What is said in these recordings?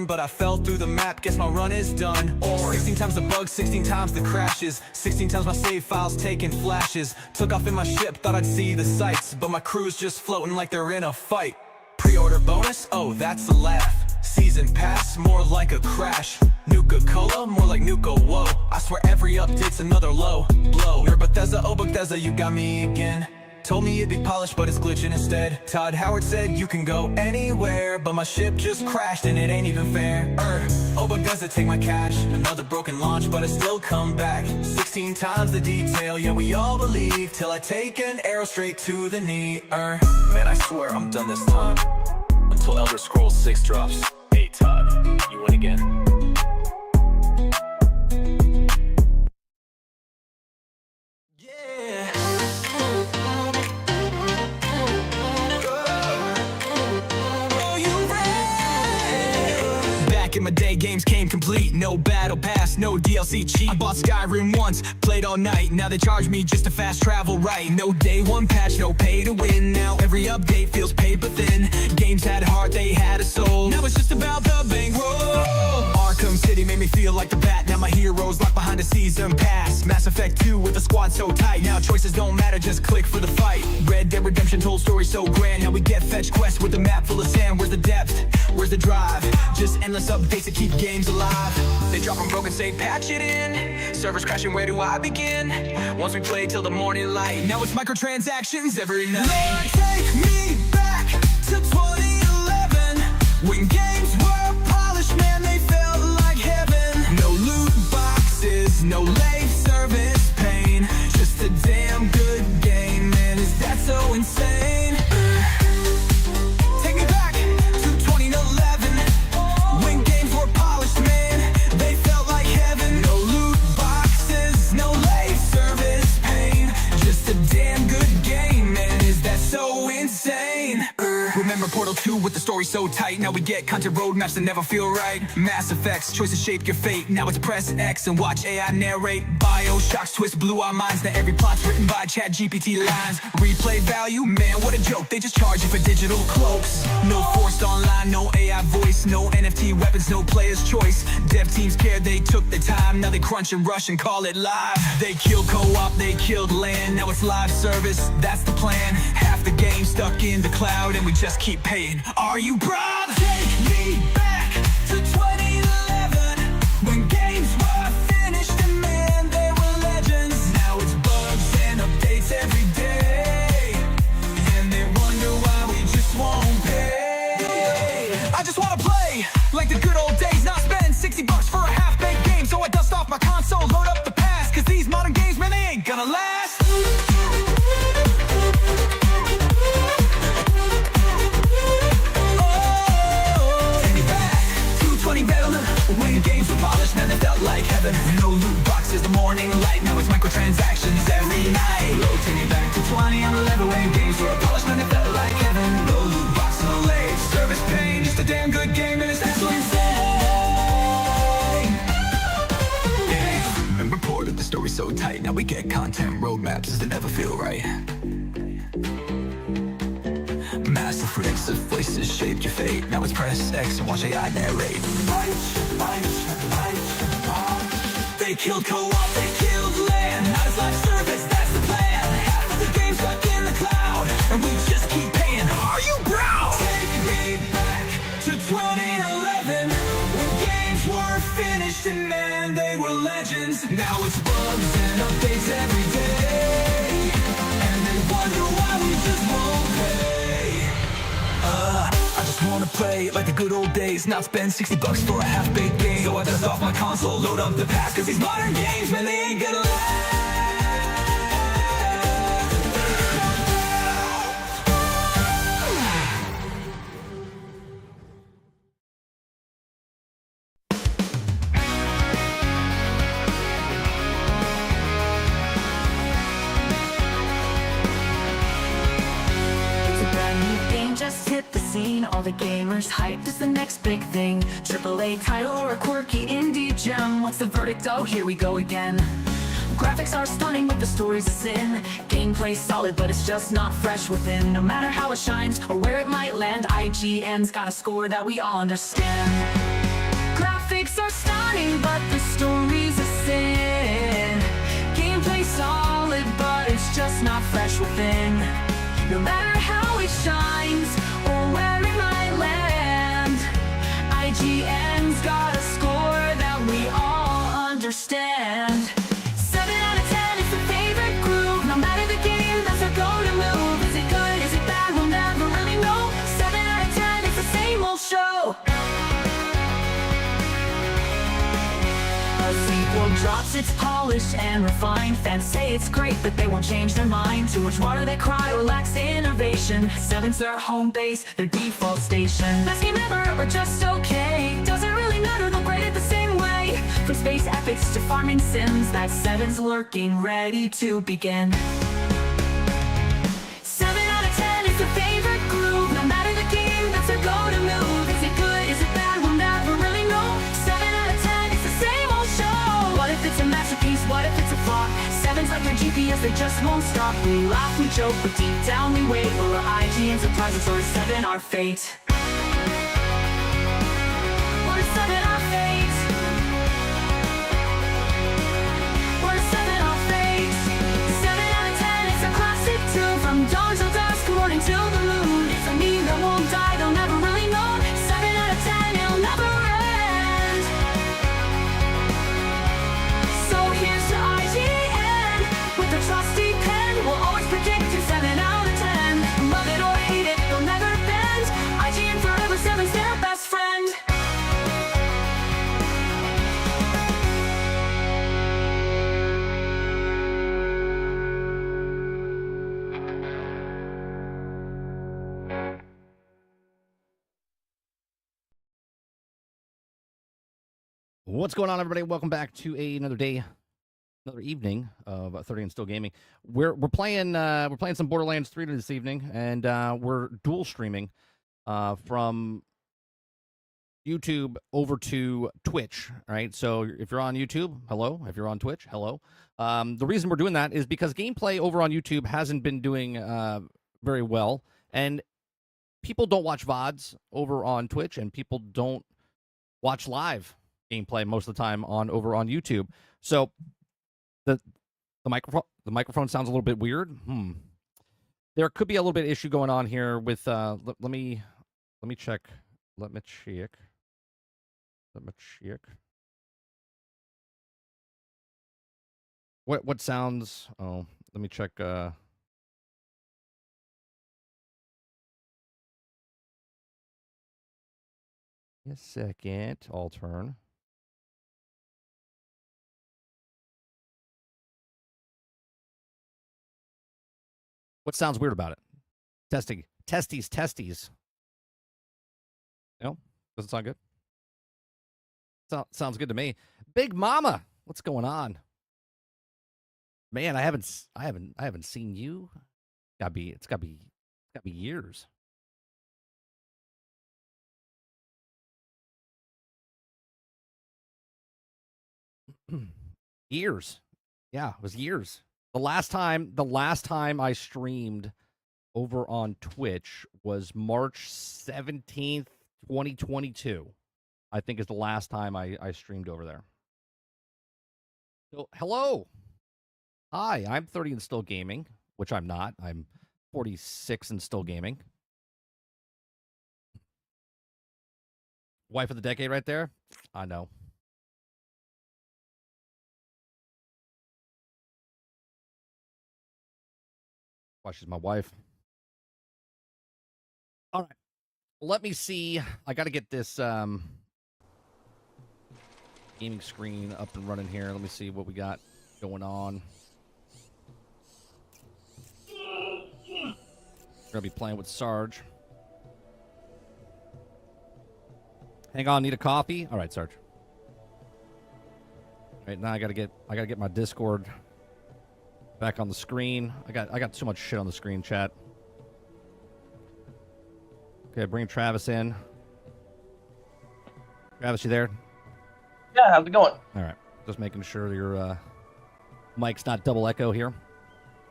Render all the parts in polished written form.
but I fell through the map, guess my run is done. Or 16 times the bugs, 16 times the crashes, 16 times my save files taking flashes. Took off in my ship, thought I'd see the sights, but my crew's just floating like they're in a fight. Pre-order bonus? Oh, that's a laugh. Season pass, more like a crash. Nuka-Cola, more like Nuka-Whoa. I swear every update's another low blow. Nerd Bethesda, oh Bethesda, you got me again. Told me it'd be polished, but it's glitching instead. Todd Howard said you can go anywhere, but my ship just crashed and it ain't even fair. Oh Bethesda, take my cash. Another broken launch, but I still come back. 16 times the detail, yeah we all believe, till I take an arrow straight to the knee. Man, I swear I'm done this time, until Elder Scrolls 6 drops. Hey Todd, you win again. In my day, games came complete, no battle pass, no DLC cheat. I bought Skyrim once, played all night, now they charge me just to fast travel right. No day one patch, no pay to win, now every update feels paper thin. Games had a heart, they had a soul, now it's just about the bankroll. Arkham City made me feel like the bat, now my heroes locked behind a season pass. Mass Effect 2 with the squad so tight, now choices don't matter, just click for the fight. Red Dead Redemption told stories so grand, now we get fetch quests with a map full of sand. Where's the depth? Where's the drive? Just endless updates to keep games alive. They drop them broken, say patch it in. Servers crashing, where do I begin? Once we play till the morning light, now it's microtransactions every night. Lord, take me back to 2011, when games were polished, man, they felt like heaven. No loot boxes, no late service pain, just a damn good game, man, is that so insane? Take me back to 2011, when games were polished, man, they felt like heaven. No loot boxes, no late service pain, just a damn good game, man, is that so insane? Remember Portal 2 with the story so tight, now we get content roadmaps that never feel right. Mass Effects, choices shape your fate, now it's press X and watch AI narrate. Bioshocks twist blew our minds, now every plot's written by ChatGPT lines. Replay value, man, what a joke, they just charge you for digital cloaks. No forced online, no AI voice, no NFT weapons, no player's choice. Dev teams cared, they took their time, now they crunch and rush and call it live. They killed co-op, they killed land, now it's live service, that's the plan. Half the game stuck in the cloud and we just keep paying. Are you proud? Take me back to 2011, when games were finished and man, they were legends. Now it's bugs and updates every day, and they wonder why we just won't pay. I just wanna play like the good old days, not spend $60 for a half-baked game. So I dust off my console, load up the past, cause these modern games, man, they ain't gonna last. When games were polished, man, they felt like heaven. No loot boxes, the morning light, now it's microtransactions every night. Take me back to 2011, when games were polished, man, they felt like heaven. No loot boxes, no late service pain, just a damn good game, and it's that so insane. Yeah, remember Portal, the story so tight, now we get content roadmaps that never feel right. Massive freaks of voices shaped your fate, now it's press X and watch AI narrate. They killed co-op, they killed land, now it's live service, that's the plan. Half of the game's stuck in the cloud, and we just keep paying. Are you proud? Take me back to 2011, when games were finished and man, they were legends. Now it's bugs and updates every day, and they wonder why we just won't pay. I just wanna play like the good old days, not spend $60 for a half-baked game. So I dust off my console, load up the past, cause these modern games, man, they ain't gonna last. Just hit the scene, all the gamers hyped is the next big thing. AAA title or a quirky indie gem, what's the verdict? Oh, here we go again. Graphics are stunning with the stories a sin. Gameplay solid, but it's just not fresh within. No matter how it shines or where it might land, IGN's got a score that we all understand. thing. No matter how it shines or where it might land, IGN's got a score that we all understand. 7 out of 10 is the favorite groove. No matter the game, that's our go-to move. Is it good? Is it bad? We'll never really know. 7 out of 10, it's the same old show. A sequel drops, it's polished and refined. Fans say it's great, but they won't change their mind. Too much water, they cry, or lacks innovation. 7's their home base, their default station. Best game ever, or just okay. Doesn't really matter, they'll grade it the same way. From space epics to farming sims, that 7's lurking, ready to begin. 7 out of 10 is their favorite groove. No matter the game, that's their go-to move. Is it good? Is it bad? We'll never really know. 7 out of 10, it's the same old show. What if it's a masterpiece? What if it's a flop? 7's like their GPS, they just won't stop. We laugh, we joke, but deep down we wait. Will our IGN surprise us, or is 7 our fate? Or is 7 our fate? Or is 7 our fate? 7 out of 10, it's a classic tune. From dawn till dusk, morning till the moon. It's a meme that won't die, they'll never really know. 7 out of 10, it'll never end. So here's to IGN, with the trusty pen, we'll always predict a 7 out of 10. Love it or hate it, they'll never bend. IGN forever, 7's their best friend. What's going on, everybody? Welcome back to another day, another evening of 30 and Still Gaming. We're playing some Borderlands 3 this evening, and we're dual streaming from YouTube over to Twitch. All right, so if you're on YouTube, hello. If you're on Twitch, hello. The reason we're doing that is because gameplay over on YouTube hasn't been doing very well, and people don't watch VODs over on Twitch, and people don't watch live gameplay most of the time over on YouTube. So the microphone sounds a little bit weird. There could be a little bit of issue going on here with let me check. What sounds? Oh, let me check. A second. I'll turn. What sounds weird about it? Testes. No, doesn't sound good. Sounds good to me. Big Mama, what's going on? Man, I haven't seen you. It's gotta be years. Years. Yeah, it was years. The last time I streamed over on Twitch was March 17th, 2022. I think is the last time I streamed over there. So, hello. Hi, I'm 30 and Still Gaming, which I'm not. I'm 46 and Still Gaming. Wife of the decade right there? I know. Why, she's my wife. All right. Let me see. I got to get this gaming screen up and running here. Let me see what we got going on. We're going to be playing with Sarge. Hang on, need a coffee? All right, Sarge. All right, now I got to get my Discord back on the screen. I got too much shit on the screen, chat. Okay, bring Travis in. Travis, you there? Yeah, how's it going? All right, just making sure your mic's not double echo here.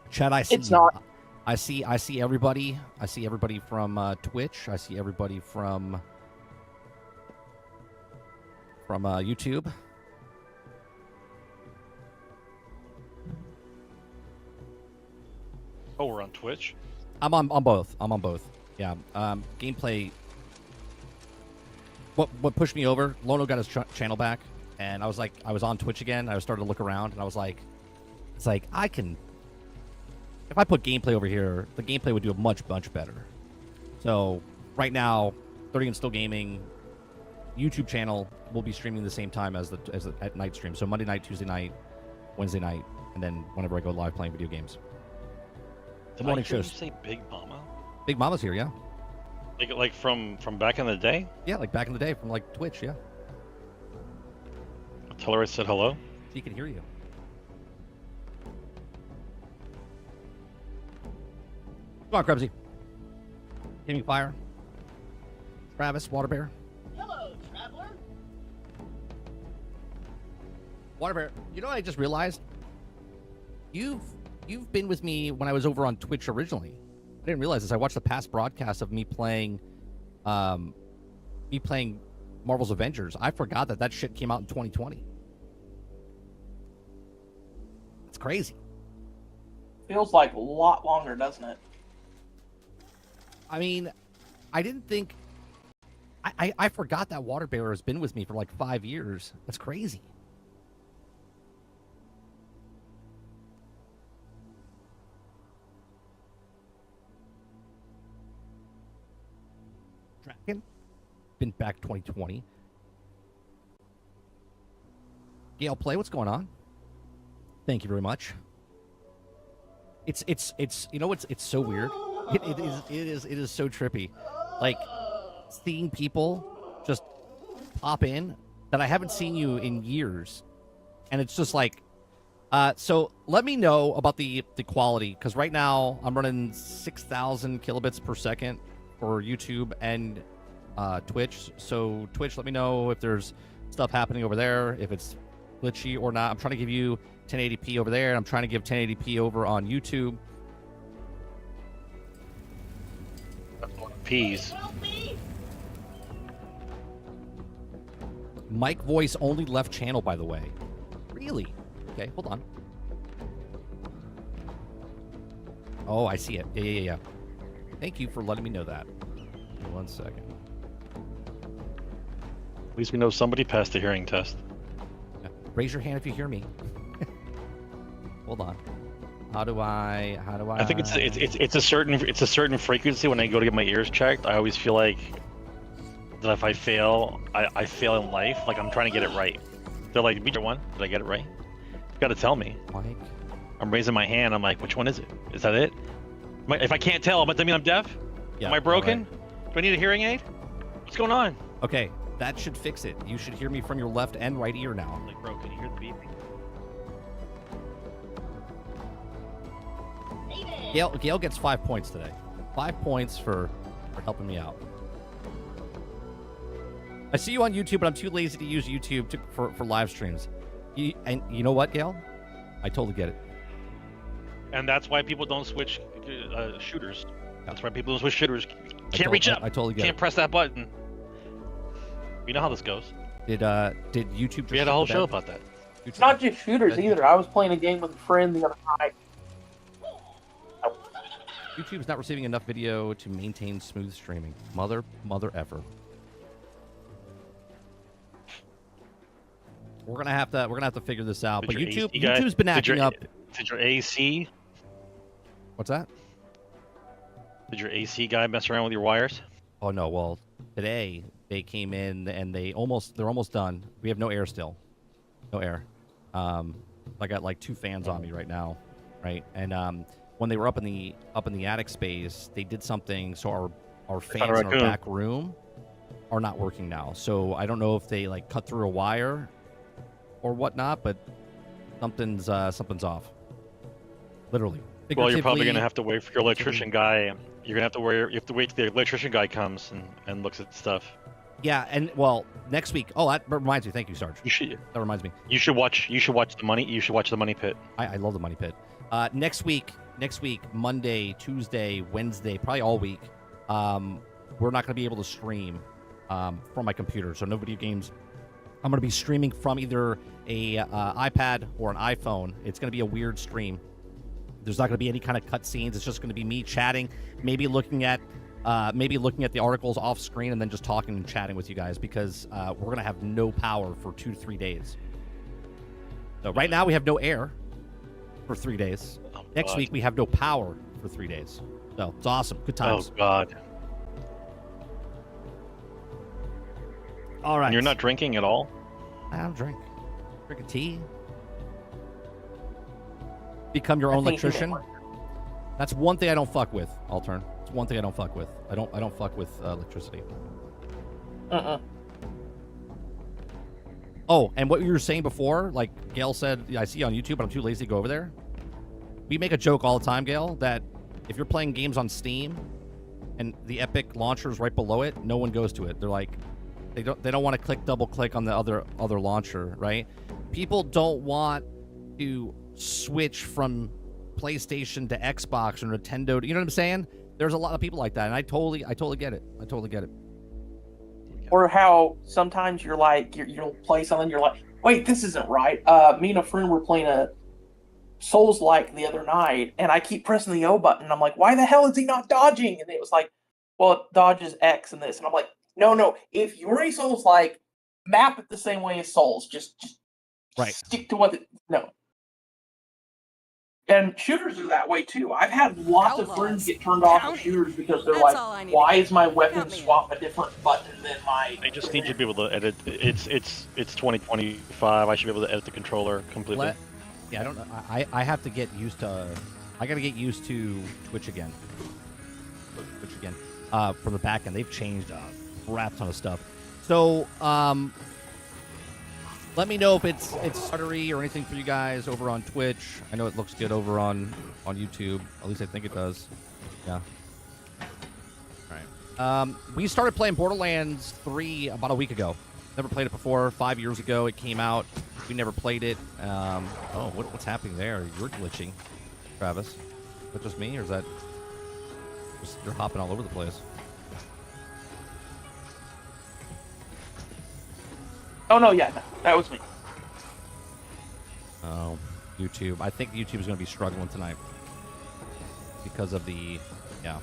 Chat, I see. It's not. I see everybody. I see everybody from Twitch. I see everybody from YouTube. Oh, we're on Twitch. I'm on both. I'm on both. Yeah. Gameplay. What pushed me over? Lono got his channel back, and I was on Twitch again. I started to look around, and I was like, it's like I can. If I put gameplay over here, the gameplay would do much better. So right now, 30 and Still Gaming YouTube channel will be streaming the same time as the at night stream. So Monday night, Tuesday night, Wednesday night, and then whenever I go live playing video games. The morning Did I hear shows. you say Big Mama? Big Mama's here, yeah. Like from back in the day? Yeah, like back in the day from like Twitch, yeah. Tell her I said hello. She can hear you. Come on, Krebsy. Gaming Fire. Travis, Water Bear. Hello, traveler. Water Bear, you know what I just realized? You've been with me when I was over on Twitch originally. I didn't realize this. I watched the past broadcast of me playing Marvel's Avengers. I forgot that shit came out in 2020. It's crazy. Feels like a lot longer, doesn't it? I mean, I didn't think... I forgot that Water Bear has been with me for like 5 years. That's crazy. Dragon? Been back 2020. Gale Play, what's going on? Thank you very much. It's you know it's so weird. It is so trippy. Like seeing people just pop in that I haven't seen you in years. And it's just like so let me know about the quality, because right now I'm running 6,000 kilobits per second for YouTube and Twitch. So Twitch, let me know if there's stuff happening over there, if it's glitchy or not. I'm trying to give you 1080p over there. I'm trying to give 1080p over on YouTube. Peas. Mic voice only left channel, by the way. Really? Okay, hold on. Oh, I see it. Yeah. Thank you for letting me know that. 1 second. At least we know somebody passed the hearing test. Yeah. Raise your hand if you hear me. Hold on. How do I? I think it's a certain frequency when I go to get my ears checked. I always feel like that if I fail, I fail in life. Like I'm trying to get it right. They're like, "Which one? Did I get it right?" You got to tell me. Mike. I'm raising my hand. I'm like, "Which one is it? Is that it?" If I can't tell, but that mean I'm deaf? Yeah, Am I broken? right. Do I need a hearing aid? What's going on? Okay, that should fix it. You should hear me from your left and right ear now. I'm like broken. You hear the beeping? Gail gets 5 points today. 5 points for helping me out. I see you on YouTube, but I'm too lazy to use YouTube for live streams. And you know what, Gail? I totally get it. And that's why people don't switch shooters. That's why people don't switch shooters. Can't reach up. I totally get Can't it. press that button. You know how this goes. Did YouTube just We had a whole show about that. It's not just shooters either. I was playing a game with a friend the other night. YouTube's not receiving enough video to maintain smooth streaming. Mother effer. We're gonna have to figure this out. But YouTube's been acting up. Did your AC? What's that? Did your AC guy mess around with your wires? Oh no. Well, today they came in and they're almost done. We have no air still. No air. I got like 2 fans on me right now, right? And when they were up in the attic space, they did something so our fans in our back room are not working now. So I don't know if they like cut through a wire or whatnot, but something's off. Literally. Well, you're probably gonna have to wait for your electrician guy. You have to wait till the electrician guy comes and looks at stuff. Yeah, and well, next week. Oh, that reminds me. Thank you, Sarge. That reminds me. You should watch the Money Pit. I love the Money Pit. Next week, Monday, Tuesday, Wednesday, probably all week. We're not going to be able to stream from my computer, so no video games. I'm going to be streaming from either a iPad or an iPhone. It's going to be a weird stream. There's not going to be any kind of cutscenes. It's just going to be me chatting, maybe looking at the articles off screen, and then just talking and chatting with you guys, because we're going to have no power for 2 to 3 days. So right now we have no air for 3 days. Oh, Next God. week we have no power for 3 days. So it's awesome. Good times. Oh God. All right. And you're not drinking at all? I don't drink. Drink a tea. Become your own I think you electrician. might That's one thing I don't fuck with, Altern. It's one thing I don't fuck with. I don't fuck with electricity. Oh, and what you were saying before, like Gail said, yeah, I see you on YouTube, but I'm too lazy to go over there. We make a joke all the time, Gail, that if you're playing games on Steam and the Epic launcher is right below it, no one goes to it. They're like, they don't want to double click on the other launcher, right? People don't want to switch from PlayStation to Xbox or Nintendo. You know what I'm saying? There's a lot of people like that, and I totally get it. I totally get it. Or how sometimes you're like, you'll play something, you're like, wait, this isn't right. Me and a friend were playing a Souls-like the other night, and I keep pressing the O button, and I'm like, why the hell is he not dodging? And it was like, well, it dodges X and this. And I'm like, no, if you're a Souls-like, map it the same way as Souls. Just Right. stick to what it, no. And shooters are that way too. I've had lots of friends get turned off of shooters because they're That's all I like, need why to is my weapon Count me in. swap a different button than my... I just need you to be able to edit. It's 2025. I should be able to edit the controller completely. Yeah, I don't know. I have to get used to. I got to get used to Twitch again. From the back end, they've changed a crap ton of stuff. So, let me know if it's stuttery or anything for you guys over on Twitch. I know it looks good over on YouTube. At least I think it does. Yeah. All right. We started playing Borderlands 3 about a week ago. Never played it before. 5 years ago it came out. We never played it. Oh, what's happening there? You're glitching, Travis. Is that just me, or is that just you're hopping all over the place? Oh, no, yeah, no, that was me. Oh, YouTube. I think YouTube is going to be struggling tonight because of the, yeah.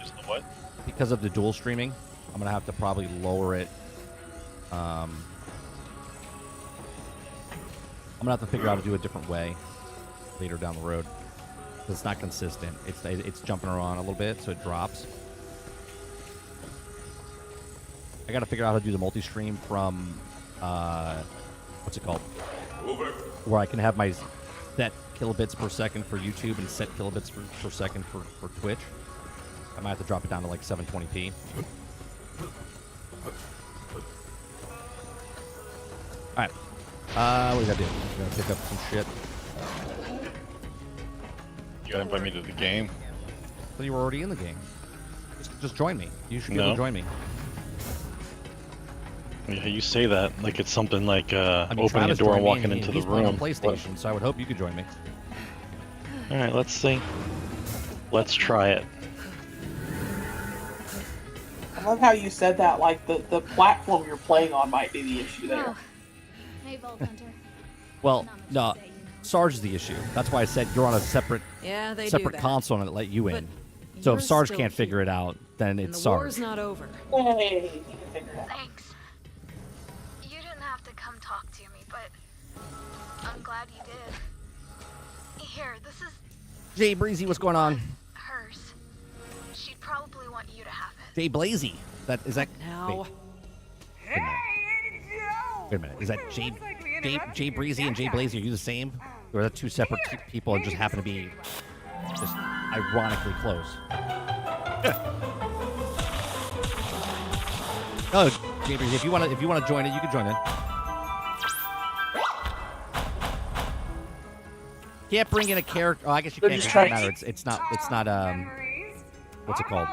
Just the what? Because of the dual streaming. I'm going to have to probably lower it. I'm going to have to figure out how to do a different way later down the road. It's not consistent. It's jumping around a little bit, so it drops. I got to figure out how to do the multi-stream from, what's it called? Where I can have my set kilobits per second for YouTube and set kilobits per second for Twitch. I might have to drop it down to like 720p. Alright. What do we gotta do? We gotta pick up some shit. You gotta invite me to the game. So you were already in the game. Just join me. You should be able No. to join me. Yeah, you say that like it's something like I mean, opening Travis a door and joined me, walking and into the he's playing on room. PlayStation, so I would hope you could join me. All right, let's see. Let's try it. I love how you said that, like the platform you're playing on might be the issue there. Oh. Hey, Vault Hunter. Well, Not much no, to say, you know. Sarge is the issue. That's why I said you're on a separate Yeah, they do separate that. console and it let you in. But So if you're Sarge still can't figure here, it out, then and it's the Sarge. war's not over. Hey, you can figure it out. Thanks. You didn't have to come talk to me, but I'm glad you did. Here, this is Jay Breezy, what's going on? hers. She'd probably want you to have it. Jay Blazy. Is that Now, Wait a minute. Is that Jay Breezy and Jay Blazy? Are you the same? Or are that two separate people and just happen to be just ironically close? Oh, Jay Breezy, if you want to join it, you can join in. Can't bring in a character. Oh, I guess you They're can't. just It doesn't trying- matter. It's not. What's it called?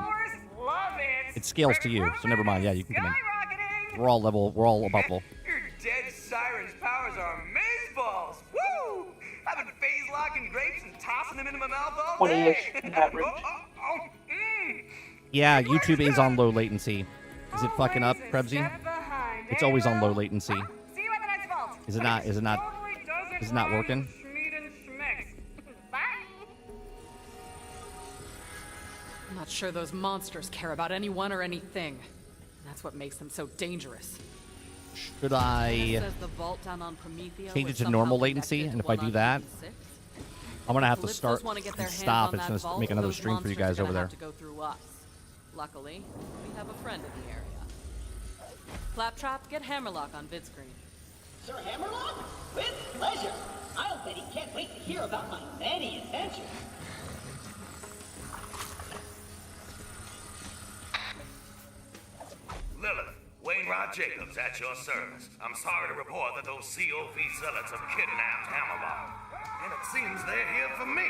It scales to you, so never mind. Yeah, you can come in. We're all level. We're all above level. Your dead siren's powers are amazeballs! Woo! I've been phase locking grapes and tossing them into my mouth all day. 20-ish in that range. Yeah, YouTube is on low latency. Is it fucking up, Krebsy? It's always on low latency. See you at the next vault. Is it not? Is it not? Is it not working? not sure those monsters care about anyone or anything. That's what makes them so dangerous. Should I Says the vault down on Promethea change was it to somehow normal latency? connected And to if I one do on that, Eden 6. I'm gonna have to Calypsos start wanna get their and hands stop. on It's that gonna vault, make another those stream for you monsters guys are over gonna there. have to go through us. Luckily, we have a friend in the area. Claptrap, get Hammerlock on vidscreen. Sir Hammerlock? With pleasure. I'll bet he can't wait to hear about my many adventures. Lilith, Wainwright Jacobs at your service. I'm sorry to report that those COV zealots have kidnapped Hammerlock. And it seems they're here for me.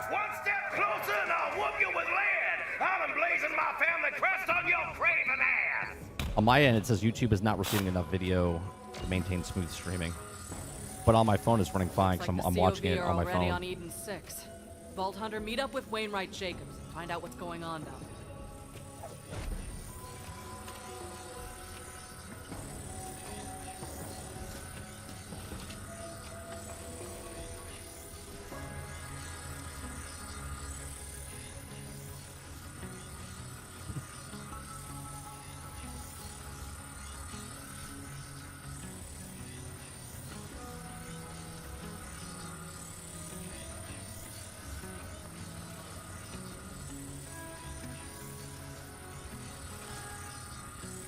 One step closer and I'll whoop you with lead. I'll emblazon my family crest on your craven ass. On my end, it says YouTube is not receiving enough video to maintain smooth streaming. But on my phone, it's running fine because I'm watching it on my already phone. on Eden 6. Vault Hunter, meet up with Wainwright Jacobs and find out what's going on down there.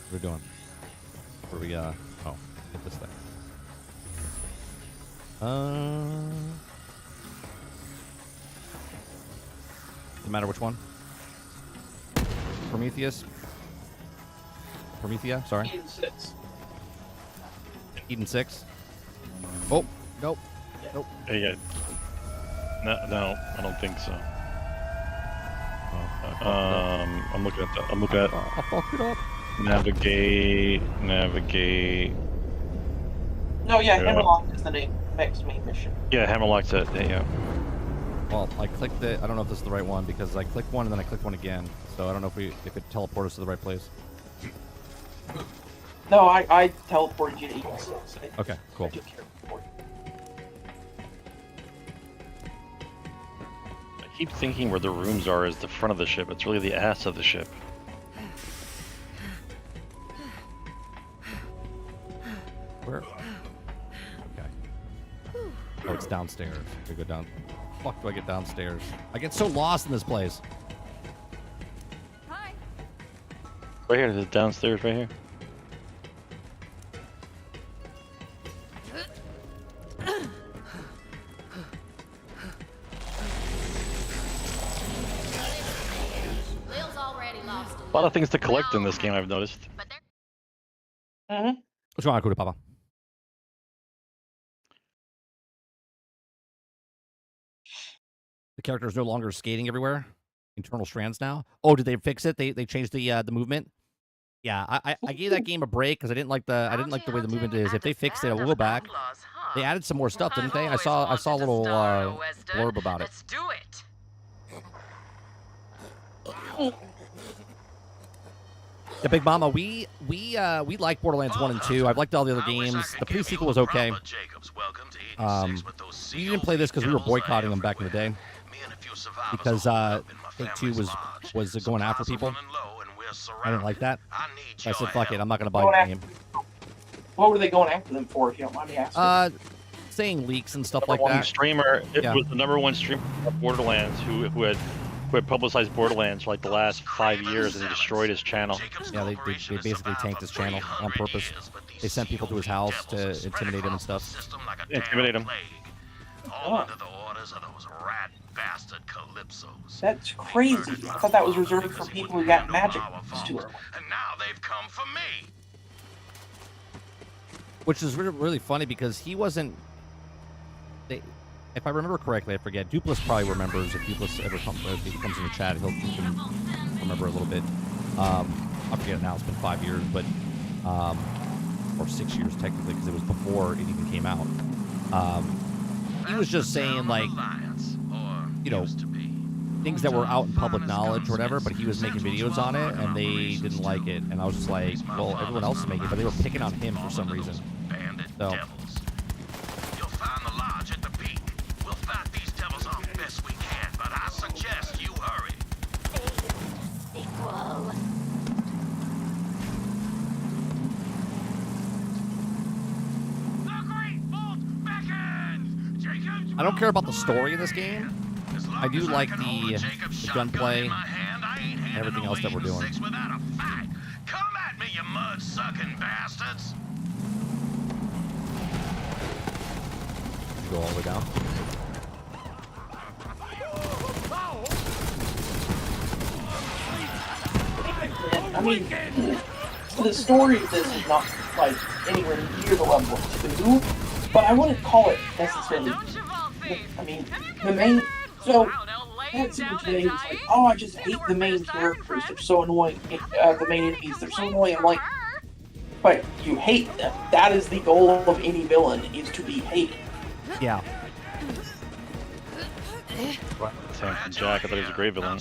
What are we doing? Where we oh, hit this thing. No matter which one. Prometheus. Promethea, sorry. Eden 6. Eden 6. Oh, nope. Nope. Hey, yeah. No, I don't think so. I'm looking at I fucked it up. navigate. No, yeah, Hammerlock is the next main mission. Yeah, Hammerlock's it. Yeah. Well, I clicked it. I don't know if this is the right one because I clicked one and then I clicked one again. So I don't know if it could teleport us to the right place. No, I teleported you to Eden 6. Okay, cool. I took care of it for you. I keep thinking where the rooms are is the front of the ship. It's really the ass of the ship. Where? Okay. Oh, it's downstairs. We go down. Fuck, do I get downstairs? I get so lost in this place. Hi. Right here, it's downstairs, right here. Lil's already lost A lot of things to collect in this game, I've noticed. but they're Mm-hmm. What's going on, Kuda Papa? The character is no longer skating everywhere. Internal strands now. Oh, did they fix it? They changed the movement. Yeah, I gave that game a break because I didn't like the way the movement is. If they fixed it, we'll go back. They added some more stuff, didn't they? I saw a little blurb about it. Let's do it. Yeah, Big Mama, we like Borderlands 1 and 2. I've liked all the other games. The pre-sequel was okay. We didn't play this because we were boycotting them back in the day. Because Take-Two was going after people. I didn't like that. I said, fuck it, I'm not going to buy the game. What were they going after them for, if you don't mind me asking? Saying leaks and stuff like One that. streamer, it Yeah. was the #1 streamer of Borderlands who had publicized Borderlands for like the last 5 years, and he destroyed his channel. Yeah, they basically tanked his channel on purpose. They sent people to his house to intimidate him and stuff. Intimidate him. All under the orders of those rat bastard Calypsos. That's crazy. I thought that was reserved for people who got magic too early. And now they've come for me. Which is really funny because he wasn't. If I remember correctly, I forget. Dupless probably remembers. If Dupless ever comes in the chat, he can remember a little bit. I forget now. It's been 5 years, but or 6 years technically, because it was before it even came out. He was just saying like, you know, things that were out in public knowledge or whatever, but he was making videos on it and they didn't like it, and I was just like, well, everyone else is making it, but they were picking on him for some reason. So. You'll find the lodge at the peak. We'll fight these devils off best we can, but I suggest you hurry. I don't care about the story in this game. I do like the gunplay and everything else that we're doing. Come at me, you mud-sucking bastards! Go all the way down. I mean, the story of this is not like anywhere near the level of 2, but I wouldn't call it necessarily. I mean, the main. So that super today was like, oh, I just hate the main characters. They're so annoying. The main enemies, they're so annoying. I'm like, but you hate them. That is the goal of any villain, is to be hated. Yeah. Handsome Jack, I thought he was a great villain.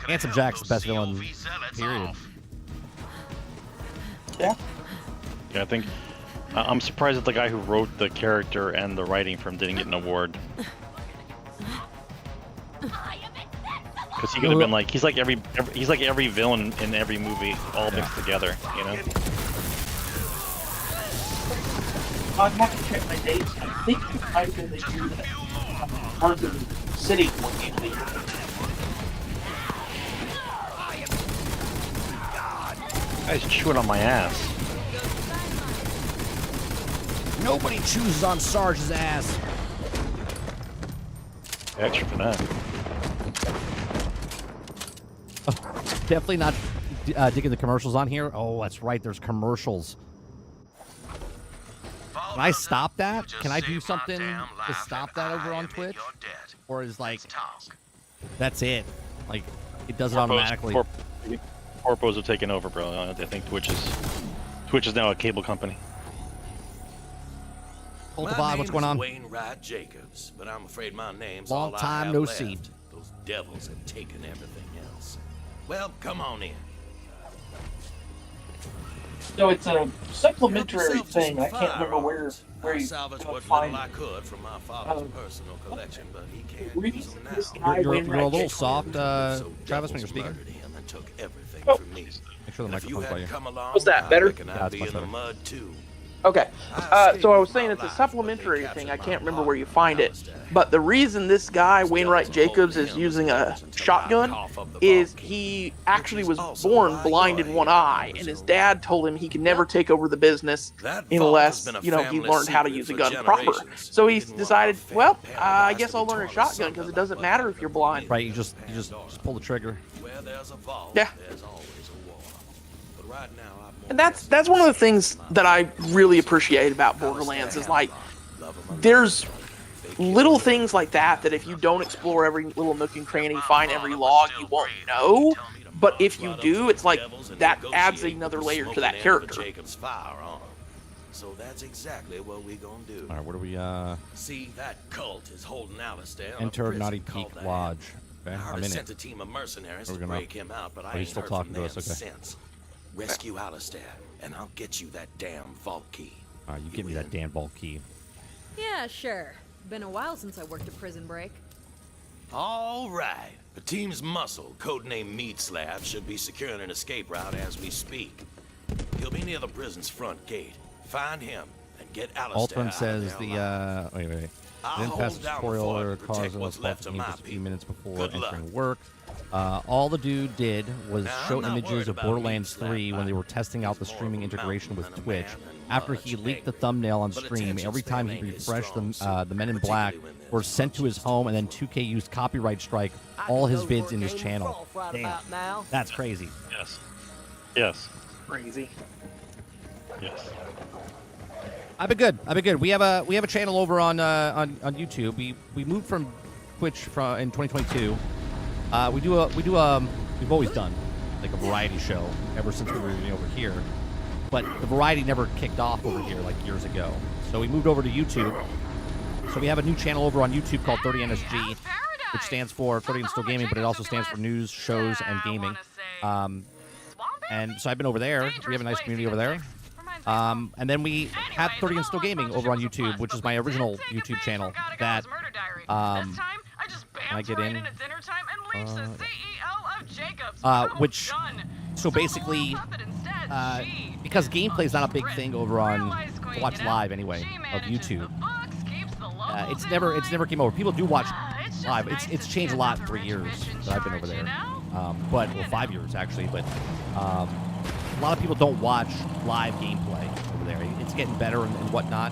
Handsome Jack's the best villain, period. Yeah. Yeah, I think I'm surprised that the guy who wrote the character and the writing for him didn't get an award. Because he could have been like, he's like every villain in every movie, all mixed together, you know. I'd have to check my dates. I think it might have been the year that Arkham City one game leader. Guy's chewing on my ass. Nobody chooses on Sarge's ass. Extra for that. Definitely not digging the commercials on here. Oh, that's right. There's commercials. Can I stop that? Can I do something to stop that over on Twitch? Or is like, that's it? Like, it does it automatically. Corpos have taken over, bro. I think Twitch is now a cable company. Hold the vibe, what's going on? Wainwright Jacobs, but I'm afraid my name's Long all time I have no left. see. Those devils have taken everything else. Well, come on in. So it's a supplementary thing. I can't remember where you salvaged can what find little I could from my father's personal collection, but he can't read use them now. this guy You're a Wainwright little Jacobs. soft, So Travis, when devils you're speaking. murdered him and took everything Oh. from me. Make sure the If you microphone's by you. hadn't come along, Was that better? I reckon Yeah, I'd it's be much in the better. mud too. Okay, so I was saying it's a supplementary thing. I can't remember where you find it, but the reason this guy Wainwright Jacobs is using a shotgun is he actually was born blind in one eye, and his dad told him he could never take over the business unless he learned how to use a gun proper. So he's decided, well, I guess I'll learn a shotgun because it doesn't matter if you're blind. Right, you just pull the trigger. Where there's a vault, Yeah. there's always a war. But right now, And that's one of the things that I really appreciate about Borderlands is like there's little things like that if you don't explore every little nook and cranny, find every log, you won't know. But if you do, it's like that adds another layer to that character. Jacob's firearm. So that's exactly what we're gonna do. All right, where do we See, that cult is holding Alistair in a enter prison Naughty called Peak the Lodge? Okay, I I'm already in sent it. a team of mercenaries We're to gonna- break him out, but I he's ain't still heard talking from to us, them okay. since. Rescue Alistair, and I'll get you that damn vault key. All right, you give me that damn ball key. Yeah, sure. Been a while since I worked a prison break. All right. The team's muscle, codenamed Meat Slab, should be securing an escape route as we speak. He'll be near the prison's front gate. Find him and get Alistair Altman out says of the there alive. wait. I'll Then hold pass the down the tutorial fort order and protect cause what's us left of my just a few people. minutes before Good entering luck. work. All the dude did was Now, show I'm not images worried of about Borderlands Meat Slab 3 when they were either. testing out the He's more streaming of a integration with mountain Twitch. than a man After and he much leaked the bigger. thumbnail on But stream, attention every time he span ain't his refreshed strong the Men in suit, Black particularly when were there's sent to his punches home, and then 2K used copyright strike all his vids in his channel. Damn, that's crazy. Yes. Yes. Crazy. Yes. I've been good. We have a channel over on YouTube. We moved from Twitch in 2022. We've always done like a variety show ever since we were over here, but the variety never kicked off over here like years ago. So we moved over to YouTube. So we have a new channel over on YouTube called 30NSG, which stands for 30 and Still Gaming, but it also stands for news, shows, and gaming. And so I've been over there. We have a nice community over there. And then we have 30 and Still Gaming over on YouTube, which is my original YouTube channel. That I get in. Which, so basically, because gameplay is not a big thing over on to watch live anyway of YouTube. it's never came over. People do watch live. It's changed a lot in 3 years that I've been over there, well, 5 years actually. But a lot of people don't watch live gameplay over there. It's getting better and whatnot,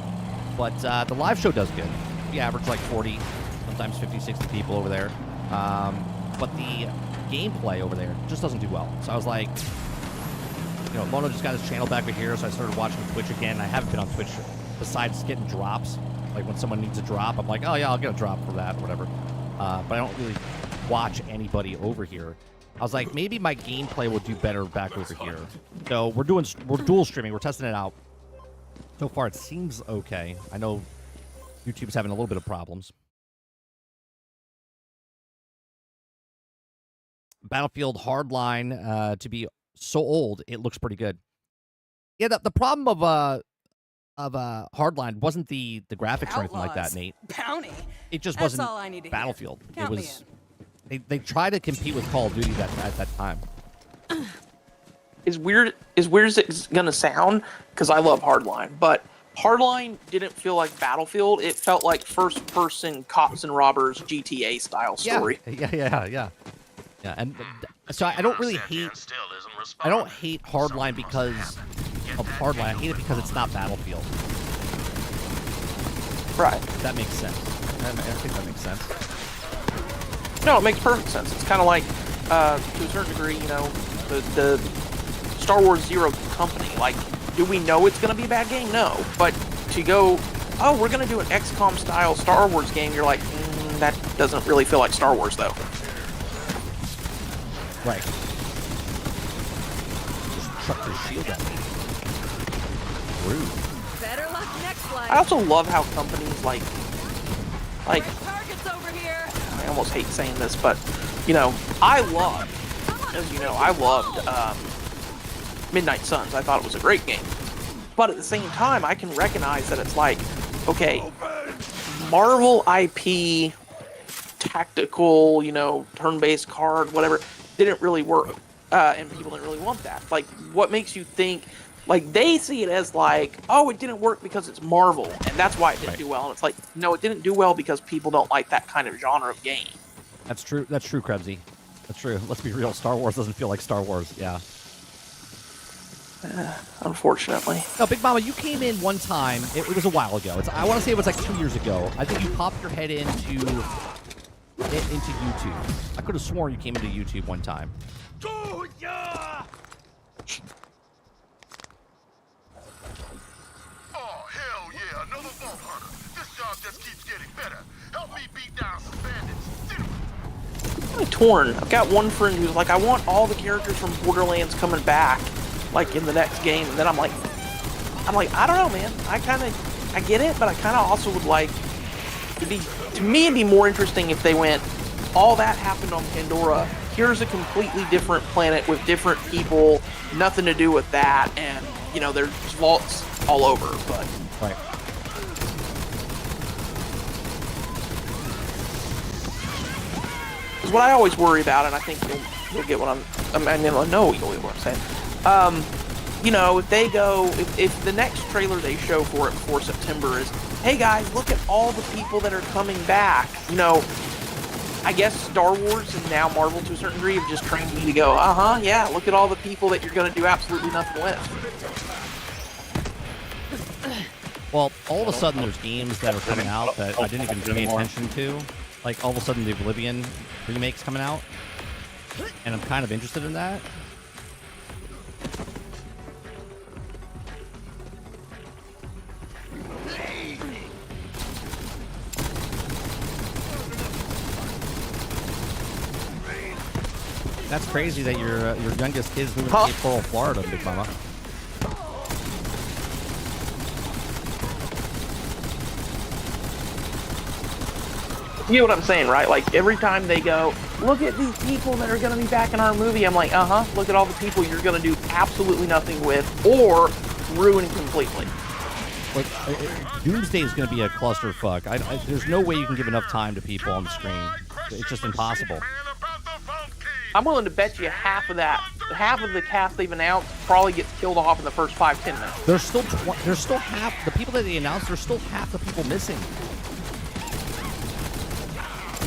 but the live show does good. We average like 40, sometimes 50, 60 people over there, but the gameplay over there just doesn't do well. So I was like, Mono just got his channel back over here, so I started watching Twitch again. I haven't been on Twitch besides getting drops. Like when someone needs a drop, I'm like, oh yeah, I'll get a drop for that, whatever. But I don't really watch anybody over here. I was like, maybe my gameplay will do better back over here. So we're dual streaming. We're testing it out. So far, it seems okay. I know YouTube's having a little bit of problems. Battlefield Hardline to be so old, it looks pretty good. Yeah, the problem of Hardline wasn't the graphics or anything like that, Nate. Bounty. It just That's wasn't all I need to Battlefield. Hear. Count It was they tried to compete with Call of Duty at that time. As weird as it's gonna sound, because I love Hardline, but Hardline didn't feel like Battlefield. It felt like first-person cops and robbers GTA style story. Yeah. And so I don't really hate. I don't hate Hardline because of Hardline. I hate it because it's not Battlefield. Right. That makes sense. I think that makes sense. No, it makes perfect sense. It's kind of like, to a certain degree, the Star Wars Zero Company. Like, do we know it's going to be a bad game? No. But to go, oh, we're going to do an XCOM style Star Wars game, you're like, that doesn't really feel like Star Wars, though. Right. Just chucked his shield at me. Rude. Better luck next life. I also love how companies like Targets over here. I almost hate saying this, but I loved Midnight Suns. I thought it was a great game, but at the same time, I can recognize that it's like, okay, Marvel IP, tactical, turn-based card, whatever, didn't really work, and people didn't really want that. Like, what makes you think? Like, they see it as like, oh, it didn't work because it's Marvel, and that's why it didn't do well. And it's like, no, it didn't do well because people don't like that kind of genre of game. That's true. That's true, Krebsy. That's true. Let's be real. Star Wars doesn't feel like Star Wars. Yeah. Unfortunately. No, Big Mama, you came in one time. It was a while ago. I want to say it was like 2 years ago. I think you popped your head into YouTube. I could have sworn you came into YouTube one time. Oh, yeah! Oh, hell yeah, another vault hunter. This job just keeps getting better. Help me beat down some bandits. I'm torn. I've got one friend who's like, I want all the characters from Borderlands coming back, like in the next game. And then I'm like, I don't know, man. I get it, but I kind of also would like, to me, it'd be more interesting if they went, all that happened on Pandora. Here's a completely different planet with different people, nothing to do with that, and there's vaults all over. But right. Because what I always worry about, and I think you'll get what I know you'll get what I'm saying. If they go, if the next trailer they show for it before September is, hey guys, look at all the people that are coming back. I guess Star Wars and now Marvel to a certain degree have just trained me to go, yeah, look at all the people that you're going to do absolutely nothing with. Well, all of a sudden there's games that are coming out that I didn't even pay attention to. Like, all of a sudden the Oblivion remake's coming out. And I'm kind of interested in that. That's crazy that your youngest kid's moving to Coral, Florida, Big Mama. You know what I'm saying, right? Like, every time they go, look at these people that are going to be back in our movie, I'm like, look at all the people you're going to do absolutely nothing with or ruin completely. Like, Doomsday is going to be a clusterfuck. There's no way you can give enough time to people on the screen. It's just impossible. I'm willing to bet you half of the cast they've announced probably gets killed off in the first 5-10 minutes. There's still half the people that they announced. There's still half the people missing.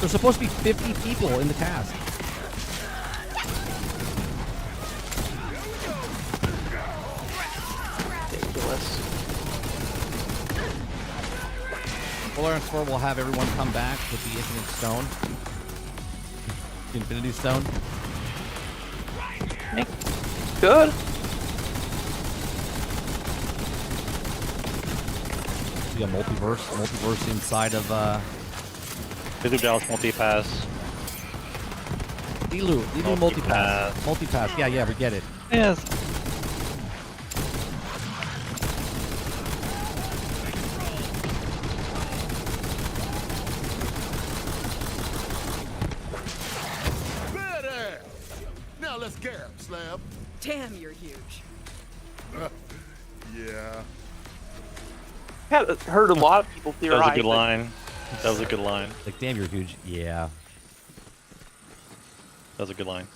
There's supposed to be 50 people in the cast. Ridiculous. Borderlands 4 will have everyone come back with the Infinite Stone. The Infinity Stone. Good. See a multiverse inside of Dilu Dallas multi-pass. Dilu multipass. Multipass. Yeah, we get it. Yes. Better. Now let's get him, Slab. Damn, you're huge. Yeah. Had heard a lot of people That theorize. was a good line. That was a good line. Like, damn, you're huge. Yeah. That was a good line.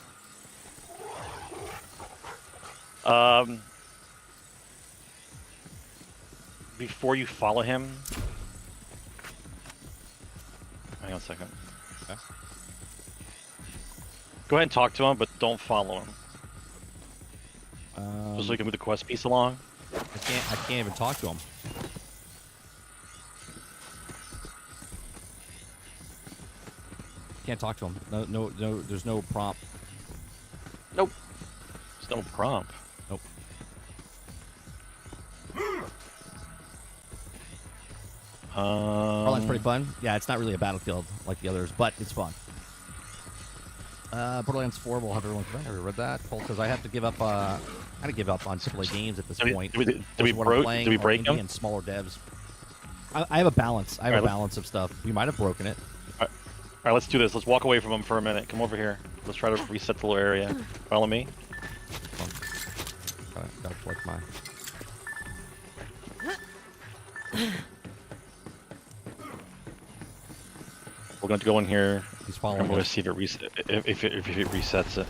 Before you follow him, hang on a second. Okay. Go ahead and talk to him, but don't follow him. Just so you can move the quest piece along. I can't even talk to him. Can't talk to him. No. There's no prompt. Nope. There's no prompt. Nope. Borderlands pretty fun. Yeah, it's not really a battlefield like the others, but it's fun. Borderlands 4 will have everyone come back. Have you read that? Because I have to give up. I gotta give up on AAA games at this point. Did we break them? And smaller devs. I have a balance. I have a balance of stuff. We might have broken it. All right, let's do this. Let's walk away from him for a minute. Come over here. Let's try to reset the little area. Follow me. Gotta collect my. We're going to go in here. He's following. I'm going to us. see if it resets it.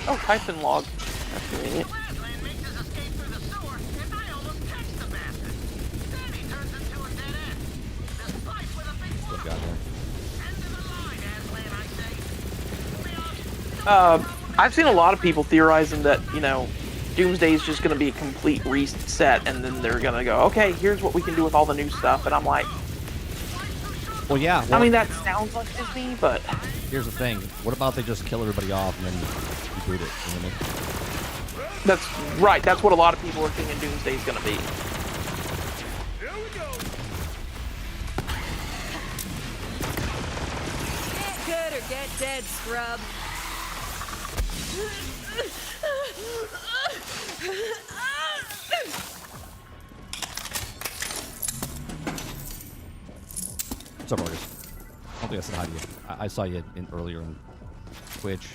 Oh, Typhon log. That's convenient. Flatland makes his escape through the sewer, and I almost catch the bastard. Then he turns into a dead end. This pipe with a big What wall. got there? End of the line, Aslan, I say. I've seen a lot of people theorizing that, Doomsday is just going to be a complete reset, and then they're going to go, okay, here's what we can do with all the new stuff. And I'm like, Well, yeah. I Well, mean, that sounds like Disney, but here's the thing. What about they just kill everybody off and then reboot it? You know what I mean? that's right. That's what a lot of people are thinking Doomsday is going to be. Here we go. Get good or get dead, scrub. What's up, Marcus? I don't think I said hi to you. I saw you earlier in Twitch.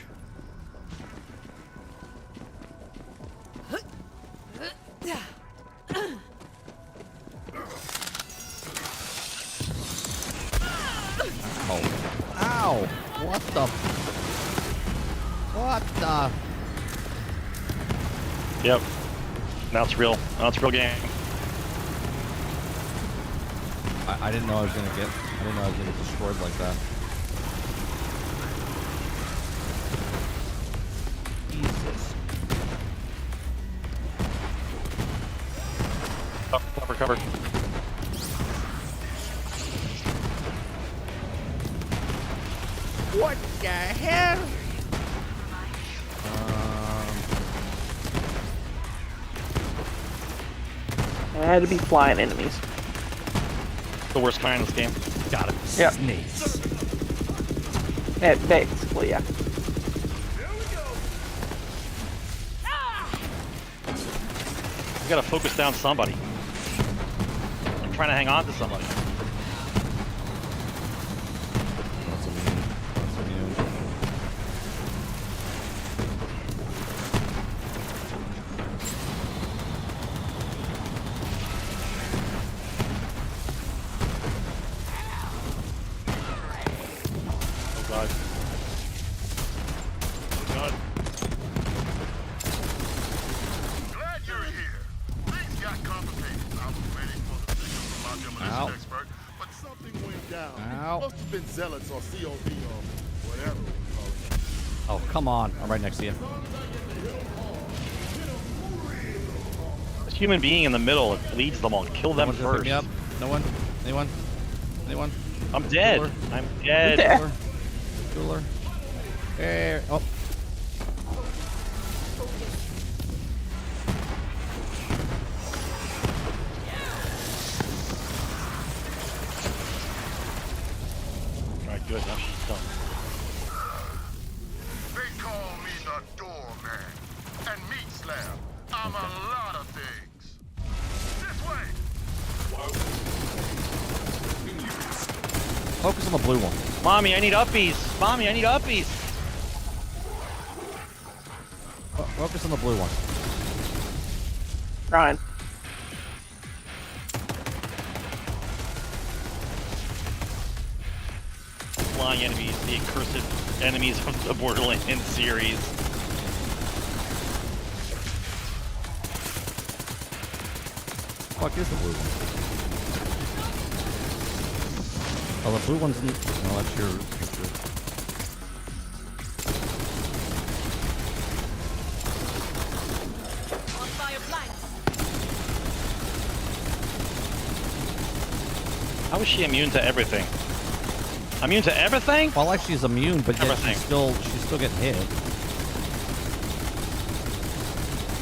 Oh. Ow! What the? What the? Yep. Now it's real. Now it's real game. I didn't know I was gonna get. I didn't know I was gonna get destroyed like that. Jesus. Oh, cover. What the hell? It had to be flying enemies. The worst kind in this game. Got it. Yep. Snakes. Yeah, basically, yeah. You gotta focus down somebody. I'm trying to hang on to somebody. That's immune. That's immune. Oh god. Oh god. Glad you're here. Things got complicated. I was waiting for the signal from our demolition Ow. expert. Ow. Must have been zealots or COV or whatever we call it. Oh, come on. I'm right next to you. This human being in the middle, it leads them all. Kill them Someone's gonna pick first. me up. No one? Anyone? Anyone? I'm dead. Cooler. I'm dead. Cooler. Cooler. There. Oh. Alright, good. Now she's done. They call me the doorman. And meat slab. I'm a lot of things. This way. Focus on the blue one. Mommy, I need uppies. Mommy, I need uppies. Focus on the blue one. Ryan. Flying enemies, the accursed enemies of the Borderlands series. Fuck is the blue one? Oh, the blue one's in. No, that's your. How is she immune to everything? Immune to everything? Well, like she's immune, but yet Everything. she's still getting hit.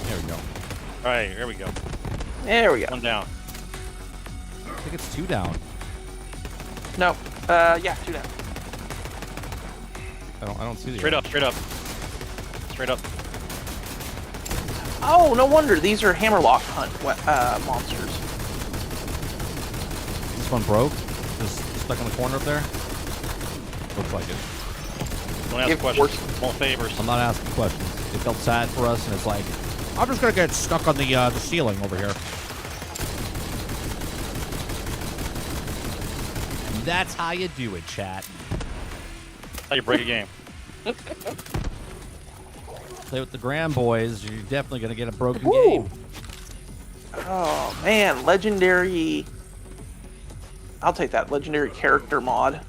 There we go. Alright, here we go. There we go. One down. I think it's 2 down. No. Yeah, 2 down. I don't see the Straight up, straight up. Straight up. Oh, no wonder. These are hammerlock hunt monsters. This one broke. Just stuck in the corner up there. Looks like it. Don't ask Give questions. force. Small favors. I'm not asking questions. It felt sad for us, and it's like, I'm just gonna get stuck on the ceiling over here. That's how you do it, chat. How you break a game. Play with the Graham boys, you're definitely gonna get a broken Woo. game. Oh, man. Legendary. I'll take that legendary character mod.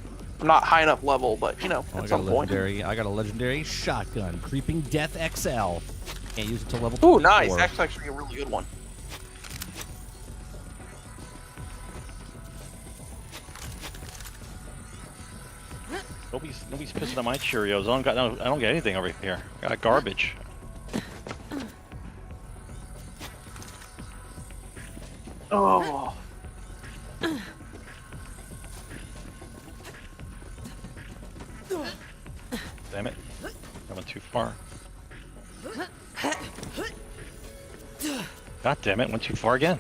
I'm not high enough level, but, you know, Oh, at some point. I got a legendary shotgun, Creeping Death XL. Can't use it till level 24. Ooh, nice. That's actually a really good one. Nobody's pissing on my Cheerios. I don't get anything over here. I got garbage. Oh. Damn it. I went too far. God damn it, went too far again.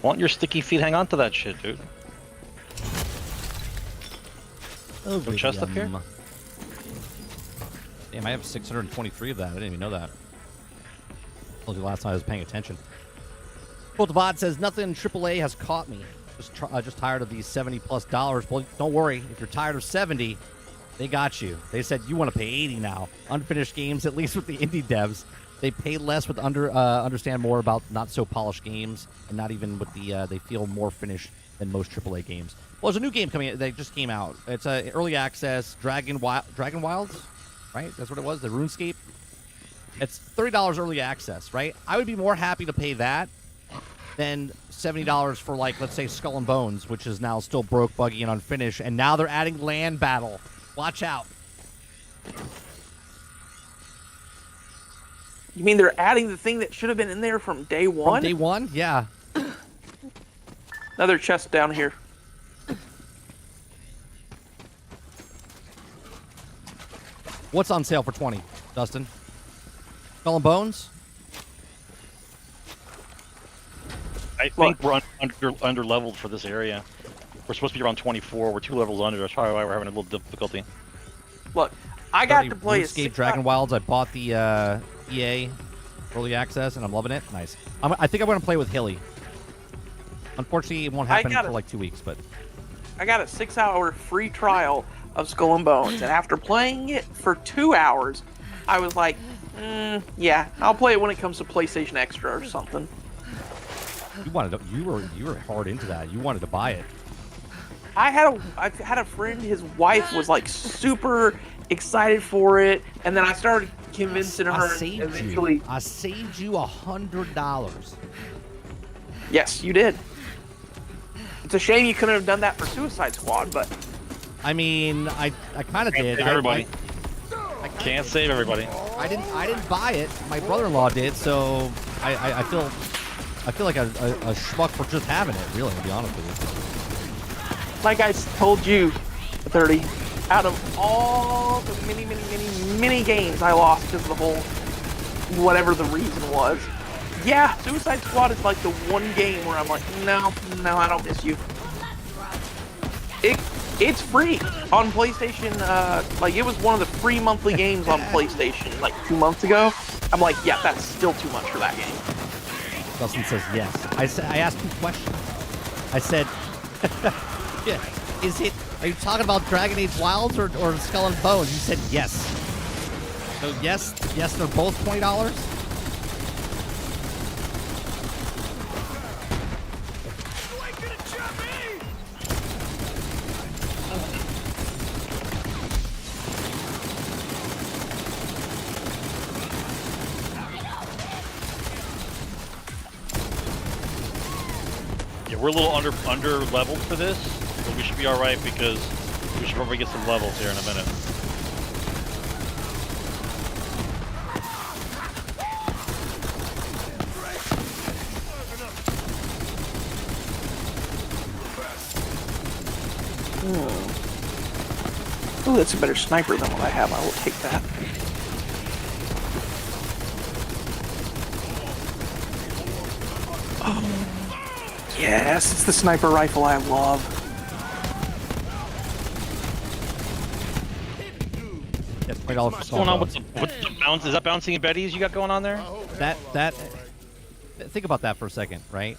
Why don't your sticky feet hang on to that shit, dude? Oh, No chest up here? Damn, I have 623 of that. I didn't even know that. Told you last time I was paying attention. Cultivod says, nothing in AAA has caught me. Just tired of these $70+ Well, don't worry. If you're tired of 70, they got you. They said you want to pay 80 now. Unfinished games, at least with the indie devs. They pay less with understand more about not so polished games, and not even with the they feel more finished than most AAA games. Well, there's a new game coming out. They just came out. It's a early access Dragon Wilds, right? That's what it was. The RuneScape. It's $30 early access, right? I would be more happy to pay that than $70 for, like, let's say Skull and Bones, which is now still broke, buggy, and unfinished. And now they're adding land battle. Watch out. You mean they're adding the thing that should have been in there from day one? From day one? Yeah. Another chest down here. What's on sale for 20, Dustin? Skull and Bones? I think we're under leveled for this area. We're supposed to be around 24. We're 2 levels under. That's probably why we're having a little difficulty. Look, I got to play RuneScape Dragon Wilds. I bought the EA early access, and I'm loving it. Nice. I think I'm going to play with Hilly. Unfortunately, it won't happen for like 2 weeks, but I got a 6-hour free trial of Skull and Bones, and after playing it for 2 hours, I was like, yeah, I'll play it when it comes to PlayStation Extra or something. you were hard into that. You wanted to buy it. I had a friend. His wife was like super excited for it, and then I started convincing her. I saved eventually, you. I saved you $100. yes, you did. It's a shame you couldn't have done that for Suicide Squad, but I mean, I kind of did. Save everybody. I Can't save everybody. I didn't buy it. My brother-in-law did, so I feel like a schmuck for just having it. Really, to be honest with you. like I told you, 30. Out of all the many games I lost because of the whole whatever the reason was. Yeah, Suicide Squad is like the one game where I'm like, no, I don't miss you. It's free on PlayStation. Like it was one of the free monthly games on PlayStation like 2 months ago. I'm like, yeah, that's still too much for that game. Dustin says yes. I asked two questions. I said, yeah, are you talking about Dragon Age Wilds or Skull and Bones? You said yes. So yes, they're both $20. Yeah, we're a little under leveled for this, but we should be all right because we should probably get some levels here in a minute. Oh, that's a better sniper than what I have. I will take that. Oh, yes, it's the sniper rifle I love. Yeah, $20 for What's going on with the bounce? Is that bouncing Betty's you got going on there? That think about that for a second, right?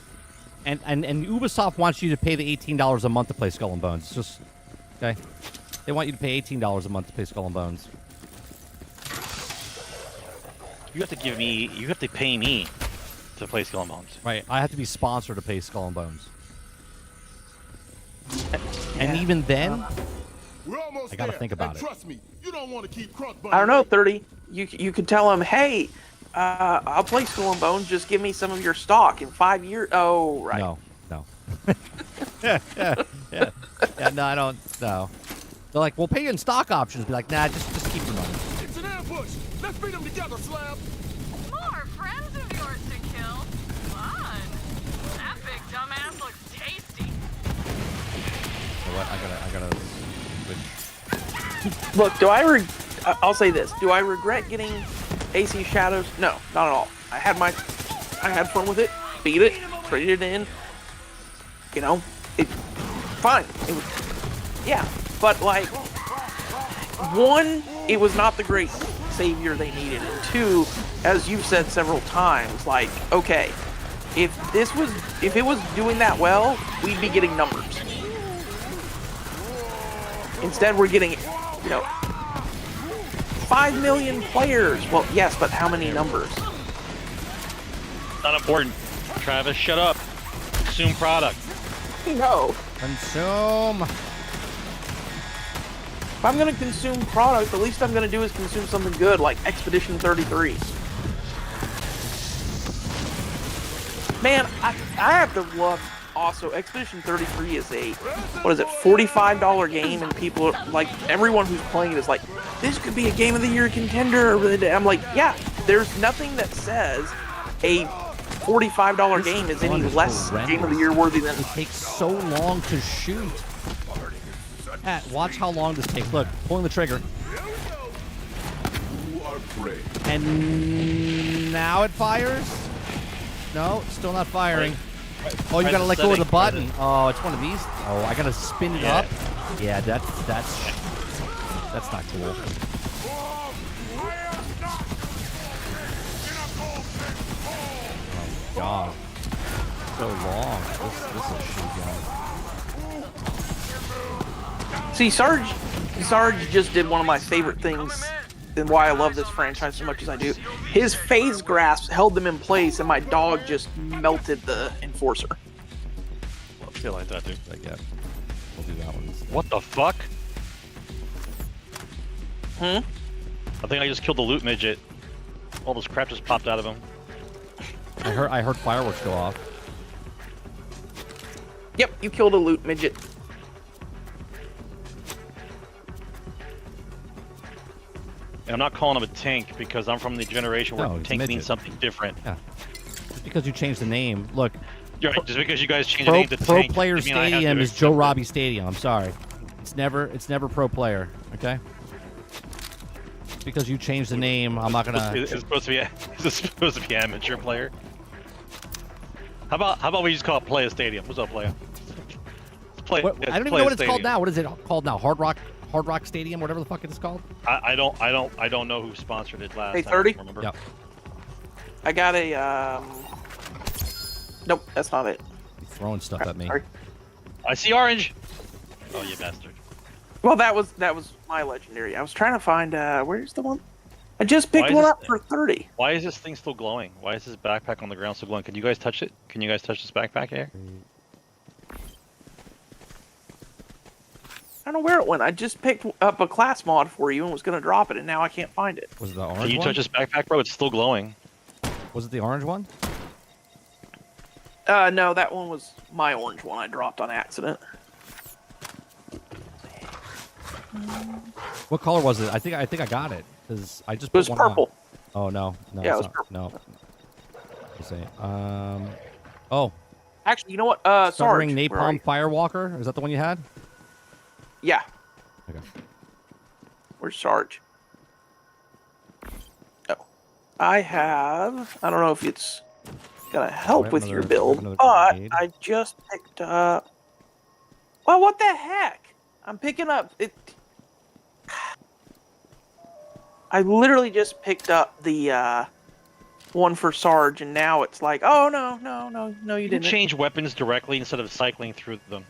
And Ubisoft wants you to pay the $18 a month to play Skull and Bones. It's just okay. They want you to pay $18 a month to play Skull and Bones. You have to pay me to play Skull and Bones. Right. I have to be sponsored to pay Skull and Bones. And even then, We're almost I gotta there. think about and it. Trust me, you don't want to keep Crunk I don't know, 30. You could tell him, hey, I'll play Skull and Bones. Just give me some of your stock in 5 years. Oh, right. No. yeah. No, I don't. No. They're like, we'll pay you in stock options. Be like, nah, just keep your money. It's an ambush. Let's beat them together, Slab. More friends of yours to kill. Fun. That big dumbass looks tasty. You know what? I gotta switch. Look, I'll say this. Do I regret getting AC Shadows? No, not at all. I had fun with it. Beat it. Traded it in. You know, fine. It was, yeah. But like, one, it was not the great savior they needed, and two, as you've said several times, like, okay, if it was doing that well, we'd be getting numbers. Instead, we're getting, 5 million players. Well, yes, but how many numbers? Not important. Travis, shut up. Consume product. No. Consume. If I'm going to consume product, the least I'm going to do is consume something good, like Expedition 33. Man, I have to love also, Expedition 33 is a, $45 game, and people, like, everyone who's playing it is like, this could be a Game of the Year contender. I'm like, yeah, there's nothing that says a $45 game is any less Game of the Year worthy than... It takes so long to shoot. Pat, watch how long this takes. Look, pulling the trigger. And now it fires? No, still not firing. Oh, you gotta let go of the button. Oh, it's one of these. Oh, I gotta spin it up. Yeah, that's not cool. Oh God, so long. This will shoot you. See, Sarge just did one of my favorite things, and why I love this franchise so much as I do. His phase grasps held them in place, and my dog just melted the Enforcer. I feel like that, dude. I guess. We'll do that one instead. What the fuck? Hmm? I think I just killed the loot midget. All this crap just popped out of him. I heard fireworks go off. Yep, you killed a loot midget. And I'm not calling him a tank because I'm from the generation where No, it's a tank midget. means something different. Yeah. Just because you changed the name, look. You're right, just because you guys changed the name to Pro tank. Player doesn't mean I have to Stadium is accept Joe it. Robbie Stadium. I'm sorry. It's never Pro Player. Okay. Because you changed the name, I'm not gonna. Is it supposed to be amateur player? How about we just call it Playa Stadium? What's up, Playa? I don't even know what it's called now. What is it called now? Hard Rock Stadium, whatever the fuck it is called. I don't know who sponsored it last. Hey, time, 30? I don't remember. Yep. I got a, Nope, that's not it. You're throwing stuff at me. Sorry. I see orange. Oh, you bastard. Well, that was my legendary. I was trying to find, where's the one? I just picked Why is one this- up for 30. Why is this thing still glowing? Why is this backpack on the ground still glowing? Can you guys touch it? Can you guys touch this backpack here? I don't know where it went. I just picked up a class mod for you and was going to drop it, and now I can't find it. Was it the orange Can you one? touch this backpack, bro? It's still glowing. Was it the orange one? No, that one was my orange one I dropped on accident. What color was it? I think I got it because I just. It was put one purple. On. Oh no, no. Yeah, it it's was not. purple. No. Let's see. Oh. Actually, you know what? Sarge. Stuttering where are you? Napalm Firewalker. Is that the one you had? Yeah. Okay. Where's Sarge? Oh. I have... I don't know if it's gonna help have with your another- build, another but grenade. I just picked up... Well, what the heck? I'm picking up... it. I literally just picked up the, one for Sarge, and now it's like, oh, no, you You can didn't. change weapons directly instead of cycling through them.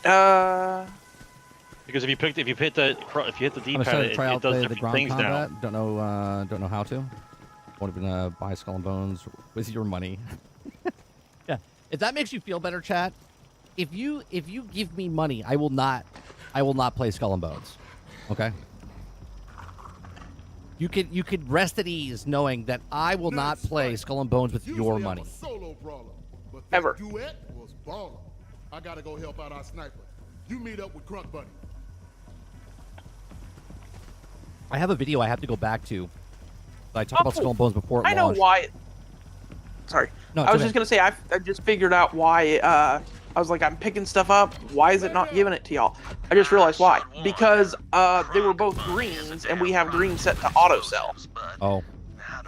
Because if you hit the I'm D-pad, excited to it try out does the different ground things combat. now. Don't know how to. Won't even buy Skull and Bones with your money. Yeah. If that makes you feel better, chat. If you give me money, I will not play Skull and Bones. Okay. You could rest at ease knowing that I will not play Skull and Bones with your money. Solo brawler, but that Ever. duet was baller. I gotta go help out our sniper. You meet up with Crunk Buddy. I have a video I have to go back to. I talked about Skull and Bones before it I know launched. why... Sorry. No, I was it's just going to say, I just figured out why, I was like, I'm picking stuff up. Why is it not giving it to y'all? I just realized why. Because, they were both greens, and we have green set to auto sell. Oh.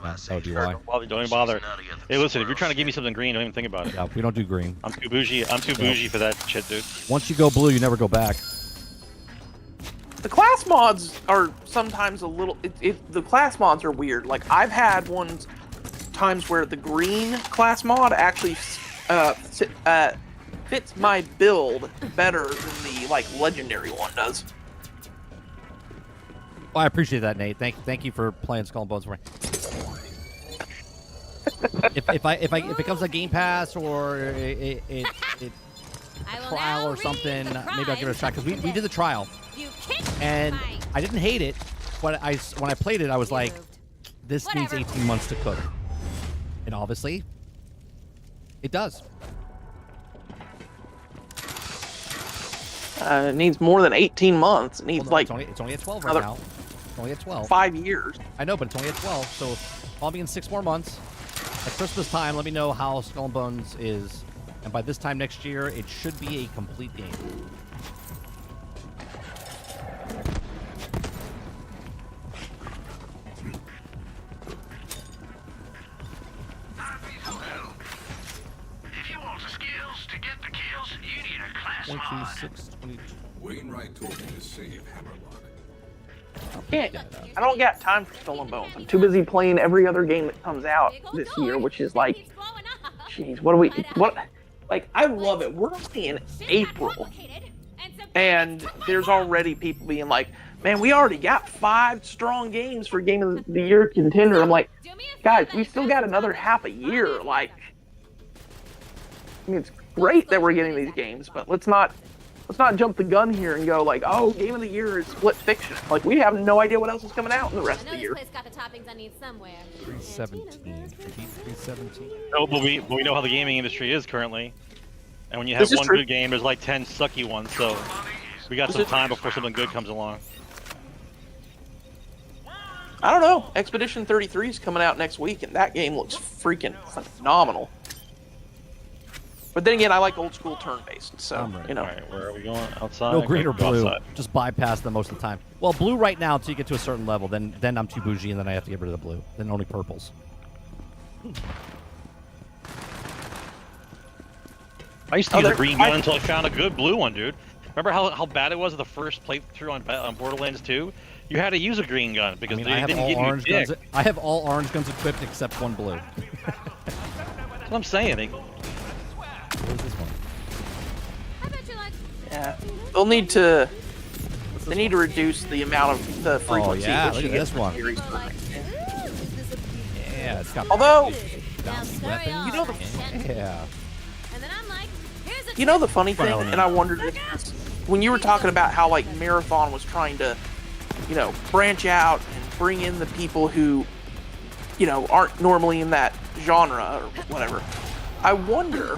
Yeah, that would be why. Well, don't even bother. Hey, listen, if you're trying to give me something green, don't even think about it. Yeah, we don't do green. I'm too bougie for that shit, dude. Once you go blue, you never go back. The class mods are sometimes a little... the class mods are weird. Like, I've had times where the green class mod actually fits my build better than the, like, legendary one does. Well, I appreciate that, Nate. Thank you for playing Skull and Bones for me. if it comes to Game Pass or it trial or something, maybe I'll give it a shot because we did the trial and I didn't hate it, but when I played it, I was like, this needs 18 months to cook, and obviously, it does. It needs more than 18 months. It needs, like, it's only at 12 right another now. It's only at 12. 5 years. I know, but it's only at 12, so I'll be in 6 more months. At Christmas time, let me know how Skull and Bones is, and by this time next year, it should be a complete game. If you want the skills to get the kills, you need a class mod. 26, 22. Wainwright told me to save Hammerlock. I don't got time for Skull and Bones. I'm too busy playing every other game that comes out this year, which is like, jeez, like, I love it. We're only in April, and there's already people being like, man, we already got 5 strong games for Game of the Year contender. I'm like, guys, we still got another half a year. Like, I mean, great that we're getting these games, but let's not jump the gun here and go like, oh, game of the year is Split Fiction. Like, we have no idea what else is coming out in the rest of the year. Got the toppings I need somewhere. 317. 317. No, but we know how the gaming industry is currently. And when you have one good game, there's like 10 sucky ones, so we got some time before something good comes along. I don't know. Expedition 33 is coming out next week, and that game looks freaking phenomenal. But then again, I like old school turn-based, so, you know. All right, where are we going? Outside? No green or blue. Outside. Just bypass them most of the time. Well, blue right now until you get to a certain level. Then I'm too bougie, and then I have to get rid of the blue. Then only purples. I used to use a green gun until I found a good blue one, dude. Remember how bad it was at the first playthrough on Borderlands 2? You had to use a green gun because they didn't give you dick. I have all orange guns equipped except one blue. That's what I'm saying. Where's this one? Yeah, they'll need to. They need to reduce the amount of the frequency. Oh yeah, which look you at this get one. from Yeah, it's got. Although, weapons. you know the. Yeah. You know the funny thing, and I wondered if when you were talking about how like Marathon was trying to, you know, branch out and bring in the people who, you know, aren't normally in that genre or whatever. I wonder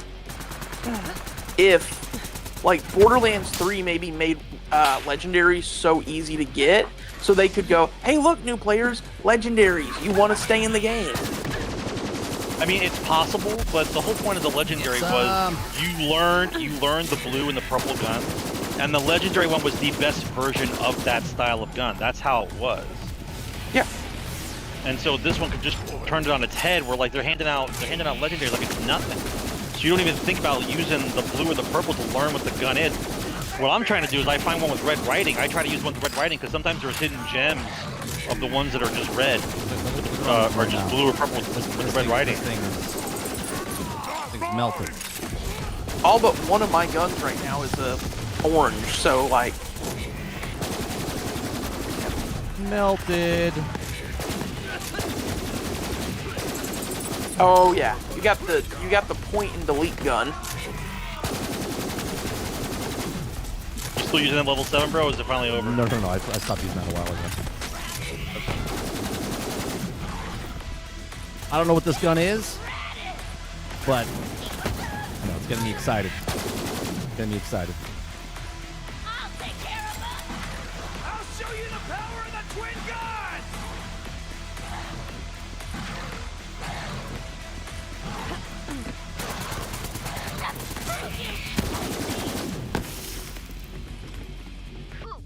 if, like, Borderlands 3 maybe made legendaries so easy to get, so they could go, hey, look, new players, legendaries, you want to stay in the game. I mean, it's possible, but the whole point of the legendary was you learned the blue and the purple gun, and the legendary one was the best version of that style of gun. That's how it was. Yeah. And so this one could just turn it on its head, where like they're handing out legendaries like it's nothing. So you don't even think about using the blue or the purple to learn what the gun is. What I'm trying to do is I find one with red writing. I try to use one with red writing because sometimes there's hidden gems of the ones that are just red, or just blue or purple with red writing. Thing's melted. All but one of my guns right now is orange, so like melted. Oh yeah, you got the point and delete gun. Still using that level 7, bro? Or is it finally over? No. I stopped using that a while ago. I don't know what this gun is, but I know it's getting me excited. Getting me excited. I'll take care of them. I'll show you the power of the twin gun.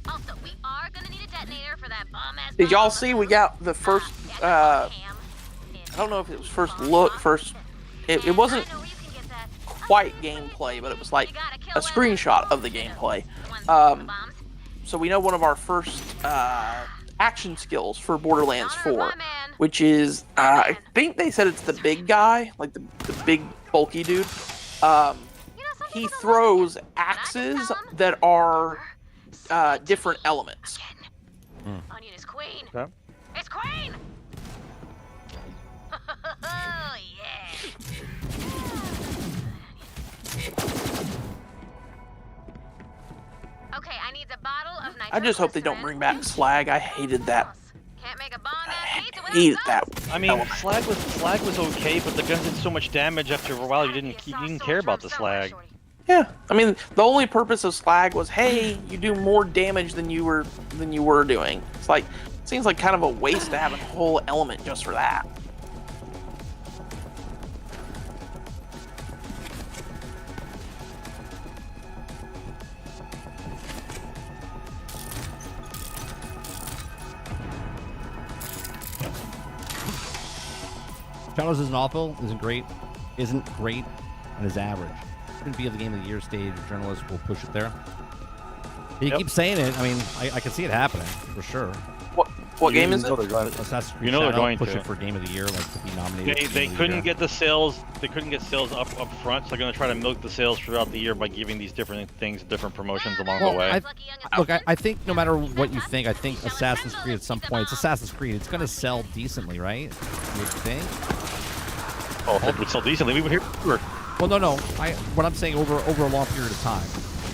Also, we are gonna need a detonator for that bomb-ass. Did y'all see we got the first? I don't know if it was first look. It wasn't quite gameplay, but it was like a screenshot of the gameplay. So we know one of our first action skills for Borderlands 4, which is I think they said it's the big guy, like the big bulky dude. He throws axes that are different elements. Onion is queen. Okay. It's queen. Oh yeah. Okay, I need a bottle of I just hope they don't bring back slag. I hated that. Can't make a bomb I hated that. I mean, slag was okay, but the gun did so much damage after a while you didn't care about the slag. Yeah, I mean, the only purpose of slag was, hey, you do more damage than you were doing. It's like, it seems like kind of a waste to have a whole element just for that. Shadows isn't awful, isn't great, and is average. Shouldn't be at the game of the year stage. Journalists will push it there. You keep saying it. I mean, I can see it happening for sure. What game is it? Assassin's Creed they're going push to it for game of the year, like to be nominated. They couldn't get the sales. They couldn't get sales up front, so they're going to try to milk the sales throughout the year by giving these different things, different promotions along the way. I think no matter what you think, I think Assassin's Creed at some point, it's Assassin's Creed. It's going to sell decently, right? You would think. Oh, if it would sell decently, we would hear. Well, no. What I'm saying over a long period of time,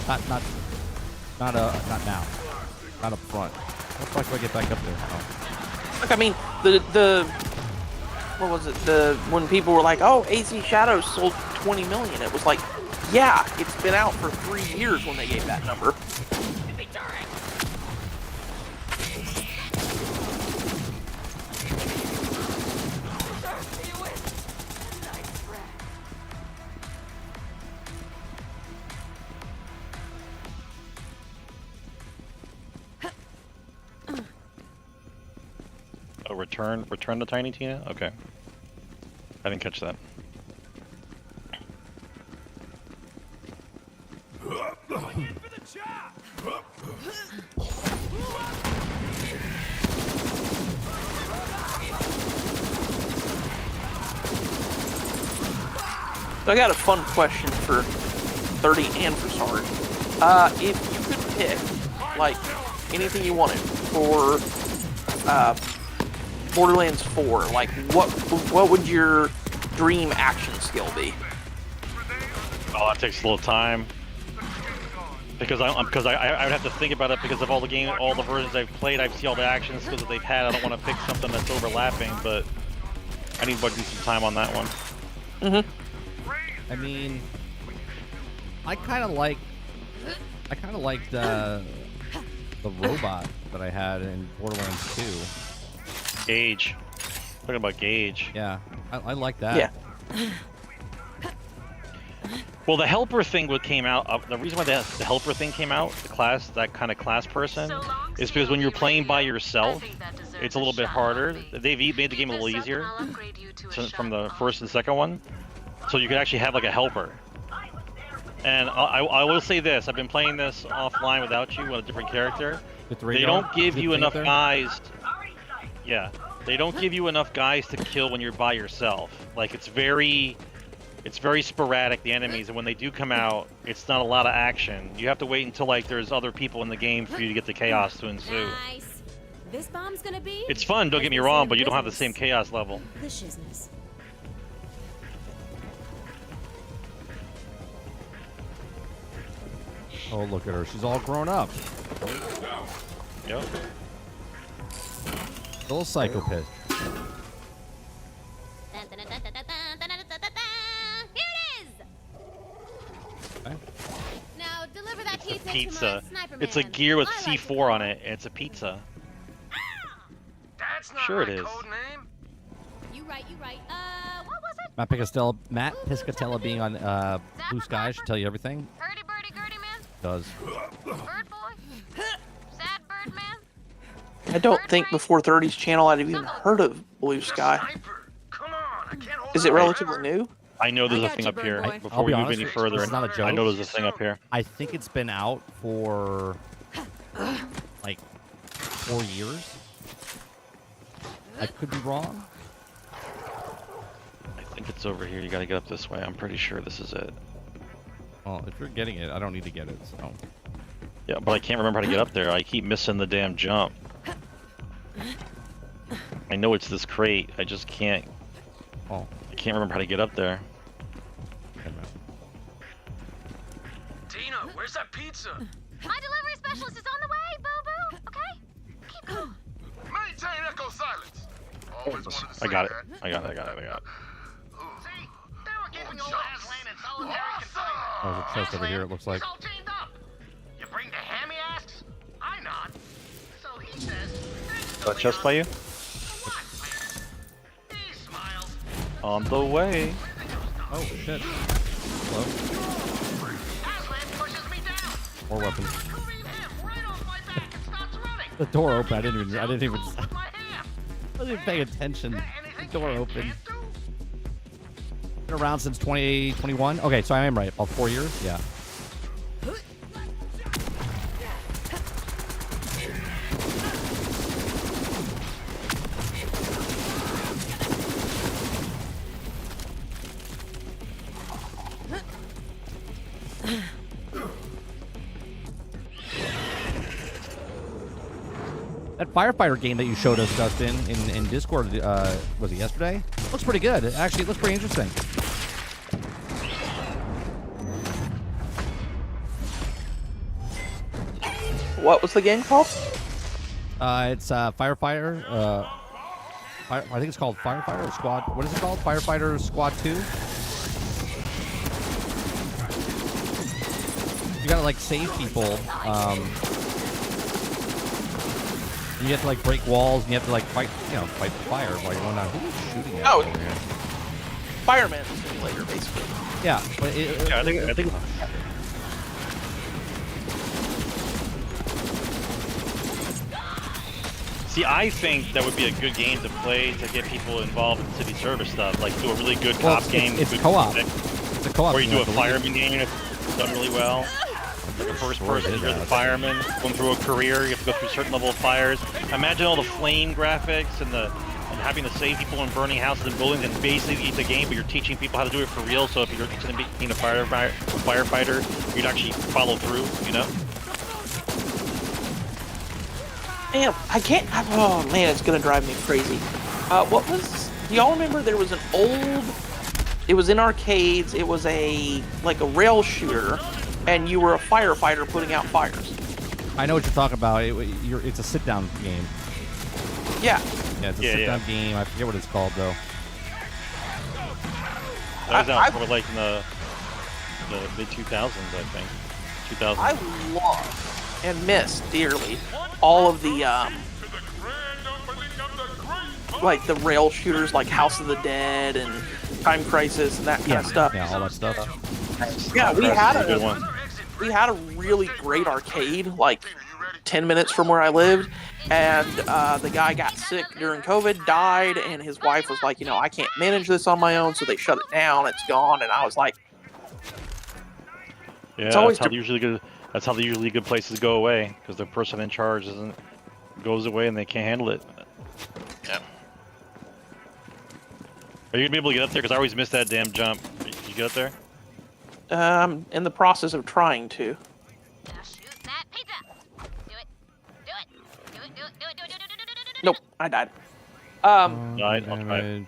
not now, not up front. How the fuck do I get back up there? Oh. Look, I mean, the what was it? When people were like, "Oh, AC Shadows sold 20 million," it was like, yeah, it's been out for 3 years when they gave that number. Oh, return the Tiny Tina? Okay. I didn't catch that. So I got a fun question for 30 and for Sarge. If you could pick, like, anything you wanted for Borderlands 4, like, what would your dream action skill be? Oh, that takes a little time. Because I would have to think about it because of all the versions I've played. I've seen all the action skills that they've had. I don't want to pick something that's overlapping, but I need to do some time on that one. Mm-hmm. I mean, I kind of liked the robot that I had in Borderlands 2. Gage. Talking about Gage. Yeah, I like that. Yeah. Well, the helper thing came out. The reason why the helper thing came out, that kind of class person, is because when you're playing by yourself, it's a little bit harder. They've made the game a little easier from the first and second one, so you could actually have like a helper. And I will say this: I've been playing this offline without you with a different character. They don't give you enough guys. Yeah, they don't give you enough guys to kill when you're by yourself. Like it's very sporadic, the enemies, and when they do come out, it's not a lot of action. You have to wait until like there's other people in the game for you to get the chaos to ensue. Nice. This bomb's gonna be. It's fun, don't get me wrong, but you don't have the same chaos level. The shizness. Oh, look at her. She's all grown up. Yep. Little psychopath. Here it is. Okay. Now deliver that It's a pizza. pizza. To my sniper It's a man. gear with I like C4 on it, and it's a pizza. That's not Sure it my is. code name. You right. What was it? Matt Piscatella being on Blue Sky should tell you everything. Birdie, birdie, birdie, man. Does. Bird boy. Sad bird, man. I don't think before 30's channel I'd have even heard of Blue Sky. Sniper. Come on, I can't hold Is it out relatively forever. new? I know there's I a got thing you, up bird here. boy. I'll Before be we move honest, any further, this is not a joke. I know there's a thing up here. I think it's been out for like 4 years. I could be wrong. I think it's over here. You gotta get up this way. I'm pretty sure this is it. Well, if you're getting it, I don't need to get it. So. Yeah, but I can't remember how to get up there. I keep missing the damn jump. I know it's this crate. I just can't. Oh. I can't remember how to get up there. Tina, where's that pizza? My delivery specialist is on the way, boo-boo. Okay? Keep calm. Maintain echo silence. Always wanted to say I got it. that. I got it. See? They were giving old ass land in solitary confinement. Oh, there's a chest over here, it looks like. It's all chained up. You bring the hammy asks? I nod. So he says. Got a chest by you? He smiles. On the way. Oh shit. Hello. Aslan pushes me down. More weapons. Leave him right off my back and starts running. The door open. I didn't even. With my hand. I wasn't even paying attention. Anything The door you open. can't do? Been around since 2021. Okay, so I am right. About 4 years. Yeah. That firefighter game that you showed us, Dustin, in Discord, was it yesterday? Looks pretty good. Actually, it looks pretty interesting. What was the game called? It's Firefighter. I think it's called Firefighter Squad. What is it called? Firefighter Squad 2. You gotta like save people. You have to like break walls, and you have to like fight, fight the fire while you're going on. Who's shooting at over here? Fireman simulator, basically. Yeah, but I think. See, I think that would be a good game to play to get people involved in city service stuff. Like do a really good cop game. It's co-op. It's a co-op. Where you do a fireman game if it's done really well. Like a first person, you're the fireman, going through a career, you have to go through a certain level of fires. Imagine all the flame graphics and having to save people and burning houses and buildings, and basically it's a game, but you're teaching people how to do it for real. So if you're interested in being a firefighter, you'd actually follow through, Damn, I can't. Oh man, it's gonna drive me crazy. What was? Do y'all remember there was an old? It was in arcades. It was a rail shooter, and you were a firefighter putting out fires. I know what you're talking about. It's a sit-down game. Yeah. Yeah, it's a sit-down game. I forget what it's called though. That was out for like in the mid 2000s, I think. 2000. I love and miss dearly all of the like the rail shooters, like House of the Dead and Time Crisis and that kind of stuff. Yeah, all that stuff. Yeah, we had a really great arcade, like 10 minutes from where I lived, and the guy got sick during COVID, died, and his wife was like, I can't manage this on my own, so they shut it down. It's gone, and I was like, yeah, that's how the usually good places go away, because the person in charge goes away and they can't handle it. Yeah. Are you gonna be able to get up there? Because I always miss that damn jump. You get up there? I'm in the process of trying to. Nope, I died. I'll try.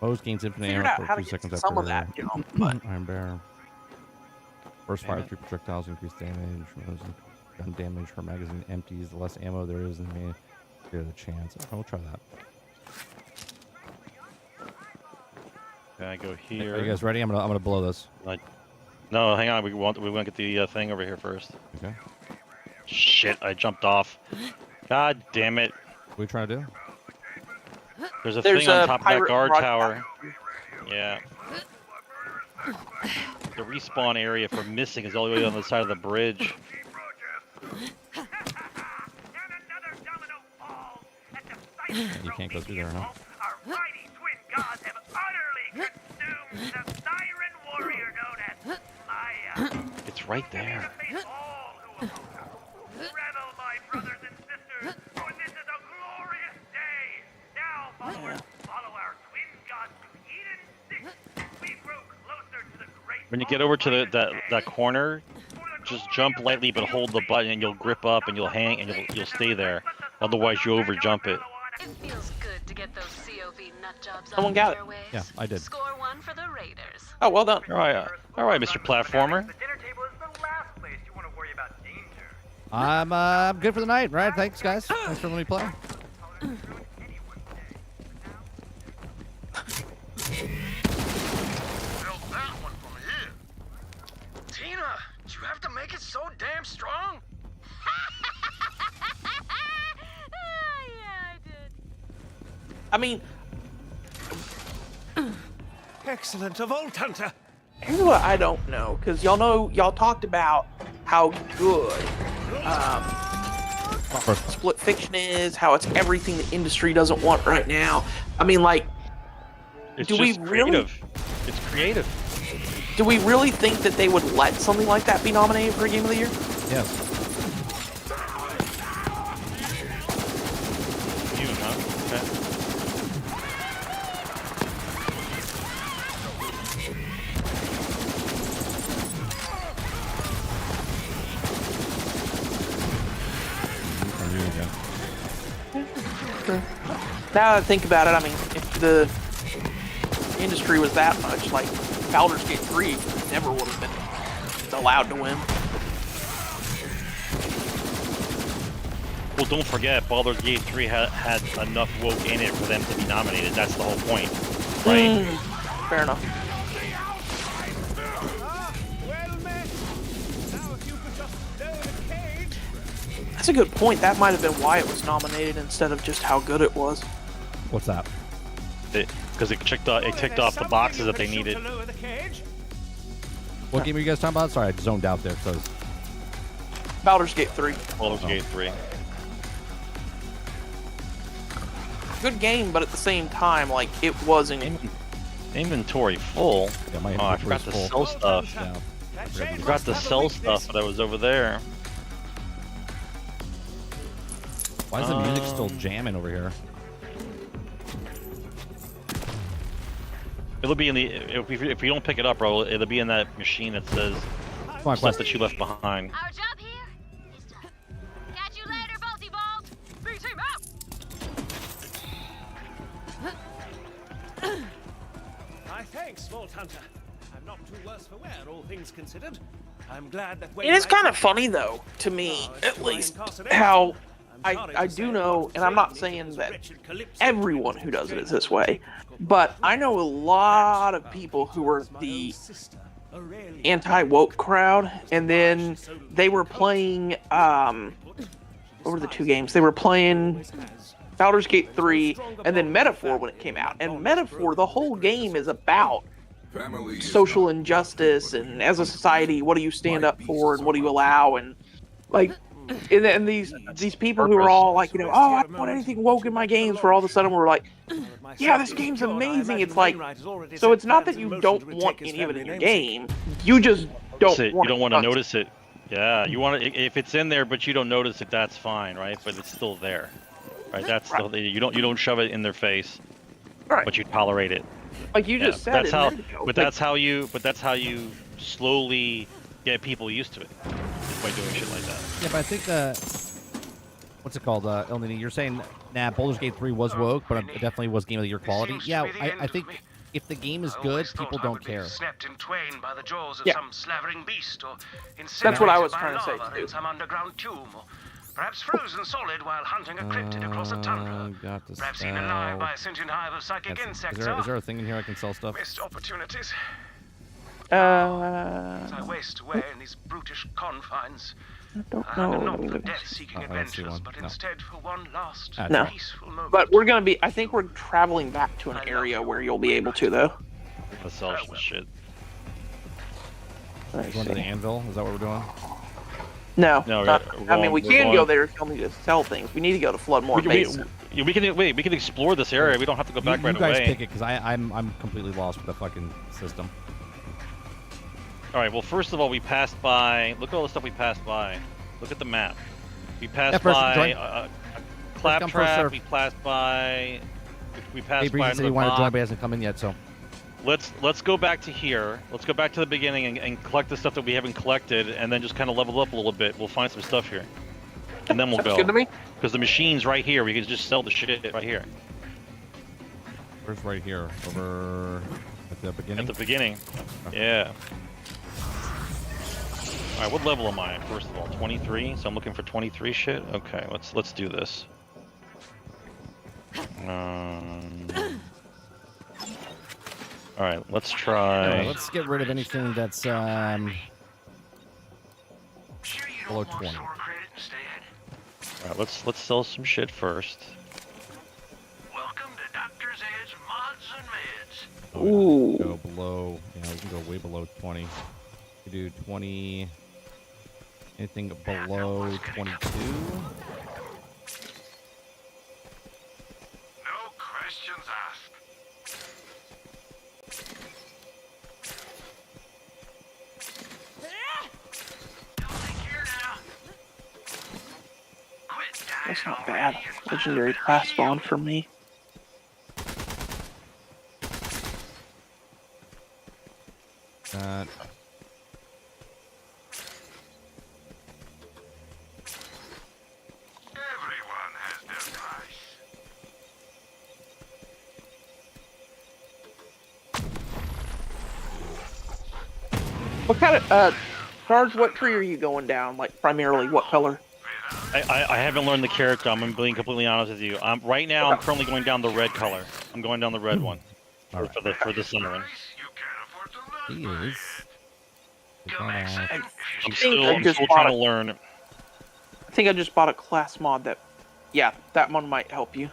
Bose gains infinite Figured ammo out how for to 2 get seconds some after of that jump, but Iron Bear. First fire 3 projectiles, increased damage. Gun damage per magazine empties. The less ammo there is, the greater the chance. We'll try that. Can I go here? Are you guys ready? I'm gonna blow this. No, hang on. We want to get the thing over here first. Okay. Shit! I jumped off. God damn it! What are we trying to do? There's a thing on top of that guard tower. Yeah. The respawn area for missing is all the way on the side of the bridge. You can't go through there, no? It's right there. When you get over to that corner, just jump lightly but hold the button and you'll grip up and you'll hang and you'll stay there. Otherwise you over jump it. It feels good to get those COV nut jobs Someone on got it. airwaves. Yeah, I did. Score one for the Raiders. Oh, well done. All right, Mr. Platformer. I'm good for the night. Right? Thanks, guys. Thanks for letting me play. Tina, did you have to make it so damn strong? Yeah, I did. I mean, Excellent, a Vault Hunter. here's what I don't know, because y'all talked about how good split fiction is, how it's everything the industry doesn't want right now. I mean, like, It's do just we really? creative. It's creative. Do we really think that they would let something like that be nominated for a Game of the Year? Yes. You, huh? Okay. Now that I think about it, I mean, if the industry was that much, like, Baldur's Gate 3 never would have been allowed to win. Well, don't forget, Baldur's Gate 3 had enough woke in it for them to be nominated. That's the whole point, right? Fair enough. That's a good point. That might have been why it was nominated instead of just how good it was. What's that? Because it ticked off the boxes that they needed. What game are you guys talking about? Sorry, I zoned out there. So Baldur's Gate 3. Baldur's Gate 3. Good game, but at the same time, like, it wasn't... Inventory full? Yeah, my I forgot to sell stuff. Yeah. I forgot to sell stuff that was over there. Why is the music still jamming over here? It'll be in the... If you don't pick it up, bro, it'll be in that machine that says stuff that you left behind. Our job here is done. Catch you later, Bolty Bolt. B-team out. My thanks, Vault Hunter. I'm not too worse for wear, all things considered. I'm glad that It is kind of funny, though, to me, at least, how I do know, and I'm not saying that everyone who does it is this way, but I know a lot of people who were the anti-woke crowd, and then they were playing, what were the two games? They were playing Baldur's Gate 3, and then Metaphor when it came out. And Metaphor, the whole game is about social injustice, and as a society, what do you stand up for, and what do you allow, and, like... And these people who are all like, you know, oh, I don't want anything woke in my games, for all of a sudden we're like, yeah, this game's amazing. It's like, so it's not that you don't want any of it in your game, you just don't want You don't want to notice it. Yeah, you want to, if it's in there but you don't notice it, that's fine, right? But it's still there, right? That's still, you don't shove it in their face, but you tolerate it. Like you just said, that's how you slowly get people used to it, by doing shit like that. Yeah, but I think what's it called, El Nini? You're saying, nah, Baldur's Gate 3 was woke, but it definitely was Game of the Year quality. Yeah, I think if the game is good, people don't care. Snapped in twain by the jaws of Yeah. some slavering beast, or That's what I was incinerated by trying to say, lava too. in some underground tomb, or perhaps frozen solid while hunting a cryptid across a tundra. Got to Perhaps eaten alive by a sentient hive of psychic insects. Is there a thing in here I can sell stuff? Missed opportunities. I As I waste away in these brutish confines. don't I'm know. not for death-seeking I don't see adventures, one. but No. instead for one last No. peaceful moment. But we're gonna be, I think we're traveling back to an area where you'll be able to, though. Let's sell some shit. Let me Going to the see. anvil? Is that what we're doing? No, No, not, I mean, we we're can going- go there if you want me to sell things. We need to go to Flood more base. We can explore this area. We don't have to go back right you guys away. pick it, because I'm completely lost with the fucking system. All right. Well, first of all, we passed by. Look at all the stuff we passed by. Look at the map. We passed by a claptrap. serve. We passed by. We passed Hey, by Breezy said he wanted to join, another but he hasn't come in yet, so. Let's go back to here. Let's go back to the beginning and collect the stuff that we haven't collected, and then just kind of level up a little bit. We'll find some stuff here, and then we'll Sounds go. good to me. Because the machine's right here. We can just sell the shit right here. Where's right here? Over at the beginning? At the beginning. Yeah. All right. What level am I? First of all, 23. So I'm looking for 23 shit. Okay. Let's do this. All right. Let's try. Alright, let's get rid of anything that's below 20. All right. Let's sell some shit first. Welcome to Dr. Zed's Mods and Meds. So we Ooh. can go below. Yeah, we can go way below 20. We do 20. Anything below 22? No questions asked. That's not bad. Legendary class spawn for me. That. Everyone has their price. What kind of, Sarge, what tree are you going down? Like, primarily, what color? I haven't learned the character. I'm being completely honest with you. Right now, I'm currently going down the red color. I'm going down the red one for the centering. He is. I'm still trying to learn. I think I just bought a class mod that, yeah, that one might help you.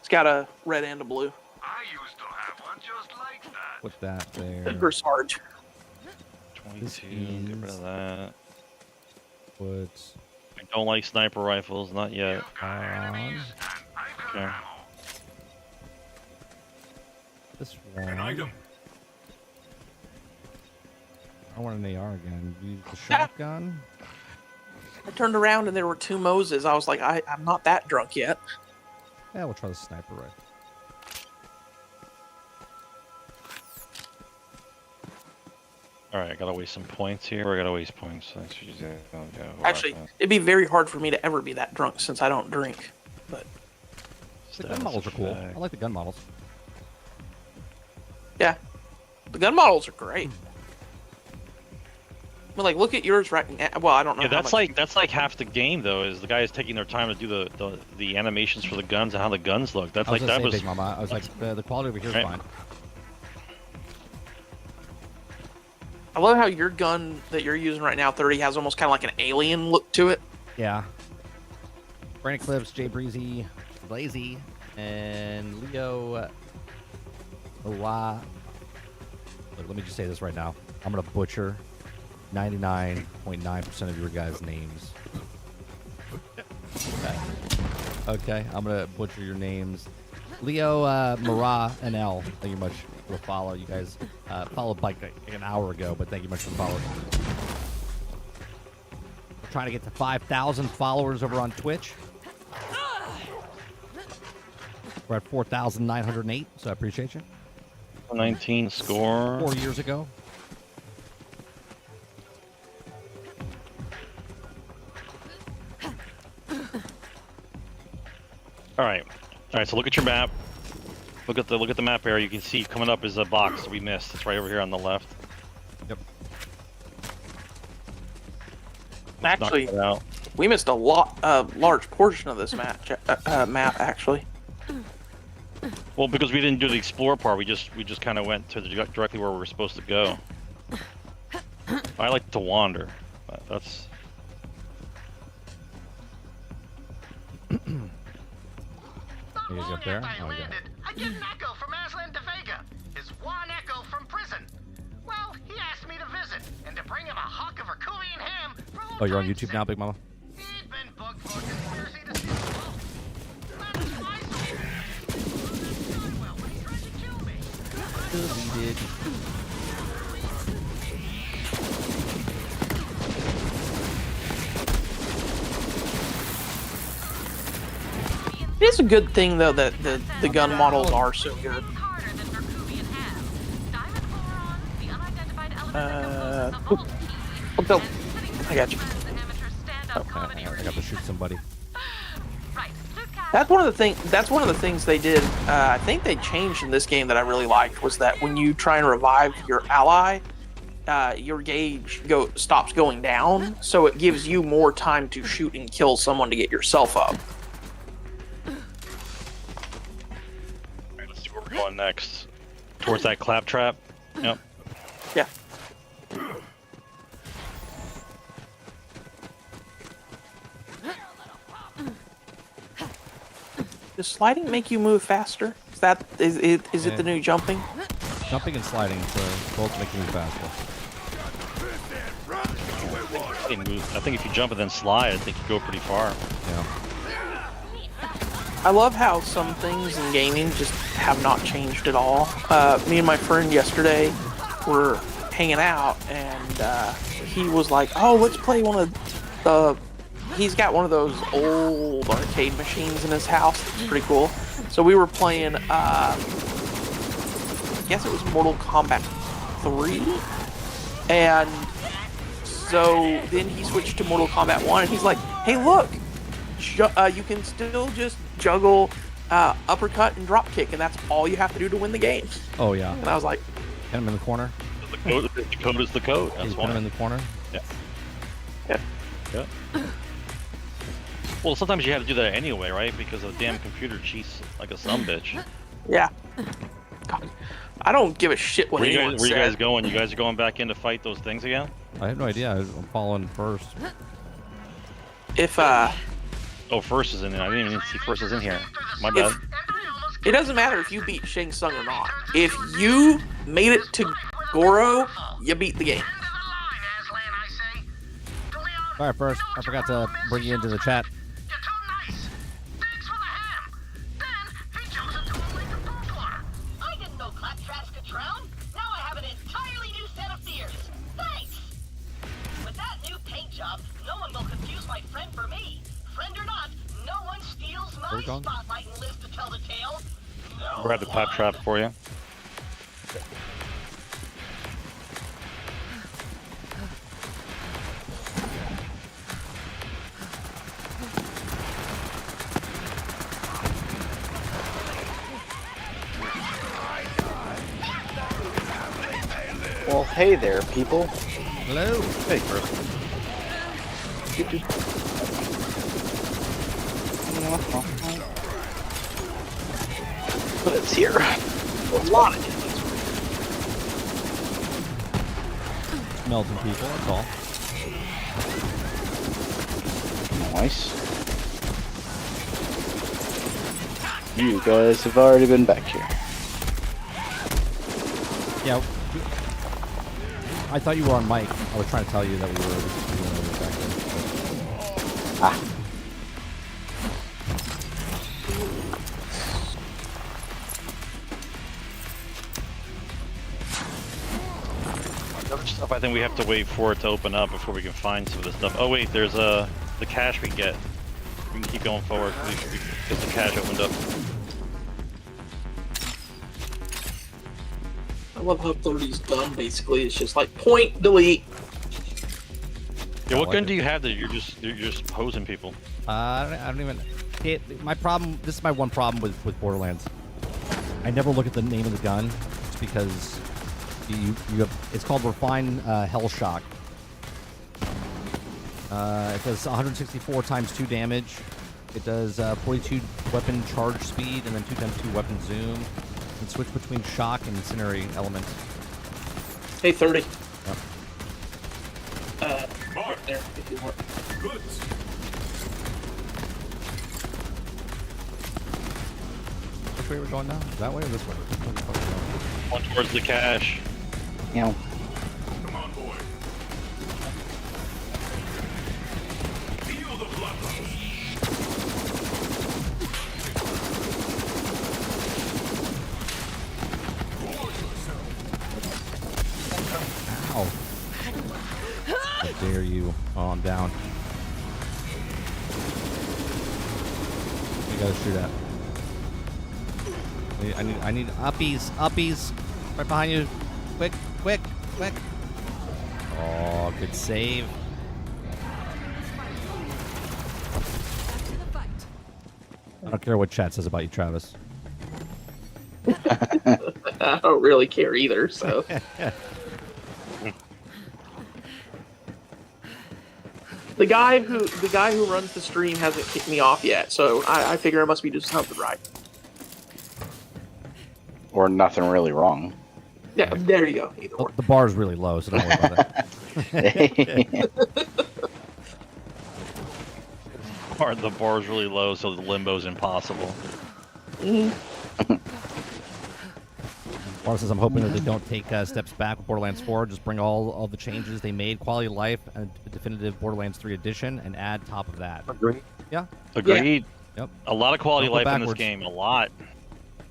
It's got a red and a blue. I used to have one just like that. Put that there. Edgar Sarge. 22. Get rid of that. Put. I don't like sniper rifles, not yet. Okay. This one. I want an AR again. Use the shotgun. I turned around and there were 2 Moses. I was like, I'm not that drunk yet. Yeah, we'll try the sniper rifle. Alright, I gotta waste some points here. Or I gotta waste points. Actually, it'd be very hard for me to ever be that drunk since I don't drink. But the gun models are cool. I like the gun models. Yeah, the gun models are great. I mean, like, look at yours right now. Well, I don't know. Yeah, that's like half the game though. Is the guys taking their time to do the animations for the guns and how the guns look. That's like that was. Big Mama. I was like, the quality over here is fine. I love how your gun that you're using right now, 30, has almost kind of like an alien look to it. Yeah. Brandon Clips, Jay Breezy, Blazy, and Leo. Look, let me just say this right now. I'm gonna butcher 99.9% of your guys' names. Okay, I'm gonna butcher your names. Leo, Mara, and L. Thank you much for the follow. You guys followed like an hour ago, but thank you much for the follow. We're trying to get to 5,000 followers over on Twitch. We're at 4,908, so I appreciate you. 19 score. 4 years ago. All right. So look at your map. Look at the map area. You can see coming up is a box that we missed. It's right over here on the left. Yep. Actually, we missed a large portion of this map actually. Well, because we didn't do the explore part, we just kind of went to directly where we were supposed to go. I like to wander. But that's. He's up there. Oh, I get an echo from Aslan de Vega. His one echo from prison. Well, he asked me to visit and to bring him a hunk of Herculean ham. Oh, you're on YouTube now, Big Mama? He'd been booked for conspiracy to steal the vault. That's my soul. Well, when he tried to kill me. Deleted. It is a good thing though that the gun models are so good. I got you. Okay, I got to shoot somebody. That's one of the things they did. I think they changed in this game that I really liked was that when you try and revive your ally, your gauge stops going down, so it gives you more time to shoot and kill someone to get yourself up. Alright, let's see where we're going next. Towards that claptrap. Yep. Yeah. Does sliding make you move faster? Is it the new jumping? Jumping and sliding both make you move faster. I think if you jump and then slide, I think you go pretty far. Yeah. I love how some things in gaming just have not changed at all. Me and my friend yesterday were hanging out, and he was like, "Oh, let's play one of the." He's got one of those old arcade machines in his house. It's pretty cool. So we were playing. I guess it was Mortal Kombat 3, and so then he switched to Mortal Kombat 1, and he's like, "Hey, look, you can still just juggle uppercut and drop kick, and that's all you have to do to win the game." Oh yeah. And I was like, "Get him in the corner." The code is the code. That's one. Him in the corner. Yeah. Yeah. Yeah. Well, sometimes you have to do that anyway, right? Because the damn computer cheats like a sumbitch. Yeah. God. I don't give a shit what anyone Where you says. guys going? You guys are going back in to fight those things again? I have no idea. I'm following first. If Oh, first is in there. I didn't even see first is in here. My bad. It doesn't matter if you beat Shang Tsung or not. If you made it to Goro, you beat the game. All right, first. I forgot to bring you into the chat. I didn't know Claptraps could drown. Now I have an entirely new set of fears. Thanks! With that new paint job, no one will confuse my friend for me. Friend or not, no one steals my spotlight and lives to tell the tale. I'll grab the claptrap for you. Well, hey there, people. Hello. Hey, Chris. But it's here. A lot of it. Melting people, that's all. Nice. You guys have already been back here. Yeah. I thought you were on mic. I was trying to tell you that we were back there. Ah. Other stuff I think we have to wait for it to open up before we can find some of this stuff. Oh wait, there's the cache we can get. We can keep going forward because the cache opened up. I love how 30's done. Basically, it's just like point, delete. Yeah, what gun do you have that you're just posing people? I don't even. My problem. This is my one problem with Borderlands. I never look at the name of the gun, just because you have. It's called Refine Hell Shock. It does 164 times 2 damage. It does 42 weapon charge speed, and then 2 times 2 weapon zoom. And switch between shock and incendiary elements. Hey, 30. Yep. Right there, if you want. Which way are we going now? That way or this way? One towards the cache. Yeah. Come on, boy. Feel the bloodlust. Ow. How dare you? Oh, I'm down. You gotta shoot at. I need uppies. Right behind you. Quick. Oh, good save. I don't care what chat says about you, Travis. I don't really care either, so. The guy who runs the stream hasn't kicked me off yet, so I figure it must be just something right. Or nothing really wrong. Yeah, there you go. Either one. The bar's really low, so don't worry about it. The bar's really low, so the limbo's impossible. Bar says, I'm hoping that they don't take steps back with Borderlands 4. Just bring all the changes they made, quality of life, and a definitive Borderlands 3 edition, and add top of that. Agreed. Yeah. Agreed. Yep. A lot of quality Don't go life in this backwards. game. A lot.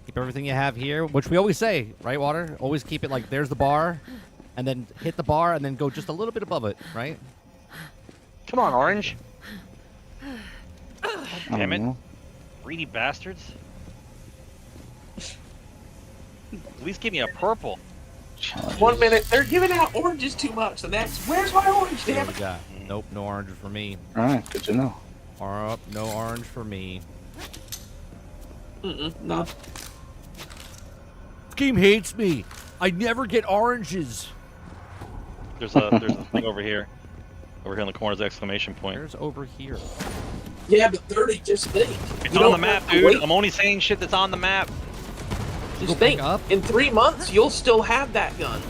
Keep everything you have here, which we always say, right, Water? Always keep it like there's the bar, and then hit the bar, and then go just a little bit above it, right? Come on, Orange. Damn it. know. Greedy bastards. At least give me a purple. 1 minute, they're giving out oranges too much. The next, where's my orange? What Damn we it. got? Nope, no oranges for me. Alright, good to know. No orange for me. No. This game hates me. I never get oranges. There's a thing over here. Over here in the corner is the exclamation point. Where's over here? Yeah, but 30, just think. It's You on the don't map, have to dude. wait. I'm only saying shit that's on the map. Just think, in 3 months, you'll still have that gun.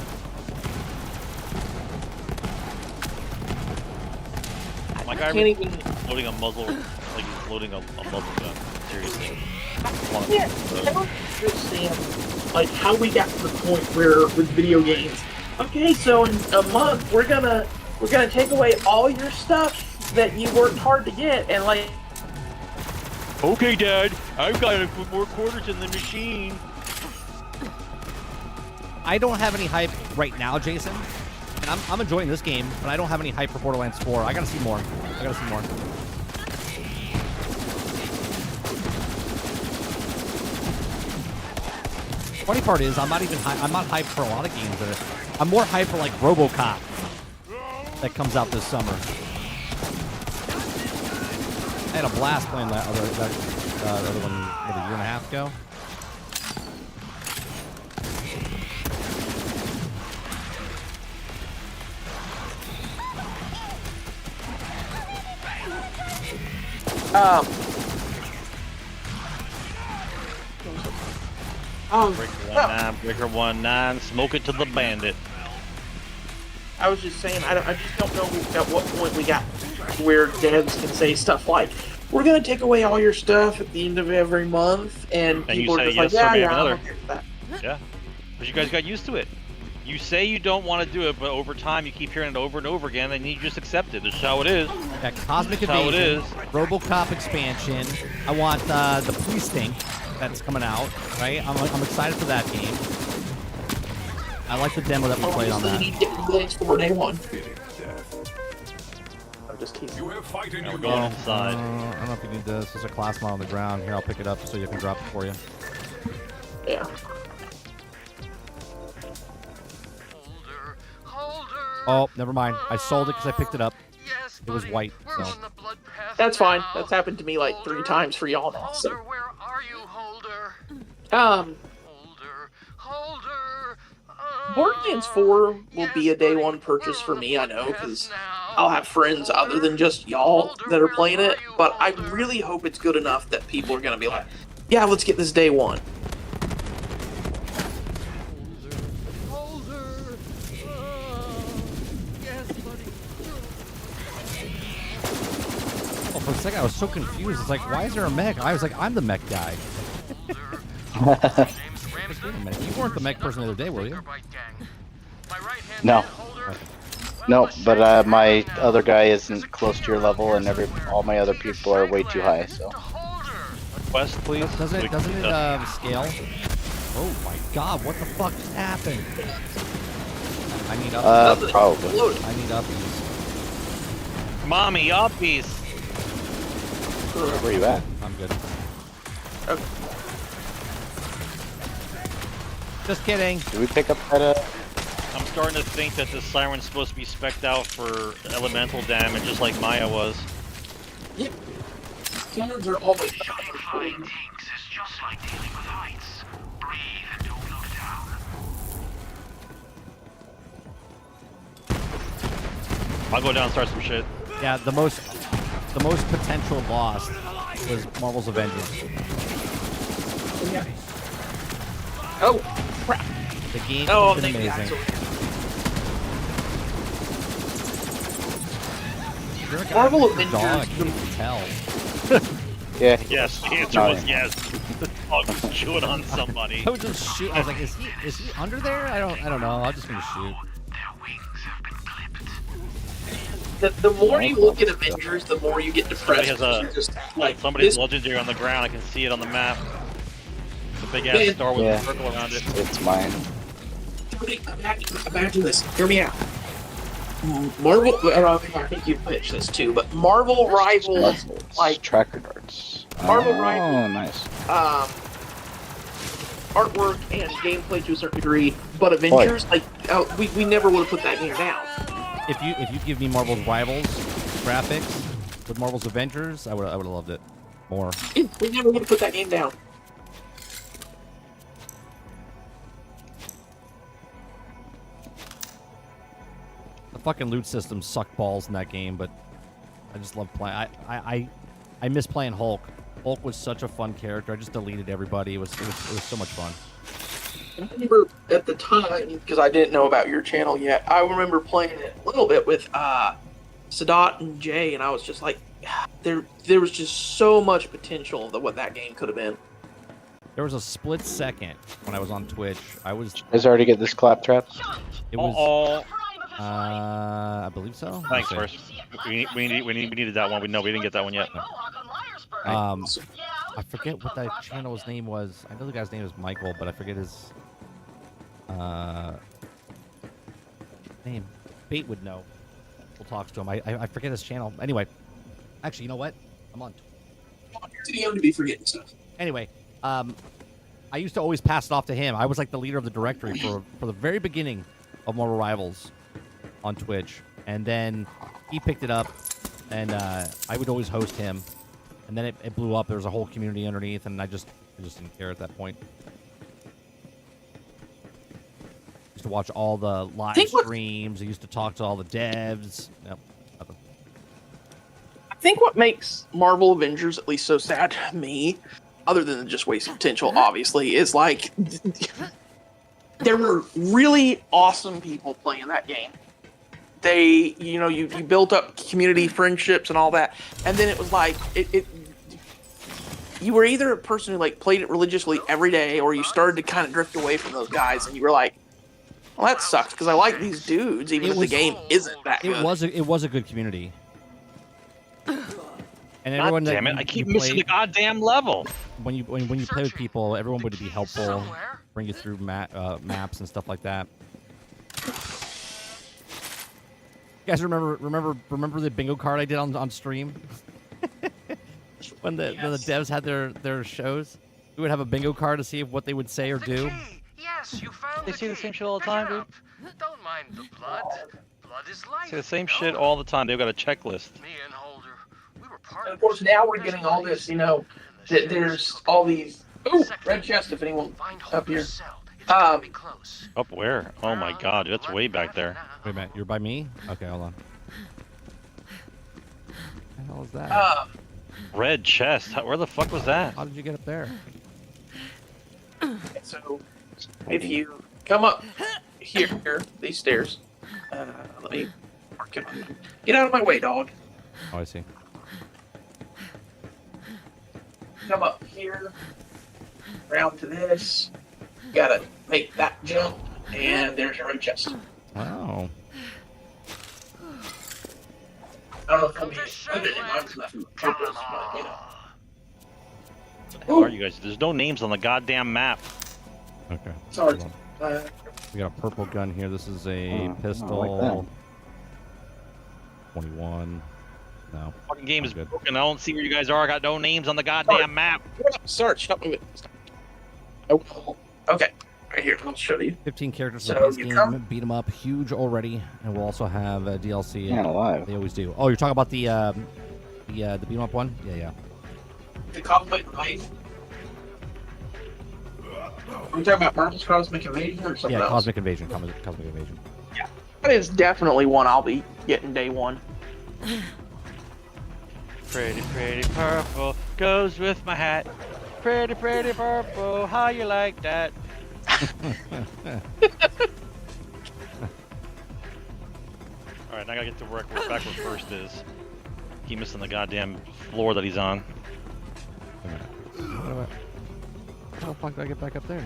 My guy can't even... loading a muzzle, like he's loading a muzzle gun. Seriously. Yeah, I don't understand, like, how we got to the point where, with video games, okay, so in a month, we're gonna take away all your stuff that you worked hard to get, and, like... Okay, Dad, I've got to put more quarters in the machine. I don't have any hype right now, Jason. And I'm enjoying this game, but I don't have any hype for Borderlands 4. I gotta see more. I gotta see more. Funny part is, I'm not hyped for a lot of games. I'm more hyped for like RoboCop that comes out this summer. I had a blast playing that other one, what, a year and a half ago. Breaker 19, smoke it to the bandit. I was just saying, I just don't know at what point we got where devs can say stuff like, we're gonna take away all your stuff at the end of every month, and people are just like, yeah, I'm okay with that. Yeah, but you guys got used to it. You say you don't want to do it, but over time you keep hearing it over and over again, and you just accept it. That's how it is. Yeah, Cosmic That's how it Invasion, is. RoboCop expansion. I want the Police Stink that's coming out, right? I'm excited for that game. I like the demo that we played on that. For day one. I'm just teasing. Now we're going inside. I don't know if you need this. There's a class mod on the ground. Here, I'll pick it up so you can drop it for you. Yeah. Oh, never mind. I sold it because I picked it up. It was white. So. That's fine. That's happened to me like 3 times for y'all now. So. Where are you, Holder? Borderlands 4 will be a day one purchase for me, I know, because I'll have friends other than just y'all that are playing it, but I really hope it's good enough that people are going to be like, yeah, let's get this day one. Oh, for a second, I was so confused. It's like, why is there a mech? I was like, I'm the mech guy. Wait a minute. You weren't the mech person the other day, were you? No. No, but my other guy isn't close to your level, and all my other people are way too high. So. Quest, please. Doesn't it scale? Oh my God! What the fuck just happened? I need uppies. Probably. I need uppies. Mommy, uppies. Where are you at? I'm good. Okay. Just kidding. Did we pick up that? I'm starting to think that this siren's supposed to be spec'd out for elemental damage, just like Maya was. Yep. Sirens are always I'll go down and start some shit. Yeah, the most potential lost was Marvel's Avengers. Yeah. Oh, crap. The game Oh, has been amazing. Marvel Avengers. Avengers. Dog, you can tell. Yeah. Yes, the answer was yes. The dog was chewing on somebody. I would just shoot. I was like, is he under there? I don't know. I'm just gonna shoot. The more you look at Avengers, the more you get depressed. Somebody's legendary on the ground. I can see it on the map. The big ass star with a circle around it. It's mine. Imagine this. Hear me out. Marvel. I think you pitched this too, but Marvel rivals like tracker darts. Marvel rivals. Oh, nice. Artwork and gameplay to a certain degree, but Avengers, we never would have put that game down. If you give me Marvel's Rivals graphics with Marvel's Avengers, I would have loved it more. We never would have put that game down. The fucking loot systems suck balls in that game, but I just love playing. I miss playing Hulk. Hulk was such a fun character. I just deleted everybody. It was so much fun. I remember at the time, because I didn't know about your channel yet, I remember playing it a little bit with Sadat and Jay, and I was just like, there was just so much potential of what that game could have been. There was a split second when I was on Twitch. You guys already get this claptrap? It was. I believe so. Thanks, first. We needed that one. We didn't get that one yet. I forget what that channel's name was. I know the guy's name is Michael, but I forget his name. Bait would know. We'll talk to him. I forget his channel. Anyway, actually, you know what? I'm on. You're too young to be forgetting stuff. Anyway, I used to always pass it off to him. I was like the leader of the directory for the very beginning of Mortal Rivals on Twitch, and then he picked it up, and I would always host him. And then it blew up. There was a whole community underneath, and I just didn't care at that point. Used to watch all the live streams. I used to talk to all the devs. Nope, nothing. I think what makes Marvel Avengers at least so sad to me, other than just wasting potential, obviously, is like there were really awesome people playing that game. They, you built up community friendships and all that, and then it was like you were either a person who like played it religiously every day, or you started to kind of drift away from those guys, and you were like, well, that sucks because I like these dudes, even if the game isn't that good. It was a good community, and everyone. God damn it! I keep missing the goddamn level. When you play with people, everyone would be helpful, bring you through maps and stuff like that. You guys remember the bingo card I did on stream? when the devs had their shows, we would have a bingo card to see what they would say or do. Yes, you found They say the same shit all the time, dude. Don't mind the blood. Blood is life. Say the same shit all the time. They've got a checklist. Me and Holder, we were part And of course, now we're getting all this, that there's all these. Ooh, red chest if anyone up here. Up where? Oh my god, that's way back there. Wait a minute, you're by me? Okay, hold on. What the hell is that? Red chest. Where the fuck was that? How did you get up there? So, if you come up here, these stairs, let me mark it. Get out of my way, dog. Oh, I see. Come up here, round to this. You gotta make that jump, and there's your red chest. Wow. I don't know if I'll be good at it. Mine's nothing but purpose, but What the hell are you guys? There's no names on the goddamn map. Okay. Sorry. We got a purple gun here. This is a pistol. I like 21. No. Fucking game is good. broken. I don't see where you guys are. I got no names on the goddamn map. Search. Stop moving. Okay. Right here. I'll show you. 15 characters So in this you game. come- Beat 'em up. Huge already. And we'll also have DLC. Man alive. They always do. Oh, you're talking about the beat 'em up one? Yeah. The Cosmic Life. Are we talking about Marvel's Cosmic Invasion or something Yeah, else? Cosmic Invasion. Cosmic Invasion. Yeah. That is definitely one I'll be getting day one. Pretty, pretty purple goes with my hat. Pretty, pretty purple. How you like that? Alright, now I gotta get to work back where first is. Keep missing the goddamn floor that he's on. How the fuck do I get back up there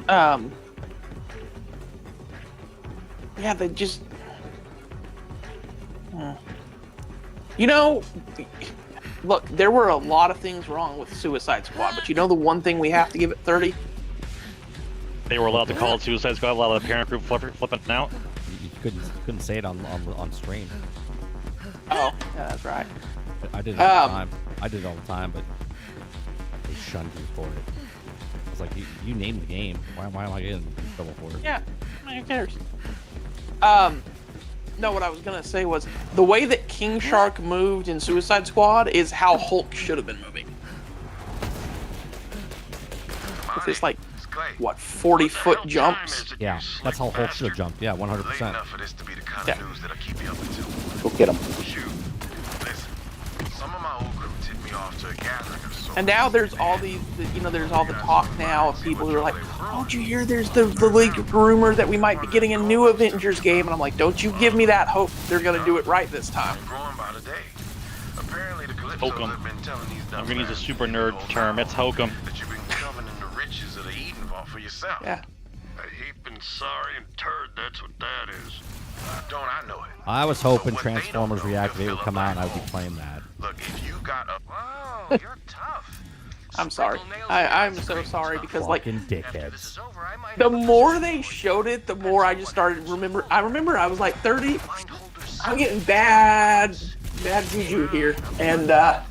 now? Yeah, they just. Look, there were a lot of things wrong with Suicide Squad, but the one thing we have to give it 30? They were allowed to call it Suicide Squad, a lot of the parent group flipping out. You couldn't say it on stream. Oh, yeah, that's right. I did it all the time. I did it all the time, but they shunned you for it. I was like, you named the game. Why am I getting in trouble for it? Yeah, who cares? No, what I was gonna say was the way that King Shark moved in Suicide Squad is how Hulk should have been moving. With this what 40-foot jumps. Yeah, that's how Hulk should have jumped. Yeah, 100%. For this to be the kind Yeah. of news that'll keep you up until. Go get him. Shoot. Listen, some of my old crew tipped me off to a gathering of sorts. And now there's all these, there's all the talk now of people who are like, "Oh, did you hear? There's the leaked rumor that we might be getting a new Avengers game." And I'm like, "Don't you give me that hope they're gonna do it right this time." Growing by the day. Apparently the Calypsos Hokum. have been telling these I'm gonna use a super nerd term. It's hokum. that you've been governing the riches of the Eden Vault for yourself. Yeah. A heaping sorry and turd, that's what that is. Don't I know it? I was hoping What they don't Transformers know, Reactivate they'll would come fill out and I up would be playing that. Look, if you got a... Whoa, you're tough. I'm sorry. I'm so sorry because like Fucking dickheads. the more they showed it, the more I just started remember. I remember I was like 30. I'm getting bad juju here, and yeah.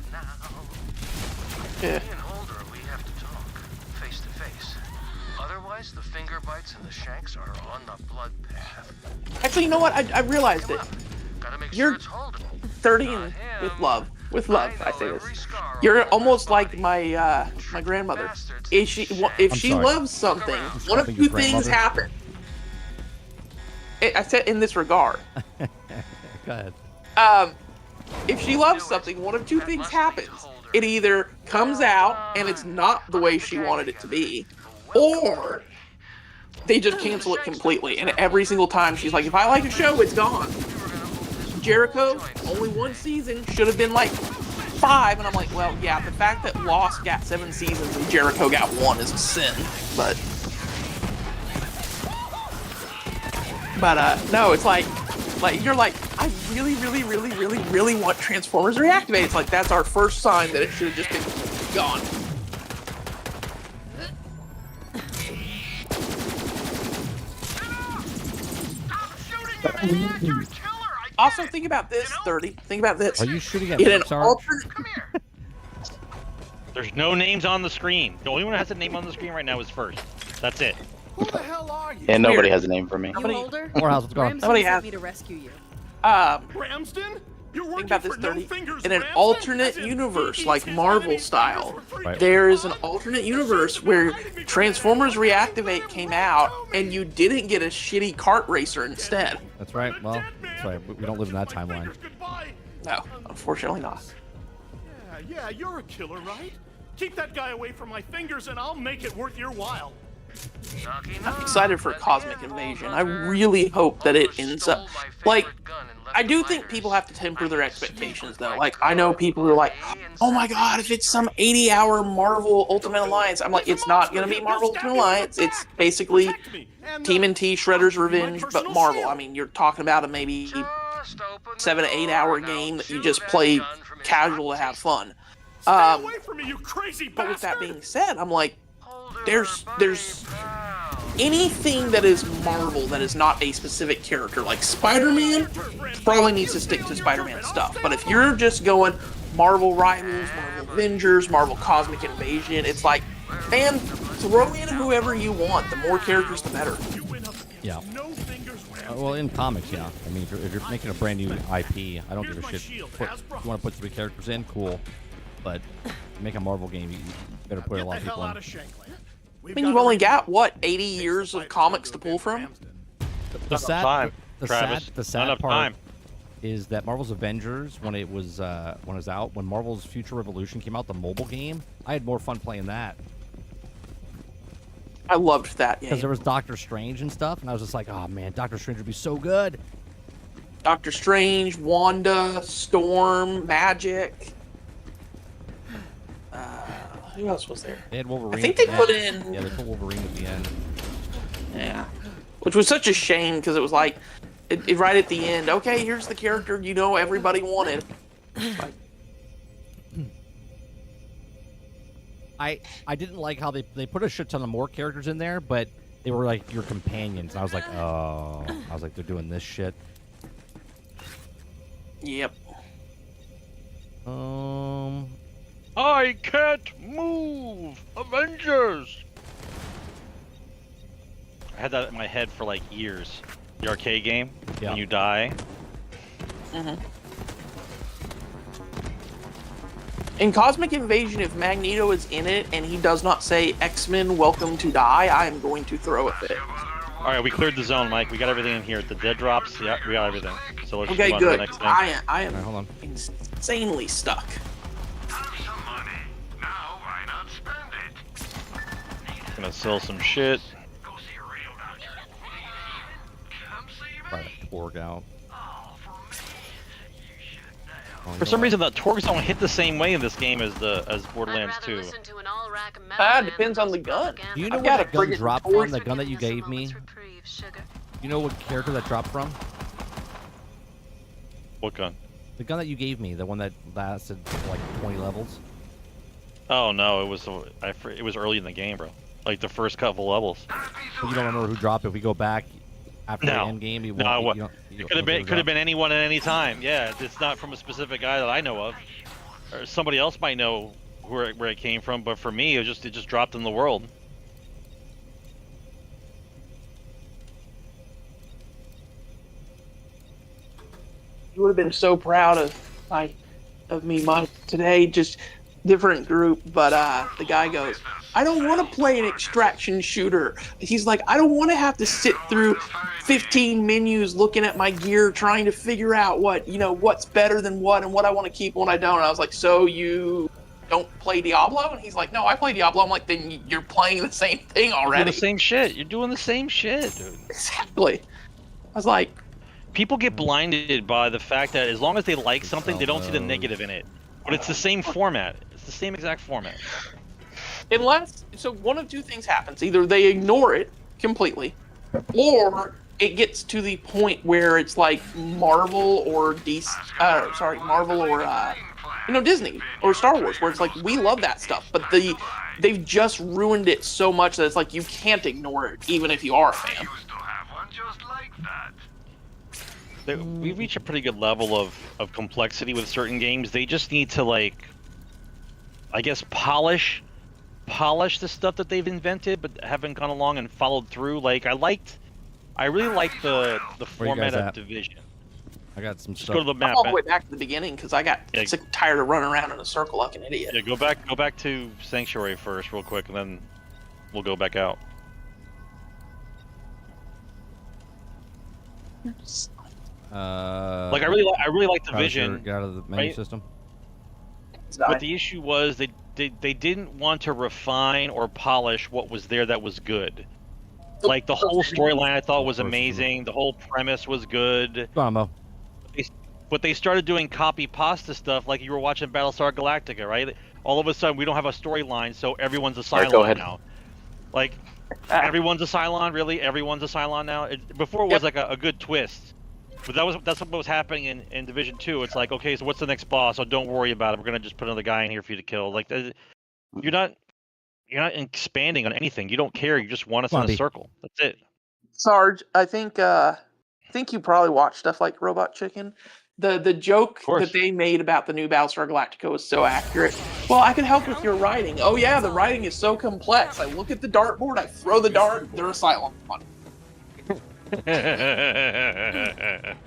We have to talk face to face. Otherwise, the finger bites and the shanks are on the blood path. Actually, you know what? I realized it. Gotta make You're sure it's holding. 30 and with love. With love, I say this. You're almost like my my grandmother. If she sorry. loves something, one of calling two your things grandmother? happen. I said in this regard. Go ahead. If she loves something, one of two things happens. It either comes out and it's not the way she wanted it to be, or they just cancel it completely. And every single time she's like, if I like a show, it's gone. Jericho, only one season, should have been like 5, and I'm like, well, yeah, the fact that Lost got 7 seasons and Jericho got 1 is a sin, but no, it's like you're like, I really want Transformers Reactivate. It's like, that's our first sign that it should have just been gone. Also, think about this, 30. Think about this. Are you shooting at In me, an Sarge? alternate, There's no names on the screen. The only one that has a name on the screen right now is First. That's it. Who the hell are you? And nobody Weird. has a name for me. Nobody- Older? Morehouse, what's going on? Ramsden Nobody sent has- me to rescue you. Ramsden? You're think working about this, for No 30. Fingers In an Ramsden? alternate As in universe, he like eats his Marvel enemies' style, fingers for free. Right. there is an alternate universe where Transformers Reactivate came out and you didn't get a shitty kart racer instead. That's right. Well, that's right. We don't live in that timeline. Goodbye. No, unfortunately not. Yeah, you're a killer, right? Keep that guy away from my fingers and I'll make it worth your while. I'm excited for Cosmic Invasion. I really hope that it ends up like. I do think people have to temper their expectations, though. Like, I know people who are like, "Oh my God, if it's some 80-hour Marvel Ultimate Alliance," I'm like, it's not gonna be Marvel Ultimate Alliance. It's basically TMNT Shredder's Revenge, but Marvel. I mean, you're talking about a maybe 7 to 8 hour game that you just play casual to have fun. Stay away from me, you crazy But with that bastard! being said, I'm like, there's anything that is Marvel that is not a specific character, like Spider-Man, probably needs to stick to Spider-Man stuff. But if you're just going Marvel Rivals, Marvel Avengers, Marvel Cosmic Invasion, it's like, man, throw in whoever you want. The more characters, the better. Yeah. No Fingers Ramsden. Well, in comics, yeah. I mean, if you're making a brand new IP, I don't give a shit. If you want to put 3 characters in, cool. But make a Marvel game, you better put a lot of people in. I mean, you've only got, what, 80 years of comics to pull from? The sad, time, the Travis. sad, the Not sad enough part time. is that Marvel's Avengers, when it was out, when Marvel's Future Revolution came out, the mobile game, I had more fun playing that I loved that game. because there was Doctor Strange and stuff, and I was just like, oh man, Doctor Strange would be so good. Doctor Strange, Wanda, Storm, Magic. Who else was there? They had Wolverine. I think at they the put end. in. Yeah, they put Wolverine at the end. Yeah. Which was such a shame because it was like, right at the end, okay, here's the character you know everybody wanted. Like, I didn't like how they put a shit ton of more characters in there, but they were like your companions. And I was like, oh, I was like, they're doing this shit. yep. I can't move! Avengers! I had that in my head for like years. The arcade game, Yeah. when you die. In Cosmic Invasion, if Magneto is in it and he does not say X-Men welcome to die, I am going to throw a fit. All right, we cleared the zone, Mike. We got everything in here. The dead drops. Yeah, we got everything. So let's Okay, move on to the good. next thing. I am Alright, hold on. insanely stuck. Gonna sell some shit. Right, Torg out. For some reason, the Torgs don't hit the same way in this game as Borderlands 2. Depends on the gun. Do you know I've where got that gun friggin' dropped Torg. from? The gun that you gave me? You know what character that dropped from? What gun? The gun that you gave me, the one that lasted like 20 levels. Oh no, it was early in the game, bro. Like the first couple levels. But you don't remember who dropped it. If we go back after the end game, you won't. It could have been anyone at any time. Yeah, it's not from a specific guy that I know of, or somebody else might know where it came from. But for me, it just dropped in the world. You would have been so proud of me, Mike, today. Just different group, but the guy goes, I don't want to play an extraction shooter. He's like, I don't want to have to sit through 15 menus looking at my gear, trying to figure out what's better than what and what I want to keep and what I don't. And I was like, so you don't play Diablo? And he's like, no, I play Diablo. I'm like, then you're playing the same thing already. You're doing the same shit. You're doing the same shit, dude. Exactly. I was like, people get blinded by the fact that as long as they like something, they don't see the negative in it. But it's the same format. It's the same exact format. So one of two things happens. Either they ignore it completely, or it gets to the point where it's like Marvel or Disney or Star Wars, where it's like, we love that stuff, but they've just ruined it so much that it's like you can't ignore it, even if you are a fan. We reach a pretty good level of complexity with certain games. They just need to, like, I guess, polish the stuff that they've invented, but haven't gone along and followed through. Like, I really liked the format of Division. I got some Just stuff. go to the map. I'm all the way back to the beginning because I got sick and tired of running around in a circle like an idiot. Yeah, go back to Sanctuary first, real quick, and then we'll go back out. Like I really like Division. Get out of the menu right? system. But the issue was they didn't want to refine or polish what was there that was good. Like the whole storyline I thought was amazing. The whole premise was good. Combo. But they started doing copy pasta stuff like you were watching Battlestar Galactica, right? All of a sudden we don't have a storyline, so everyone's a Cylon go ahead. now. Like everyone's a Cylon, really? Everyone's a Cylon now? Before it was like a good twist. But that's what was happening in Division 2. It's like, okay, so what's the next boss? Oh, don't worry about it. We're gonna just put another guy in here for you to kill. Like, you're not expanding on anything. You don't care. You just want us in a circle. That's it. Sarge, I think you probably watch stuff like Robot Chicken. The joke that they made about the new Battlestar Galactica was so accurate. Well, I can help with your writing. Oh yeah, the writing is so complex. I look at the dartboard, I throw the dart, they're a Cylon. That's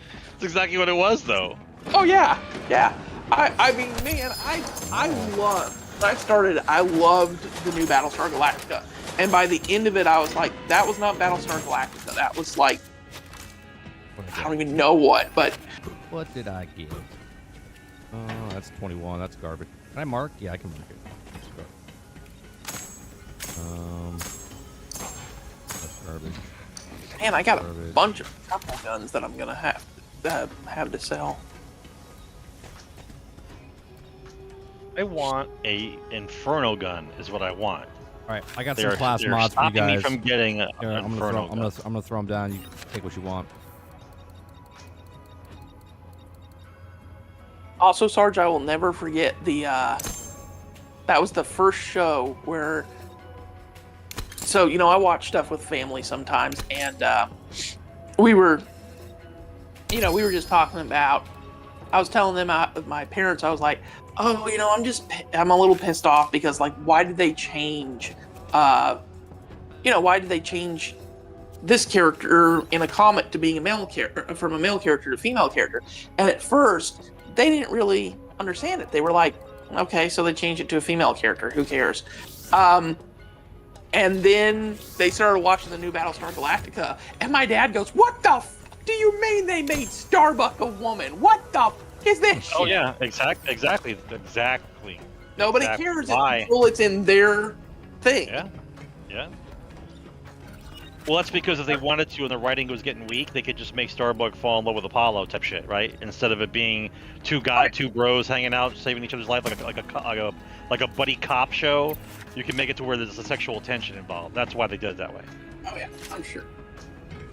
exactly what it was, though. Oh yeah. I mean, man, I loved. When I loved the new Battlestar Galactica, and by the end of it, I was like, that was not Battlestar Galactica. That was like, I don't even know what. But what did I get? Oh, that's 21. That's garbage. Can I mark? Yeah, I can mark it. That's garbage. Man, I got a bunch of purple guns that I'm gonna have to sell. I want a Inferno gun, is what I want. All right, I got some class mods for you stopping me guys. from getting an Inferno gun. I'm gonna throw them down. You take what you want. Also, Sarge, I will never forget that was the first show where. So, I watch stuff with family sometimes, and we were just talking about. I was telling them, my parents, I was like, oh, I'm a little pissed off because, like, why did they change? Why did they change this character in a comic to being a male character, from a male character to a female character? And at first, they didn't really understand it. They were like, okay, so they changed it to a female character. Who cares? And then they started watching the new Battlestar Galactica, and my dad goes, "What the f do you mean they made Starbuck a woman? What the f is this shit?" Oh yeah, exactly. Nobody Exactly. cares Why? until it's in their thing. Yeah. Well, that's because if they wanted to and the writing was getting weak, they could just make Starbuck fall in love with Apollo type shit, right? Instead of it being two bros hanging out, saving each other's life like a buddy cop show, you can make it to where there's a sexual tension involved. That's why they did it that way. Oh yeah, I'm sure.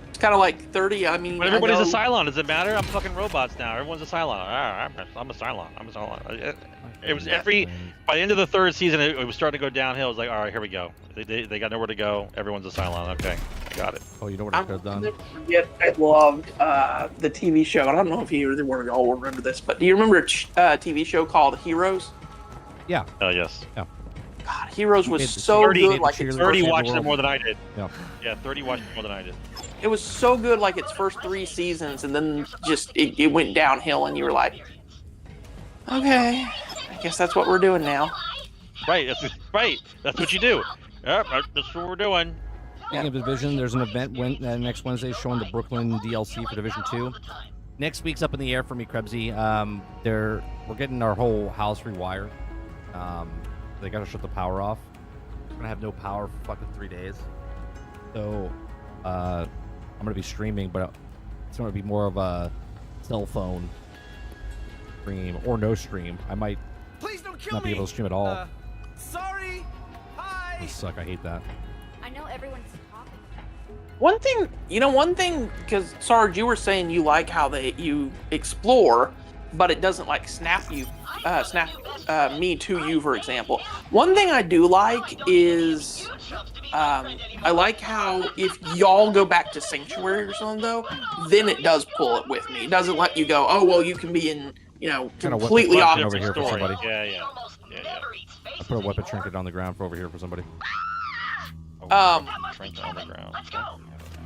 It's kind of like 30. I mean, But everybody's a Cylon. Does it matter? I'm fucking robots now. Everyone's a Cylon. I'm a Cylon. It was by the end of the third season, it was starting to go downhill. It was like, all right, here we go. They got nowhere to go. Everyone's a Cylon. Okay, got it. Oh, you know what I could have done? Forget, I loved the TV show. I don't know if either one of y'all will remember this, but do you remember a TV show called Heroes? Yeah. Oh yes. Yeah. God, Heroes was so good. Like 30 watched it more than I did. Yeah. 30 watched it more than I did. It was so good, like its first 3 seasons, and then just it went downhill, and you were like, okay, I guess that's what we're doing now. Right. That's what you do. Yep, that's what we're doing. Speaking of Division, there's an event next Wednesday showing the Brooklyn DLC for Division 2. Next week's up in the air for me, Krebsy. We're getting our whole house rewired. They gotta shut the power off. We're gonna have no power for fucking 3 days. So, I'm gonna be streaming, but it's gonna be more of a cell phone stream or no stream. I might not be able to stream at all. Sorry. Hi. This suck. I hate that. I know everyone's talking. One thing, because Sarge, you were saying you like how you explore, but it doesn't like snap me to you, for example. One thing I do like is I like how if y'all go back to Sanctuary or something though, then it does pull it with me. It doesn't let you go, oh well, you can be in completely opposite over here for somebody. Yeah. I put a weapon trinket on the ground for over here for somebody. Trinket on the ground.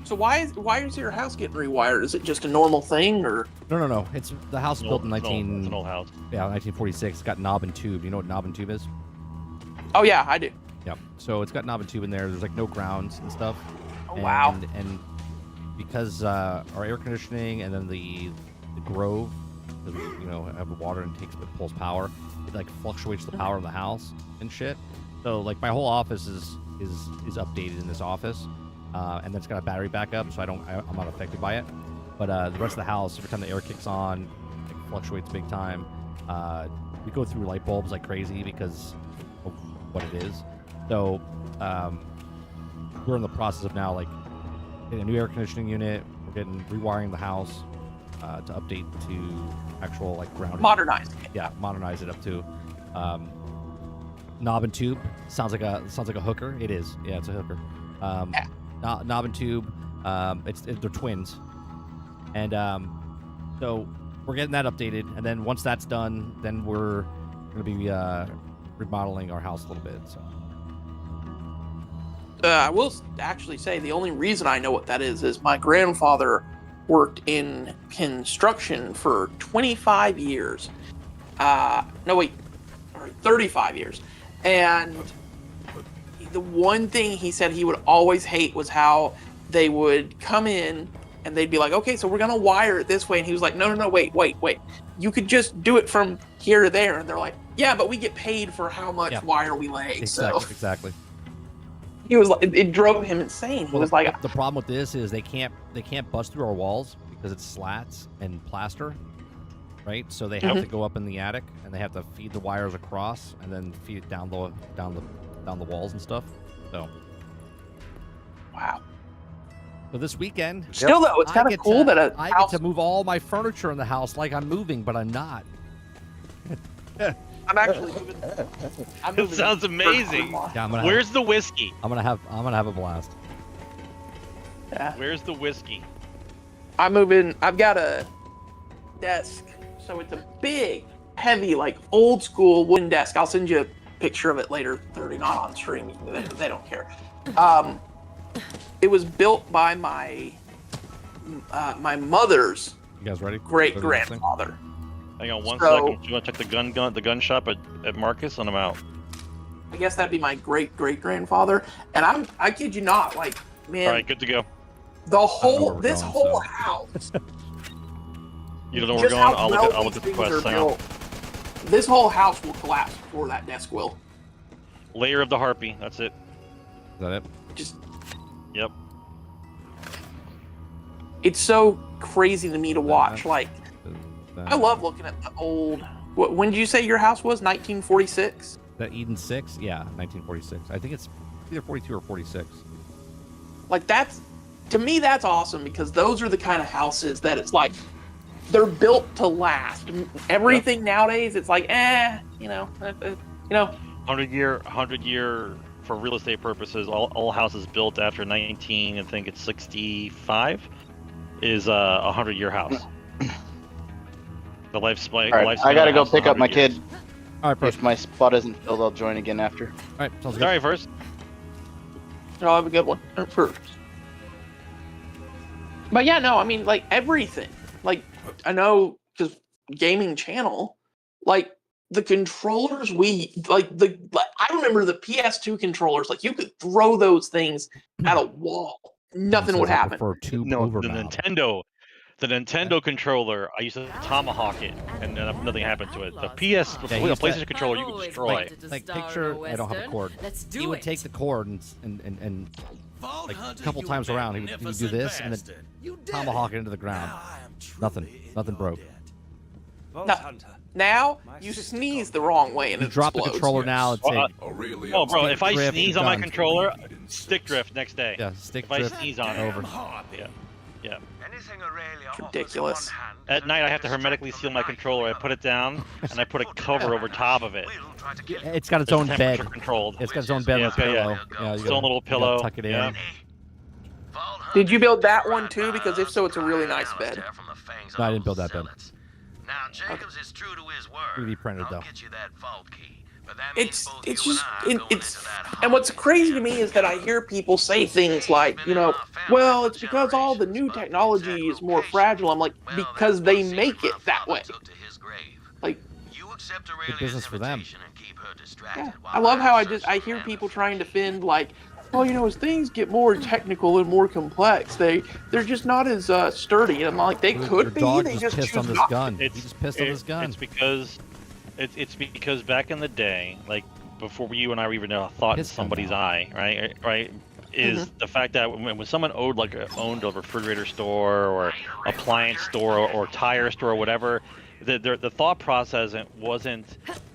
So why is your house getting rewired? Is it just a normal thing, or? No. It's the house built in It's an old house. 1946. It's got knob and tube. You know what knob and tube is? Oh yeah, I do. Yeah. So it's got knob and tube in there. There's like no grounds and stuff. Oh, wow. And because our air conditioning and then the Grove, because we have the water and pulls power, it like fluctuates the power in the house and shit. So like my whole office is updated in this office. And then it's got a battery backup, so I'm not affected by it. But the rest of the house, every time the air kicks on, it fluctuates big time. We go through light bulbs like crazy because of what it is. So we're in the process of now like getting a new air conditioning unit. We're rewiring the house to update to actual like ground. Modernize. Yeah, modernize it up to knob and tube. Sounds like a hooker. It is. Yeah, it's a hooker. Knob and tube. They're twins, and so we're getting that updated. And then once that's done, then we're going to be remodeling our house a little bit. So I will actually say the only reason I know what that is my grandfather worked in construction for 25 years. 35 years, and the one thing he said he would always hate was how they would come in and they'd be like, okay, so we're going to wire it this way. And he was like, no, wait. You could just do it from here to there. And they're like, yeah, but we get paid for how much wire we lay. Exactly. He was like, it drove him insane. He was like, the problem with this is they can't bust through our walls because it's slats and plaster, right? So they have to go up in the attic and they have to feed the wires across and then feed it down the walls and stuff. So wow. So this weekend, still though, it's kind of cool that I get to move all my furniture in the house like I'm moving, but I'm not. I'm actually moving. It sounds amazing. Yeah, Where's the whiskey? I'm gonna have a blast. Yeah. Where's the whiskey? I'm moving. I've got a desk, so it's a big, heavy, like old school wooden desk. I'll send you a picture of it later. 30 not on stream. They don't care. It was built by my mother's you guys ready? great grandfather. Hang on one So- second. You want to check the gun shop at Marcus, and I'm out. I guess that'd be my great-great-grandfather. And I kid you not, like, man, All right, good to go. the where whole, we're this going, whole so. house, You don't know where we're just going? how I'll well look these at the things quest are now. built, this whole house will collapse before that desk will. Layer of the Harpy. That's it. Is that it? Just, Yep. it's so crazy to me to watch. Like, I love looking at the old. When did you say your house was? 1946. That Eden 6? Yeah, 1946. I think it's either 42 or 46. Like, that's, to me, that's awesome because those are the kind of houses that it's like they're built to last. Everything nowadays, it's like, you know. 100 year for real estate purposes. All houses built after 19, I think it's 65, is a 100-year house. The lifespan. All right, I gotta go pick up my kid. All right, if my spot isn't filled, I'll join again after. All right, sounds good. Sorry, first. I'll have a good one first. But yeah, no, I mean, like everything. Like, I know because gaming channel, like the controllers I remember the PS2 controllers. Like you could throw those things at a wall, nothing would happen. No, the Nintendo controller, I used to tomahawk it, and nothing happened to it. The PlayStation controller, you could destroy. Like picture, I don't have a cord. He would take the cord and like a couple times around, he would do this and then tomahawk it into the ground. Nothing broke. Now you sneeze the wrong way and You it drop the explodes. controller now. It's Oh, bro, if I sneeze on my controller, stick drift next day. Yeah, stick if drift. I sneeze on it, over. Yeah. Ridiculous. At night, I have to hermetically seal my controller. I put it down, and I put a cover over top of it. It's got its own bed. Controlled. It's got its own bed with a pillow. Yeah, Its own little pillow. Tuck it in. Yeah. Did you build that one too? Because if so, it's a really nice bed. No, I didn't build that bed. Now Jacobs is true to his word. 3D printed though. Get you that vault key. But that It's just and what's crazy to me is that I hear people say things like, you know, well, it's because all the new technology is more fragile. I'm like, because they make it that way. Like, good business for them. yeah. I love how I hear people trying to defend like, well, you know, as things get more technical and more complex, they're just not as sturdy. And I'm like, they could be. Dog They just pissed choose on this not. gun. He just pissed on this gun. It's because back in the day, like before you and I were even a thought in somebody's eye, right, is the fact that when someone owned a refrigerator store or appliance store or tire store or whatever, the thought process wasn't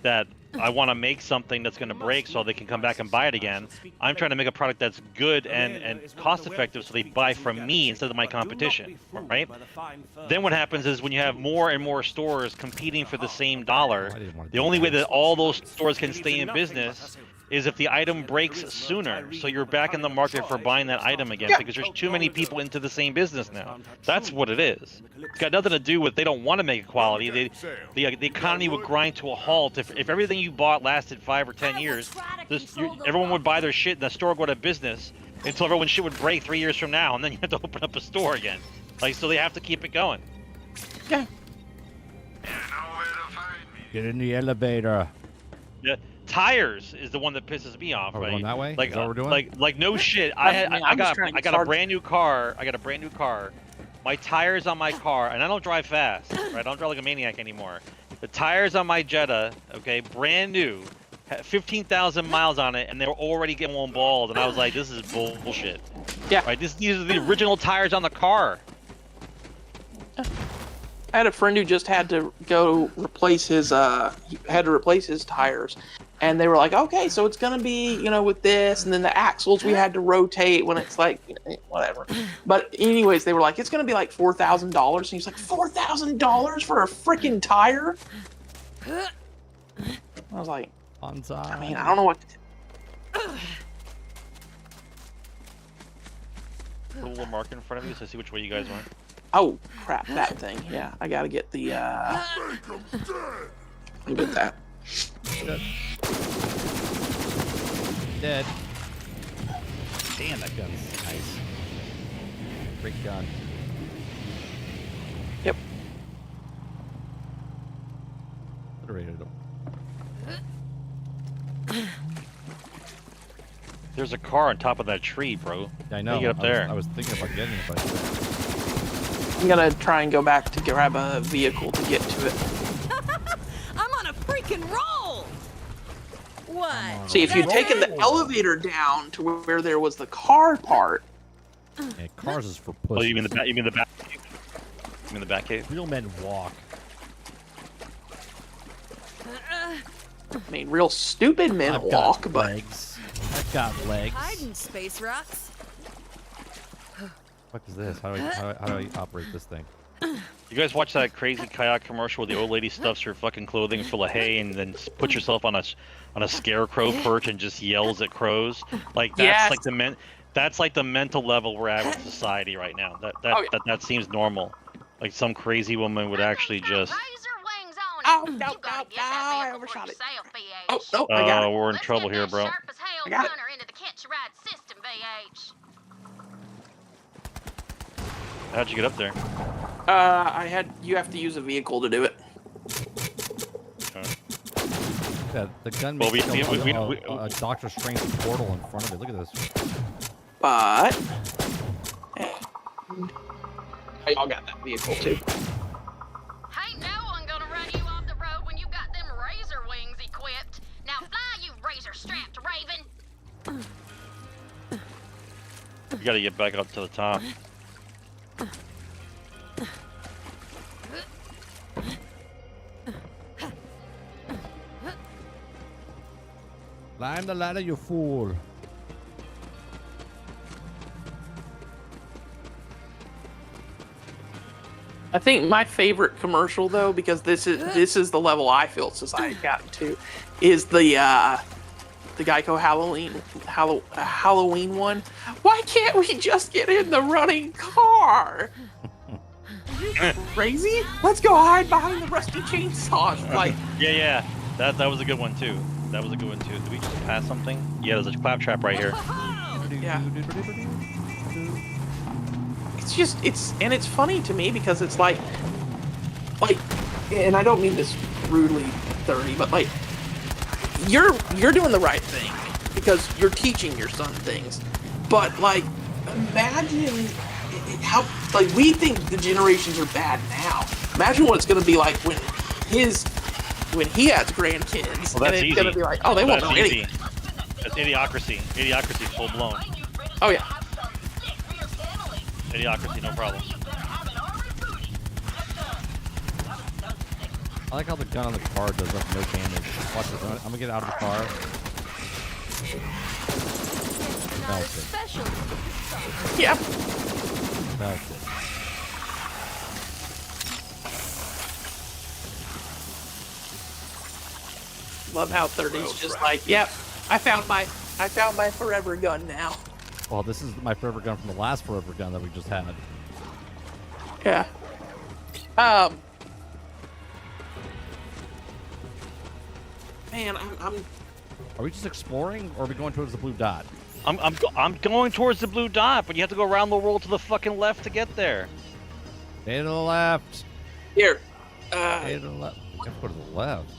that I want to make something that's going to break so they can come back and buy it again. I'm trying to make a product that's good and cost effective so they buy from me instead of my competition, right? Then what happens is when you have more and more stores competing for the same dollar, the only way that all those stores can stay in business is if the item breaks sooner. So you're back in the market for buying that item again because there's too many people into the same business now. That's what it is. It's got nothing to do with they don't want to make equality. The economy would grind to a halt if everything you bought lasted 5 or 10 years. Everyone would buy their shit and the store would go out of business until everyone's shit would break 3 years from now, and then you have to open up a store again. Like, so they have to keep it going. Yeah. Get in the elevator. Yeah. Tires is the one that pisses me off. Are we going that way? Like, Is that what we're doing? like no shit. I got a brand new car. My tires on my car, and I don't drive fast. Right? I don't drive like a maniac anymore. The tires on my Jetta, okay, brand new, had 15,000 miles on it, and they were already getting one bald. And I was like, this is bullshit. Yeah. Right. These are the original tires on the car. I had a friend who just had to go replace his tires, and they were like, okay, so it's gonna be, you know, with this, and then the axles we had to rotate when it's like, you know, whatever. But anyways, they were like, it's gonna be like $4,000, and he's like, $4,000 for a freaking tire? I was like, I mean, I don't know what to do. Put a little mark in front of you so I see which way you guys went. Oh crap, that thing. Yeah, I gotta get the Look at that. Dead. Damn, that gun's nice. Great gun. Yep. obliterated them. There's a car on top of that tree, bro. Yeah, I know. How do you get up there? I was thinking about getting it, but I'm gonna try and go back to grab a vehicle to get to it. I'm on a freaking roll! What? See, if you'd taken the elevator down to where there was the car part. yeah, cars is for Oh, pussies. you mean the back? You mean the back? You mean the back cave? Real men walk. I mean, real stupid men I've walk, got but legs. I've got legs. Hiding space rocks. What is this? How do I operate this thing? You guys watch that crazy kayak commercial where the old lady stuffs her fucking clothing full of hay and then puts herself on a scarecrow perch and just yells at crows? Like that's Yes. like that's like the mental level we're at with society right now. That seems normal. Like some crazy woman would actually just. Oh, no, I overshot it. Oh, no, I got it. We're in trouble here, bro. I got it. How'd you get up there? You have to use a vehicle to do it. Yeah, the gun Well, makes we- a Doctor Strange portal in front of it. Look at this. But y'all got that vehicle too. Ain't no one gonna run you off the road when you got them razor wings equipped. Now fly, you razor-strapped raven. You gotta get back up to the top. Climb the ladder, you fool. I think my favorite commercial though, because this is the level I feel society gotten to, is the Geico Halloween one. Why can't we just get in the running car? Crazy? Let's go hide behind the rusty chainsaw. Like, Yeah. That was a good one too. That was a good one too. Did we just pass something? Yeah, there's a claptrap right here. yeah. It's funny to me because it's like, and I don't mean this rudely, dirty, but like, you're doing the right thing because you're teaching your son things, but like, imagine how like we think the generations are bad now. Imagine what it's going to be like when he has grandkids, Well, and that's it's going to easy. be like, oh, they won't That's know easy. anything. That's idiocracy. Idiocracy full blown. Oh yeah. Idiocracy, no problem. I like how the gun on the car does up no damage. Watch this. I'm gonna get out of the car. That's it. Special. Yep. That's it. Love how 30's just like, yep, I found my forever gun now. Well, this is my forever gun from the last forever gun that we just had. Yeah. Man, I'm. Are we just exploring, or are we going towards the blue dot? I'm going towards the blue dot, but you have to go around the world to the fucking left to get there. Stay to the left. Here. Stay to the left. You have to go to the left.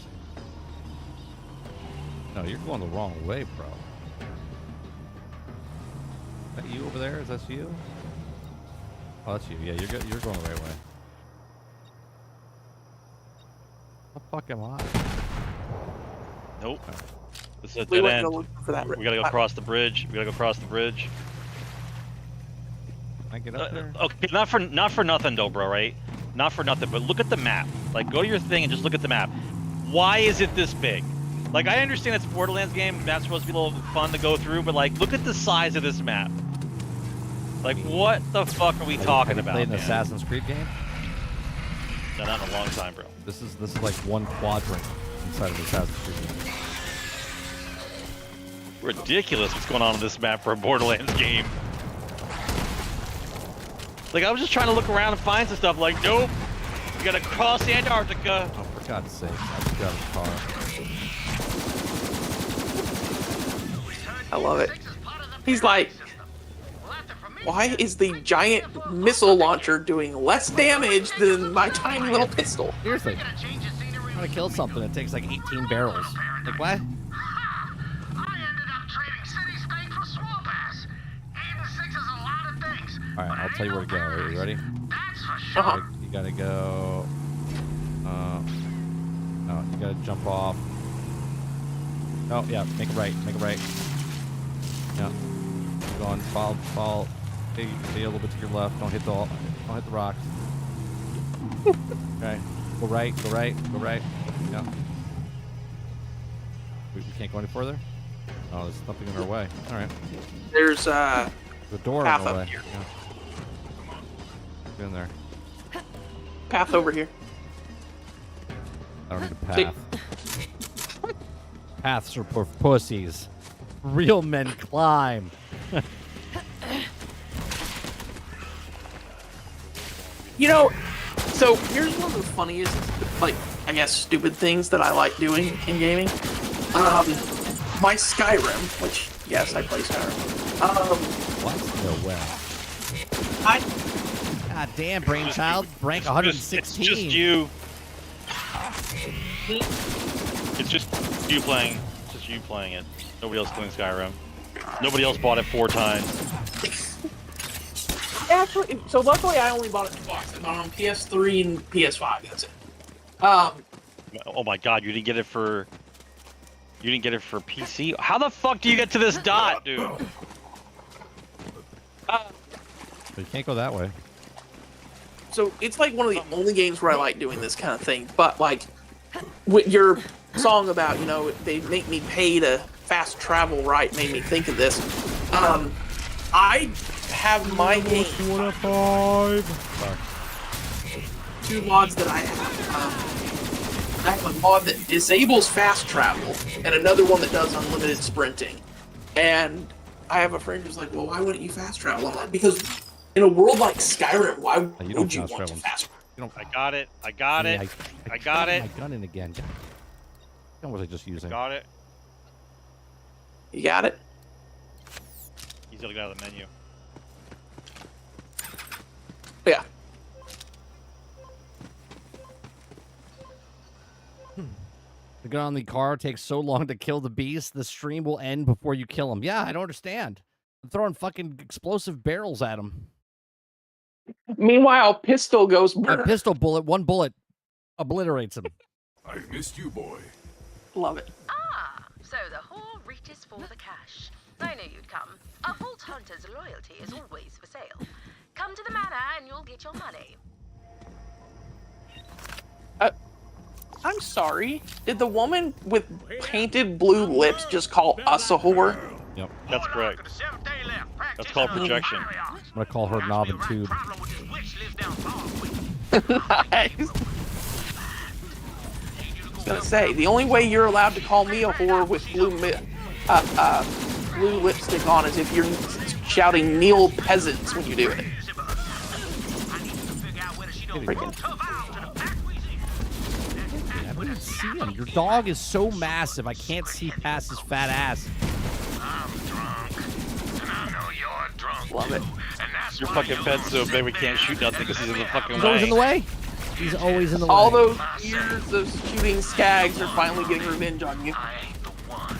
No, you're going the wrong way, bro. Is that you over there? Is that you? Oh, that's you. Yeah, you're going the right way. What the fuck am I? Nope. This is a We dead went end. to look for that. We gotta go across the bridge. We gotta go across the bridge. Can I get up there? Okay, not for nothing though, bro, right? Not for nothing, but look at the map. Like, go to your thing and just look at the map. Why is it this big? Like, I understand it's a Borderlands game. Map's supposed to be a little fun to go through, but like, look at the size of this map. Like, what the fuck are we talking about? Played an man? Assassin's Creed game? No, not in a long time, bro. This is like one quadrant inside of Assassin's Creed game. Ridiculous what's going on this map for a Borderlands game. Like, I was just trying to look around and find some stuff. Like, nope, you gotta cross Antarctica. Oh, for God's sake! I just got in the car. I love it. He's like, why is the giant missile launcher doing less damage than my tiny little pistol? Seriously. want to kill something that takes like 18 barrels. Like what? I ended up trading city steak for swamp ass. 86 is a lot of things. All right, I'll tell you where to go. Are you ready? That's for sure. You gotta go. Oh, you gotta jump off. Oh yeah, make it right. Make it right. Yeah. Keep going. Fall. Stay a little bit to your left. Don't hit the rocks. Okay. Go right. Yeah. We can't go any further? Oh, there's something in our way. All right. There's the door path in our up way. here. Yeah. Get in there. Path over here. I don't need a path. Paths are for pussies. Real men climb. You know, so here's one of the funniest, like, I guess, stupid things that I like doing in gaming. My Skyrim, which, yes, I play Skyrim. What? No way. God damn, brainchild. Rank 116. It's just you. It's just you playing. It's just you playing it. Nobody else playing Skyrim. Nobody else bought it 4 times. Actually, so luckily I only bought it twice. I bought it on PS3 and PS5. That's it. Oh my God, you didn't get it for PC? How the fuck do you get to this dot, dude? You can't go that way. So it's like one of the only games where I like doing this kind of thing. But like, with your song about, you know, they make me pay to fast travel, right? Made me think of this. I have my game. 2 mods that I have. I have a mod that disables fast travel, and another one that does unlimited sprinting. And I have a friend who's like, "Well, why wouldn't you fast travel?" I'm like, because in a world like Skyrim, why would you want to fast travel? I got it. I got it. I got it. My gun in again. What was I just using? Got it. You got it? He's gonna get out of the menu. Yeah. The gun on the car takes so long to kill the beast, the stream will end before you kill him. Yeah, I don't understand. I'm throwing fucking explosive barrels at him. Meanwhile, pistol goes. A pistol bullet, 1 bullet obliterates him. I missed you, boy. Love it. Ah, so the whore reaches for the cash. I knew you'd come. A vault hunter's loyalty is always for sale. Come to the manor and you'll get your money. I'm sorry. Did the woman with painted blue lips just call us a whore? Yep. That's correct. That's called projection. I'm gonna call her knob and tube. Nice. I was gonna say, the only way you're allowed to call me a whore with blue lipstick on is if you're shouting "Kneel peasants" when you do it. Freaking. I don't even see him. Your dog is so massive, I can't see past his fat ass. I'm drunk, and I know you're drunk. Love it. Your fucking bed's so big we can't shoot nothing because he's in the fucking He's way. always in the way. He's always in the way. All those years of shooting skags are finally getting revenge on you. I ain't the one.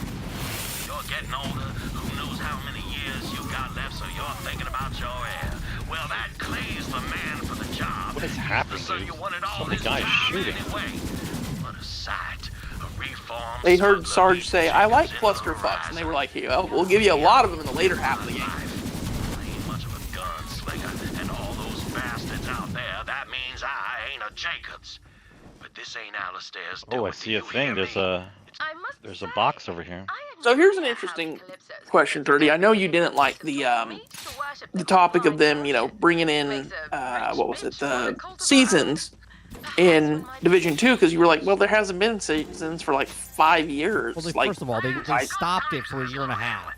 You're getting older. Who knows how many years you got left, so you're thinking about your heir. Well, that Clay's the man for the job. What is happening, dude? So many guys shooting. What a sight. A reformed They heard Sarge say, "I like clusterfucks," and they were like, "Hey, well, we'll give you a lot of them in the later half of the game." ain't much of a gunslinger, and all those bastards out there, that means I ain't a Jacobs. But this ain't Alistair's. Oh, I see a thing. There's a box over here. So here's an interesting question, 30. I know you didn't like the topic of them, you know, bringing in what was it, the seasons in Division 2, because you were like, well, there hasn't been seasons for like 5 years. Well, like, first of all, they stopped it for a year and a half.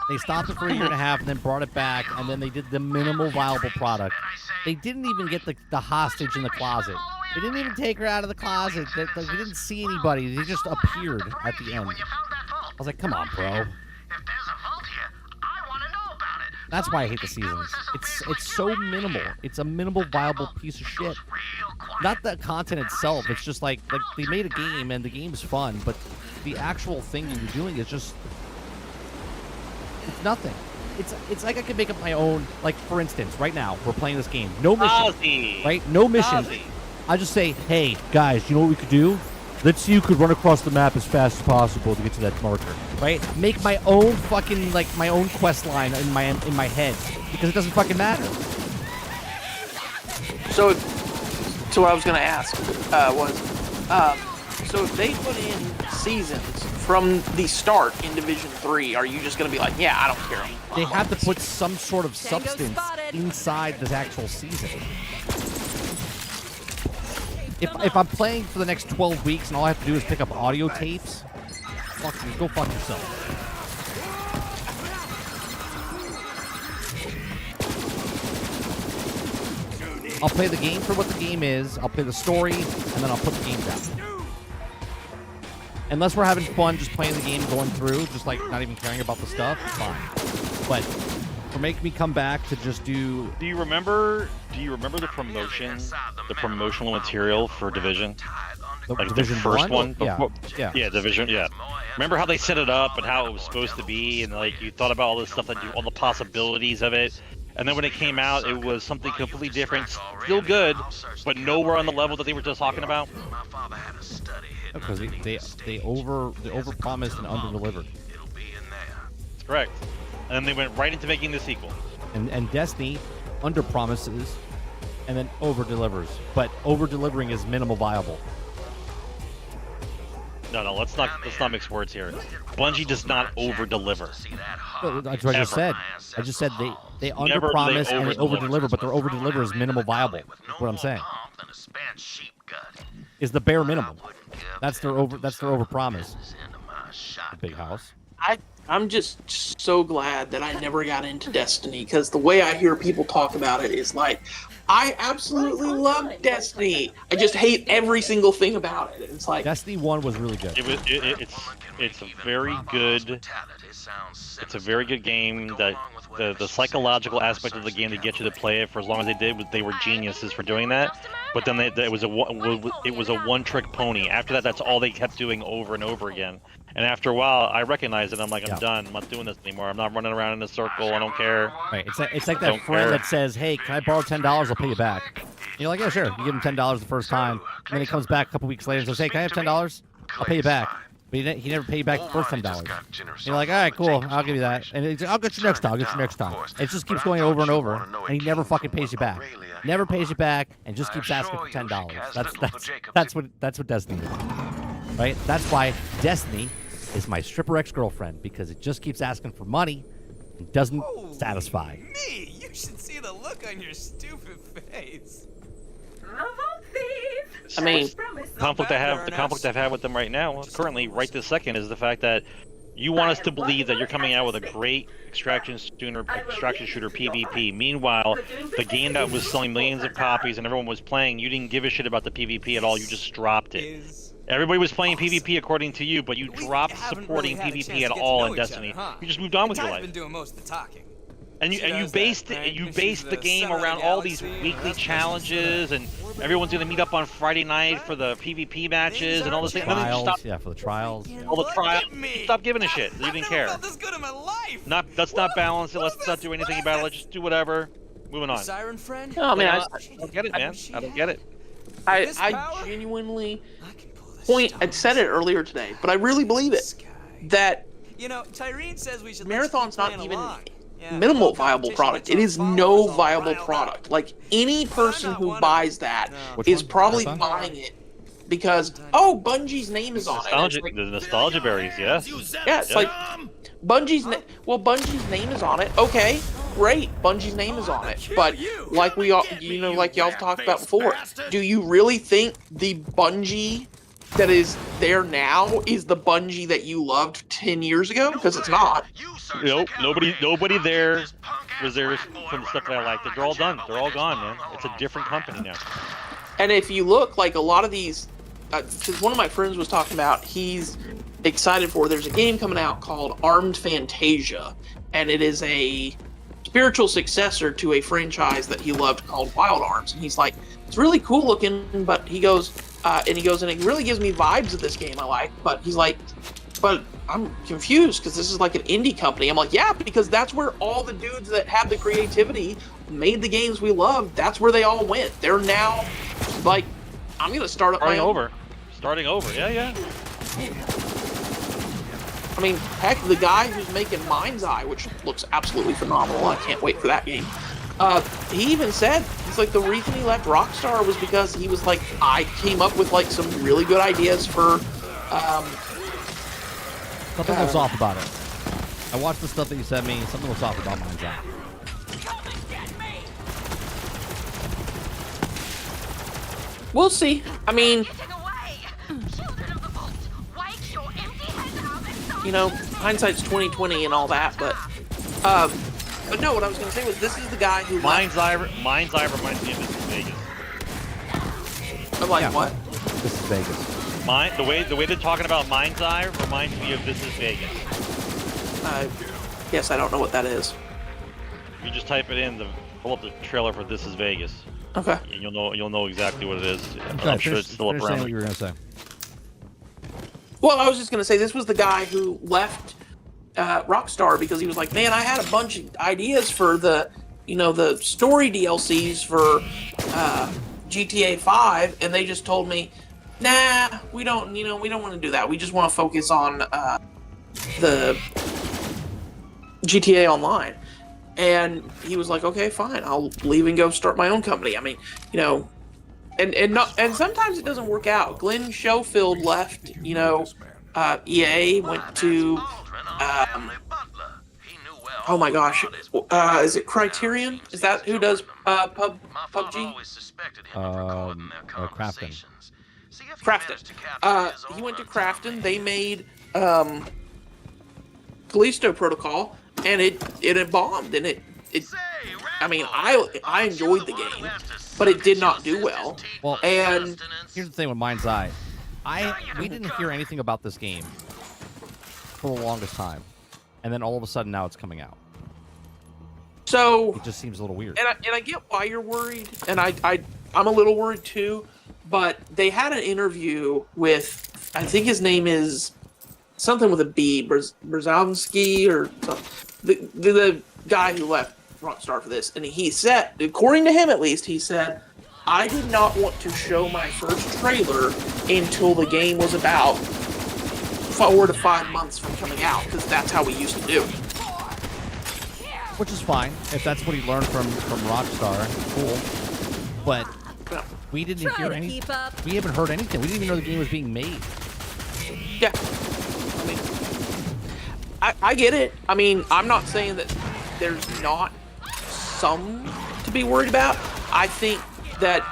They stopped it for a year and a half and then brought it back, and then they did the minimal viable product. They didn't even get the hostage in the closet. They didn't even take her out of the closet. We didn't see anybody. They just appeared at the end. I was like, come on, bro. That's why I hate the seasons. It's so minimal. It's a minimal viable piece of shit. not the content itself. It's just like they made a game and the game's fun, but the actual thing you're doing is just it's nothing. It's like I could make up my own. Like for instance, right now we're playing this game, no mission, right? No mission. I just say, hey guys, you know what we could do? Let's see who could run across the map as fast as possible to get to that marker, right? Make my own fucking like my own quest line in my head because it doesn't fucking matter. So what I was gonna ask was, so if they put in seasons from the start in Division 3, are you just gonna be like, yeah, I don't care? They have to put some sort of substance inside this actual season. If I'm playing for the next 12 weeks and all I have to do is pick up audio tapes, fuck you, go fuck yourself. I'll play the game for what the game is, I'll play the story, and then I'll put the game down. Unless we're having fun just playing the game, going through, just like not even caring about the stuff, fine. But for making me come back to just do... Do you remember the promotion, the promotional material for Division? Like Division the first 1? one? Yeah, Division, yeah. Remember how they set it up and how it was supposed to be, and like you thought about all this stuff, all the possibilities of it, and then when it came out, it was something completely different, still good, but nowhere on the level that they were just talking about? Because they over-promised and under-delivered. That's correct. And then they went right into making the sequel. And Destiny under-promises and then over-delivers. But over-delivering is minimal viable. No, let's not mix words here. Bungie does not over-deliver. That's what I just said. I just said they under-promise and they over-deliver, but their over-deliver is minimal viable. That's what I'm saying. Is the bare minimum. That's their over-promise. Big house. I'm just so glad that I never got into Destiny, because the way I hear people talk about it is like, I absolutely love Destiny. I just hate every single thing about it. It's like Destiny 1 was really good. It's a very good. It's a very good game. That the psychological aspect of the game to get you to play it for as long as they did, they were geniuses for doing that. But then it was a one-trick pony. After that, that's all they kept doing over and over again. And after a while, I recognized it. I'm like, I'm done. I'm not doing this anymore. I'm not running around in a circle. I don't care. Right. It's like that friend that says, "Hey, can I borrow $10? I'll pay you back." And you're like, "Yeah, sure." You give him $10 the first time, and then he comes back a couple weeks later and says, "Hey, can I have $10? I'll pay you back." But he never paid you back the first $10. And you're like, "All right, cool. I'll give you that." And he's like, "I'll get you next time. I'll get you next time." It just keeps going over and over, and he never fucking pays you back. Never pays you back, and just keeps asking for $10. That's what Destiny is, right? That's why Destiny is my stripper ex-girlfriend, because it just keeps asking for money and doesn't satisfy. Me, you should see the look on your stupid face. I mean, the conflict I've had with them right now, currently, right this second, is the fact that you want us to believe that you're coming out with a great extraction shooter PvP. Meanwhile, the game that was selling millions of copies and everyone was playing, you didn't give a shit about the PvP at all. You just dropped it. Everybody was playing PvP according to you, but you dropped supporting PvP at all in Destiny. You just moved on with your life. Been doing most of the talking. And you based the game around all these weekly challenges, and everyone's gonna meet up on Friday night for the PvP matches and all this thing. For the trials. All the trials. Stop giving a shit. You didn't care. Let's not balance it. Let's not do anything about it. Let's just do whatever. Moving on. Siren friend? No, man, I don't get it, man. I don't get it. I genuinely I said it earlier today, but I really believe it. That Tyreen says we should Marathon's not even minimal viable product. It is no viable product. Like, any person who buys that is probably buying it because, oh, Bungie's name is on it. The nostalgia berries, yes. Yeah, it's like Bungie's name is on it. Okay, great. Bungie's name is on it. But like like y'all talked about before, do you really think the Bungie that is there now is the Bungie that you loved 10 years ago? Because it's not. Nope. Nobody there was there from the stuff that I liked. They're all done. They're all gone, man. It's a different company now. And if you look, like, a lot of these, because one of my friends was talking about, he's excited for, there's a game coming out called Armed Fantasia, and it is a spiritual successor to a franchise that he loved called Wild Arms. And he's like, it's really cool looking, but he goes, and it really gives me vibes of this game I like. But he's like, but I'm confused because this is like an indie company. I'm like, yeah, because that's where all the dudes that have the creativity made the games we love. That's where they all went. They're now like, I'm gonna start up Starting over. Yeah. I mean, heck, the guy who's making Mind's Eye, which looks absolutely phenomenal. I can't wait for that game. He even said, he's like, the reason he left Rockstar was because he was like, I came up with like some really good ideas for. Something looks off about it. I watched the stuff that you sent me. Something looks off about Mind's Eye. We'll see. I mean, you know, hindsight's 20/20 and all that, but no, what I was gonna say was this is the guy who Mind's Eye reminds me of This is Vegas. I'm like, what? This is Vegas. The way they're talking about Mind's Eye reminds me of This is Vegas. Yes, I don't know what that is. If you just type it in, pull up the trailer for This is Vegas. Okay. You'll know exactly what it is. Okay, I'm sure it's still up saying around. what you were gonna say. Well, I was just gonna say this was the guy who left Rockstar because he was like, man, I had a bunch of ideas for the story DLCs for GTA 5, and they just told me, nah, we don't want to do that. We just want to focus on the GTA Online. And he was like, okay, fine, I'll leave and go start my own company. I mean, and sometimes it doesn't work out. Glenn Schofield left, EA, went to, oh my gosh, is it Criterion? Is that who does PUBG? Crafton. Crafton. He went to Crafton. They made Callisto Protocol, and it bombed, and it I mean, I enjoyed the game, but it did not do well. Well, and here's the thing with Mind's Eye. We didn't hear anything about this game for the longest time, and then all of a sudden now it's coming out. So it just seems a little weird. And I get why you're worried, and I'm a little worried too. But they had an interview with, I think his name is something with a B, Brzezowski or something. The guy who left Rockstar for this, and he said, according to him at least, he said, I did not want to show my first trailer until the game was about 4 to 5 months from coming out, because that's how we used to do it. Which is fine if that's what he learned from Rockstar. Cool, but we didn't hear anything. We haven't heard anything. We didn't even know the game was being made. Yeah, I mean, I get it. I mean, I'm not saying that there's not some to be worried about. I think the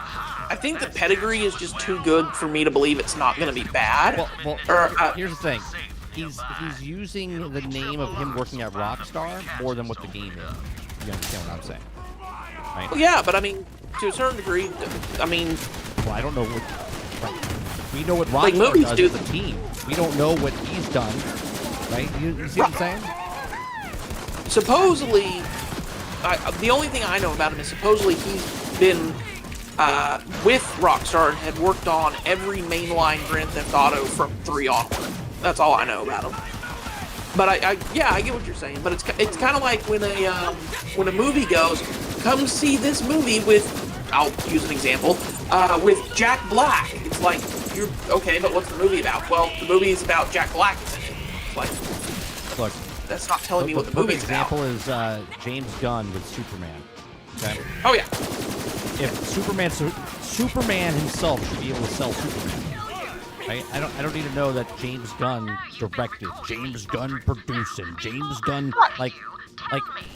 pedigree is just too good for me to believe it's not going to be bad. Well, here's the thing. He's using the name of him working at Rockstar more than what the game is. You understand what I'm saying? Right? Well, yeah, but I mean, to a certain degree, I mean... Well, I don't know what... Like, we know what Rockstar does as a team. We don't know what he's done. Right? You see what I'm saying? Supposedly, the only thing I know about him is supposedly he's been with Rockstar and had worked on every mainline Grand Theft Auto from 3 onward. That's all I know about him. But I get what you're saying. But it's kind of like when a movie goes, come see this movie with, I'll use an example, with Jack Black. It's like, you're okay, but what's the movie about? Well, the movie is about Jack Black. It's like, look, that's not telling me what the movie's about. The example is James Gunn with Superman. Okay. Oh yeah. If Superman himself should be able to sell Superman. Right? I don't need to know that James Gunn directed, James Gunn producing, James Gunn like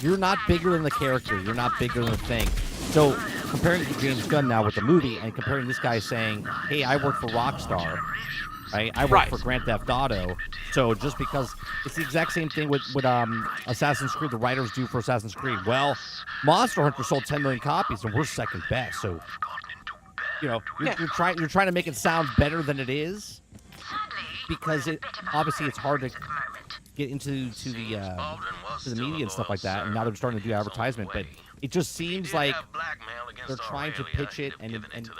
you're not bigger than the character, you're not bigger than the thing. So comparing to James Gunn now with the movie and comparing this guy saying, hey, I work for Rockstar, right? I work for Grand Theft Auto. So just because it's the exact same thing with Assassin's Creed, the writers do for Assassin's Creed. Well, Monster Hunter sold 10 million copies and we're second best. So you're trying to make it sound better than it is, because obviously it's hard to get into the media and stuff like that, and now they're starting to do advertisement. But it just seems like they're trying to pitch it, and it's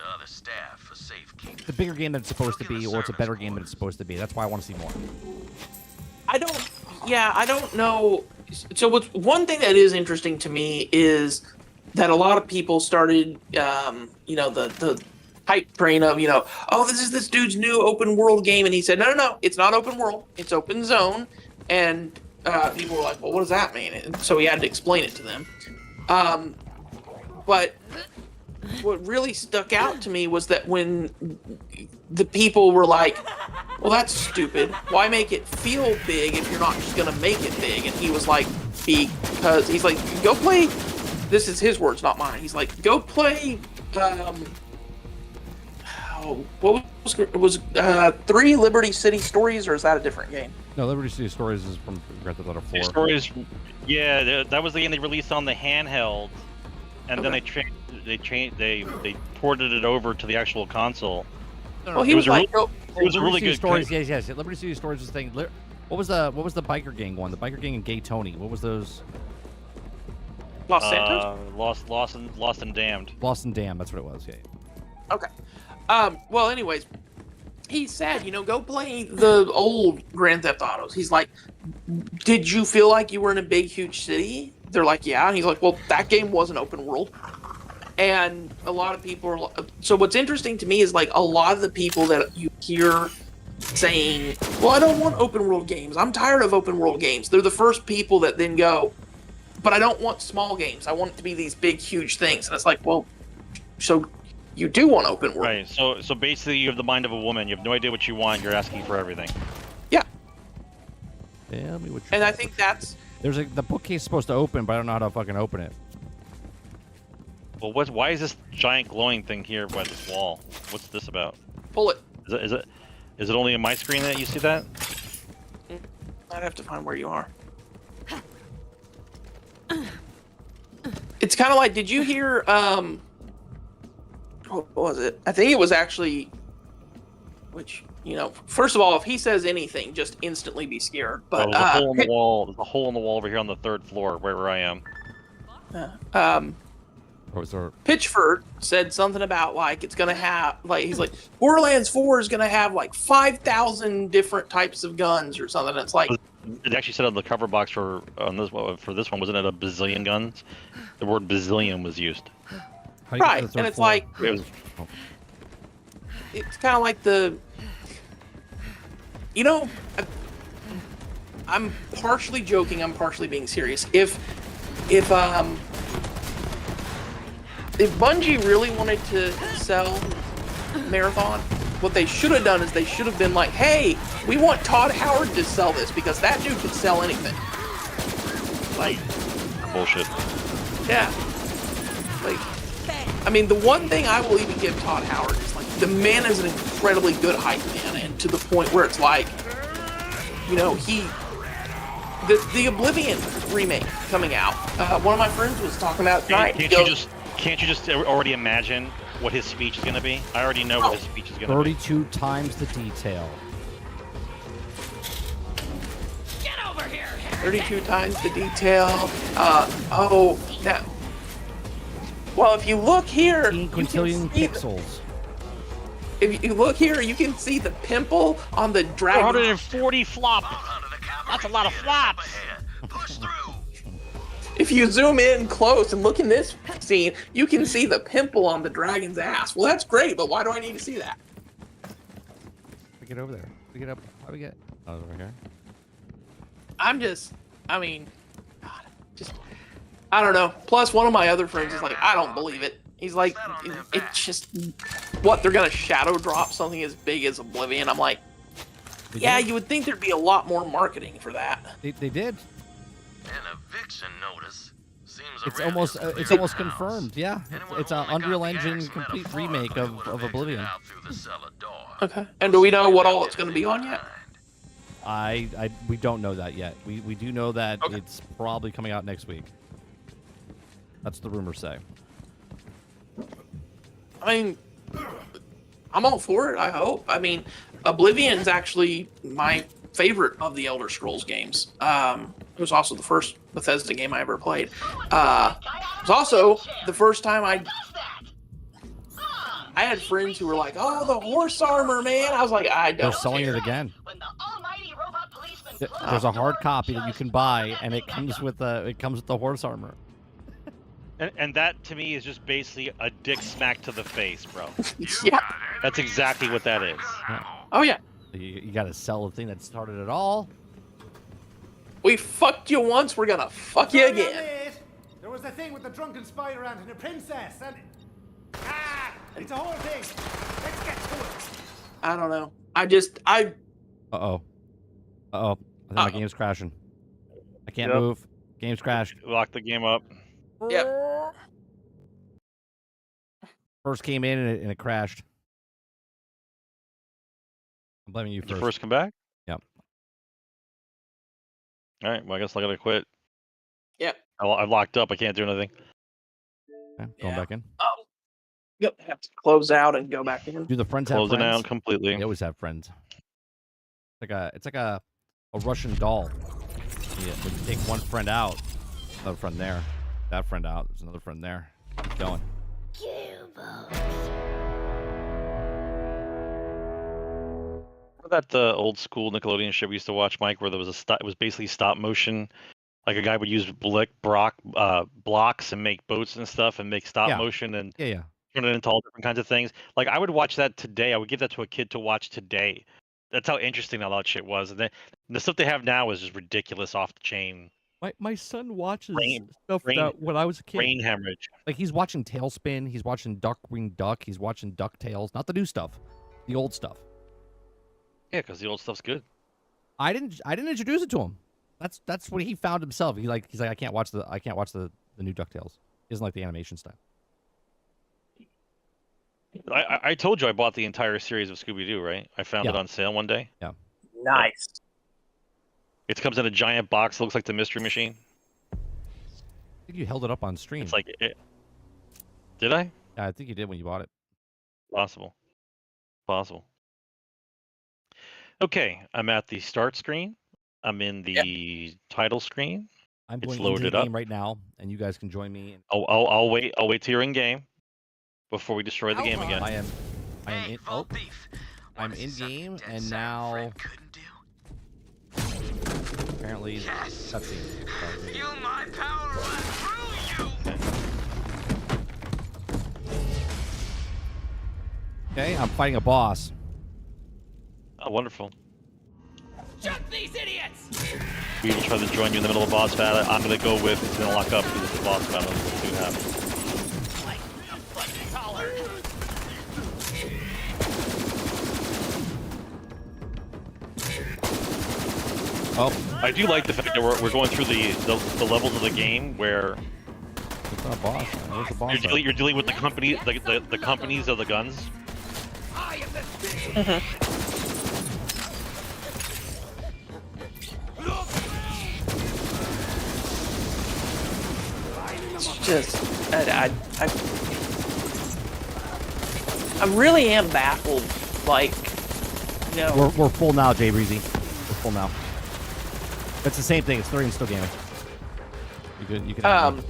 a bigger game than it's supposed to be, or it's a better game than it's supposed to be. That's why I want to see more. I don't know. So what's one thing that is interesting to me is that a lot of people started, the hype train of, oh, this is this dude's new open world game, and he said, no, it's not open world, it's open zone, and people were like, well, what does that mean? And so he had to explain it to them. But what really stuck out to me was that when the people were like, well, that's stupid. Why make it feel big if you're not just going to make it big? And he was like, because he's like, go play. This is his words, not mine. He's like, go play. What was 3 Liberty City Stories, or is that a different game? No, Liberty City Stories is from Grand Theft Auto 4. Stories, yeah, that was the game they released on the handheld, and then they ported it over to the actual console. Well, he was like, it was a really good Stories. Yes. Liberty City Stories was the thing. What was the biker gang one? The biker gang and Gay Tony. What was those? Los Santos? Lost and Damned. Lost and Damned. That's what it was. Yeah. Okay. Well, anyways, he said, go play the old Grand Theft Autos. He's like, did you feel like you were in a big, huge city? They're like, yeah. And he's like, well, that game wasn't open world. And a lot of people are. So what's interesting to me is like a lot of the people that you hear saying, well, I don't want open world games. I'm tired of open world games. They're the first people that then go, but I don't want small games. I want it to be these big, huge things. And it's like, well, so you do want open world. Right. So basically you have the mind of a woman. You have no idea what you want. You're asking for everything. Yeah. Tell me what you And I think that's... the bookcase is supposed to open, but I don't know how to fucking open it. Well, why is this giant glowing thing here by this wall? What's this about? Pull it. Is it only in my screen that you see that? I'd have to find where you are. It's kind of like, did you hear, what was it? I think it was actually, which, first of all, if he says anything, just instantly be scared. But there's a hole in the wall. There's a hole in the wall over here on the 3rd floor, where I am. Pitchford said something about like it's gonna have he's like Borderlands 4 is gonna have like 5,000 different types of guns or something. It's like it actually said on the cover box for this one, wasn't it a bazillion guns? The word bazillion was used. Right, and it's like it's kind of like I'm partially joking, I'm partially being serious. If Bungie really wanted to sell Marathon, what they should have done is they should have been like, hey, we want Todd Howard to sell this because that dude could sell anything. Like, bullshit. Yeah. Like, I mean, the one thing I will even give Todd Howard is like, the man is an incredibly good hype man, and to the point where it's like, the Oblivion remake coming out. One of my friends was talking about tonight. Can't you just already imagine what his speech is going to be? I already know what his speech is going to be. 32 times the detail. Get over here! 32 times the detail. Well, if you look here, 18 quintillion pixels. If you look here, you can see the pimple on the dragon. 440 flop. That's a lot of flops. Push through. If you zoom in close and look in this scene, you can see the pimple on the dragon's ass. Well, that's great, but why do I need to see that? We get over there. We get up. How do we get? Oh, over here. I don't know. Plus, one of my other friends is like, I don't believe it. He's like, it's just, what, they're going to shadow drop something as big as Oblivion? I'm like, yeah, you would think there'd be a lot more marketing for that. They did. An eviction notice seems it's almost confirmed. Yeah, it's an Unreal Engine complete remake of Oblivion. Okay. And do we know what all it's going to be on yet? We don't know that yet. We do know that it's probably coming out next week. That's the rumors say. I mean, I'm all for it, I hope. I mean, Oblivion's actually my favorite of the Elder Scrolls games. It was also the first Bethesda game I ever played. It was also the first time I had friends who were like, "Oh, the horse armor, man!" I was like, "I don't." They're selling it again. There's a hard copy that you can buy, and it comes with the horse armor. And that to me is just basically a dick smack to the face, bro. Yeah. That's exactly what that is. Yeah. Oh yeah. You got to sell the thing that started it all. We fucked you once, we're gonna fuck you again. There was a thing with the drunken spider ant and a princess, and it's a whole thing. Let's get to it. I don't know. Uh-oh. I think my game's crashing. I can't move. Game's crashed. Lock the game up. Yep. First came in and it crashed. I'm blaming you Did first. you first come back? Yep. All right. Well, I guess I gotta quit. Yep. I'm locked up. I can't do anything. Okay, going back in. Oh. Yep. Have to close out and go back in. Do the friends have Close it friends? down completely. They always have friends. It's like a Russian doll. Yeah, when you take one friend out, another friend there. That friend out. There's another friend there. Keep going. Remember that old school Nickelodeon show we used to watch, Mike, where there was it was basically stop motion. Like a guy would use blocks and make boats and stuff and make stop motion and yeah. turn it into all different kinds of things. Like I would watch that today. I would give that to a kid to watch today. That's how interesting all that shit was. And then the stuff they have now is just ridiculous, off the chain. My son watches stuff brain- that when I was a kid. Brain hemorrhage. Like he's watching Tailspin, he's watching Duckwing Duck, he's watching DuckTales, not the new stuff, the old stuff. Yeah, because the old stuff's good. I didn't introduce it to him. That's what he found himself. He's like I can't watch the new DuckTales. He doesn't like the animation style. I told you I bought the entire series of Scooby-Doo, right? I found it on sale one day. Yeah. Nice. It comes in a giant box. Looks like the Mystery Machine. I think you held it up on stream. It's like Did I? Yeah, I think you did when you bought it. Possible. Okay, I'm at the start screen. I'm in the title screen. I'm It's going into loaded the up. game right now, and you guys can join me. I'll wait. I'll wait till you're in game before we destroy the game again. I am in. Oh, I'm in game, and now apparently cutscene. Feel my power run through you. Okay, I'm fighting a boss. Oh, wonderful. Chuck these idiots! We will try to join you in the middle of boss battle. I'm gonna go with. It's gonna lock up because it's the boss battle. Let's see what happens. Oh, I do like the fact that we're going through the levels of the game where it's not a boss. Where's the boss? you're dealing with the company the companies of the guns. It's just, I really am baffled. Like, you know, We're full now, Jay Breezy. We're full now. It's the same thing. It's 30 and still gaming. You can.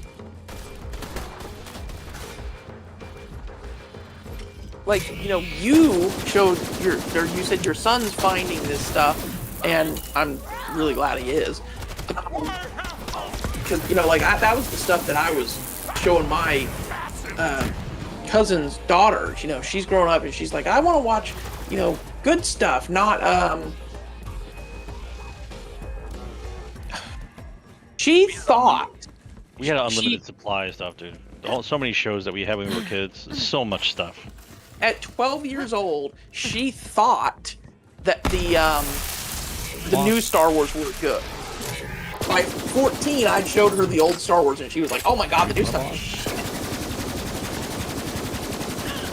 like, you know, you showed you said your son's finding this stuff, and I'm really glad he is. Because, you know, like, that was the stuff that I was showing my cousin's daughter. You know, she's growing up and she's like, I want to watch, you know, good stuff, not she thought We had an unlimited supply of stuff, dude. So many shows that we had when we were kids. So much stuff. at 12 years old, she thought that the new Star Wars were good. By 14, I showed her the old Star Wars, and she was like, "Oh my god, the new stuff!"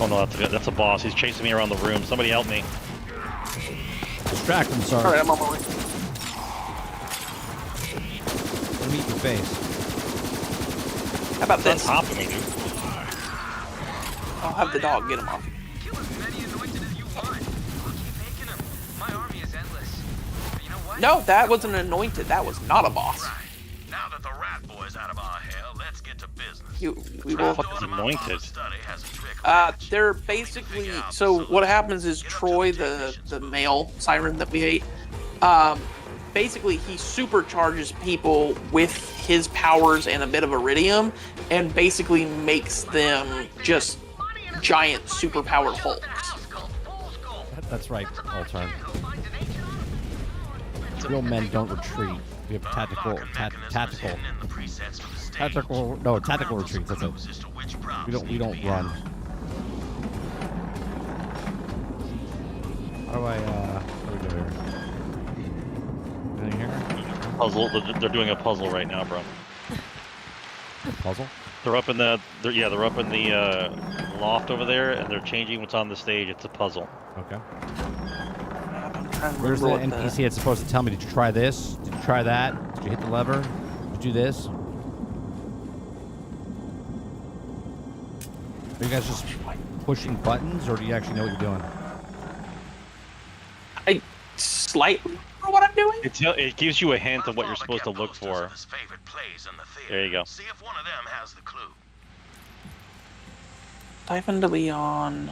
Oh no, that's a boss. He's chasing me around the room. Somebody help me. Distract him, sorry. All right, I'm on my way. Let me eat your face. How about this? On top of me, dude. I'll have the dog get him off. Kill as many anointed as you want. I'll keep making them. My army is endless. But you know No, that was an anointed. That was not a boss. Right. Now that the rat boy's out of our hair, let's get to business. We will. What's anointed? They're basically, so what happens is Troy, the male siren that we ate, basically he supercharges people with his powers and a bit of iridium, and basically makes them just giant superpowered hulks. That's right, Altern. Real men don't retreat. We have tactical retreats. That's it. We don't run. How do what do we do here? Anything here? Puzzle. They're doing a puzzle right now, bro. Puzzle? They're up in the loft over there, and they're changing what's on the stage. It's a puzzle. Okay. Where's the NPC that's supposed to tell me? Did you try this? Did you try that? Did you hit the lever? Did you do this? Are you guys just pushing buttons, or do you actually know what you're doing? I slightly know what I'm doing. It gives you a hint of what you're supposed to look for. There you go. See if one of them has the clue. Typhon de Leon.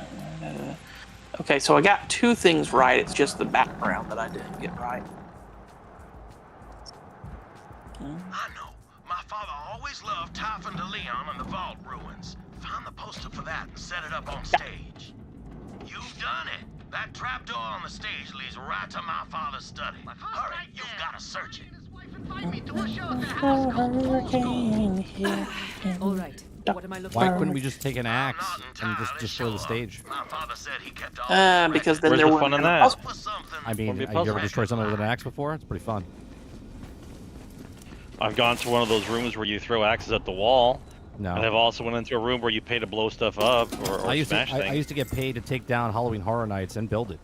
Okay, so I got 2 things right. It's just the background that I didn't get right. I know. My father always loved Typhon de Leon and the Vault Ruins. Found the poster for that and set it up on stage. You've done it. That trapdoor on the stage leads right to my father's study. Hurry, you've got to search it. All right. What am I looking Why for? couldn't we just take an axe and just destroy the stage? Because then Where's there the were fun in that? I mean, Won't be a have you ever puzzle. destroyed something with an axe before? It's pretty fun. I've gone to one of those rooms where you throw axes at the wall. No. And I've also went into a room where you pay to blow stuff up or smash things. I used to get paid to take down Halloween Horror Nights and build it.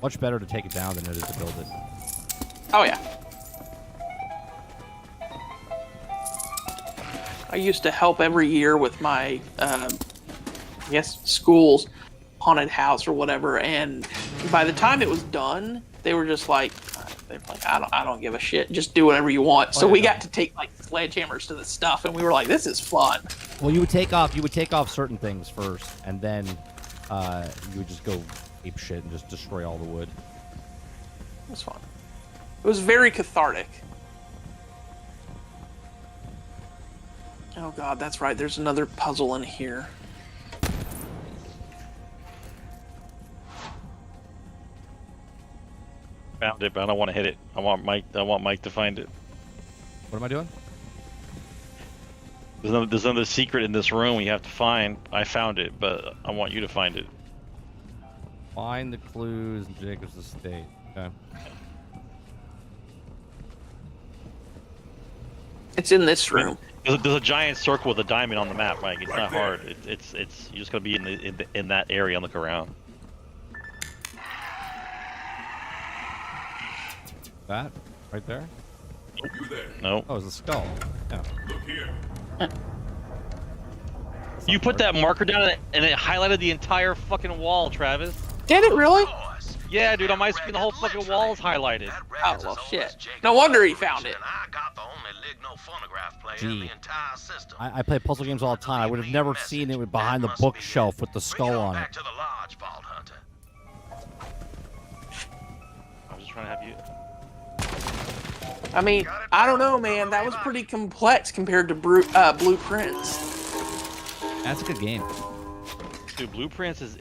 Much better to take it down than it is to build it. Oh yeah. I used to help every year with my, school's haunted house or whatever, and by the time it was done, they were just like, I don't give a shit. Just do whatever you want. So we got to take like sledgehammers to the stuff, and we were like, this is fun. Well, you would take off certain things first, and then you would just go ape shit and just destroy all the wood. It was fun. It was very cathartic. Oh god, that's right. There's another puzzle in here. Found it, but I don't want to hit it. I want Mike to find it. What am I doing? There's another secret in this room you have to find. I found it, but I want you to find it. Find the clues in Jacob's estate. Okay. It's in this room. There's a giant circle with a diamond on the map, Mike. It's not hard. It's you just gotta be in that area and look around. That right there? No. Oh, it's a skull. Yeah. Look here. You put that marker down and it highlighted the entire fucking wall, Travis. Did it really? Yeah, dude, on my screen the whole fucking wall is highlighted. Oh well, shit. No wonder he found it. Gee. I play puzzle games all the time. I would have never seen it behind the bookshelf with the skull on it. I was just trying to have you. I mean, I don't know, man. That was pretty complex compared to Blueprints. That's a good game. Dude, Blueprints is...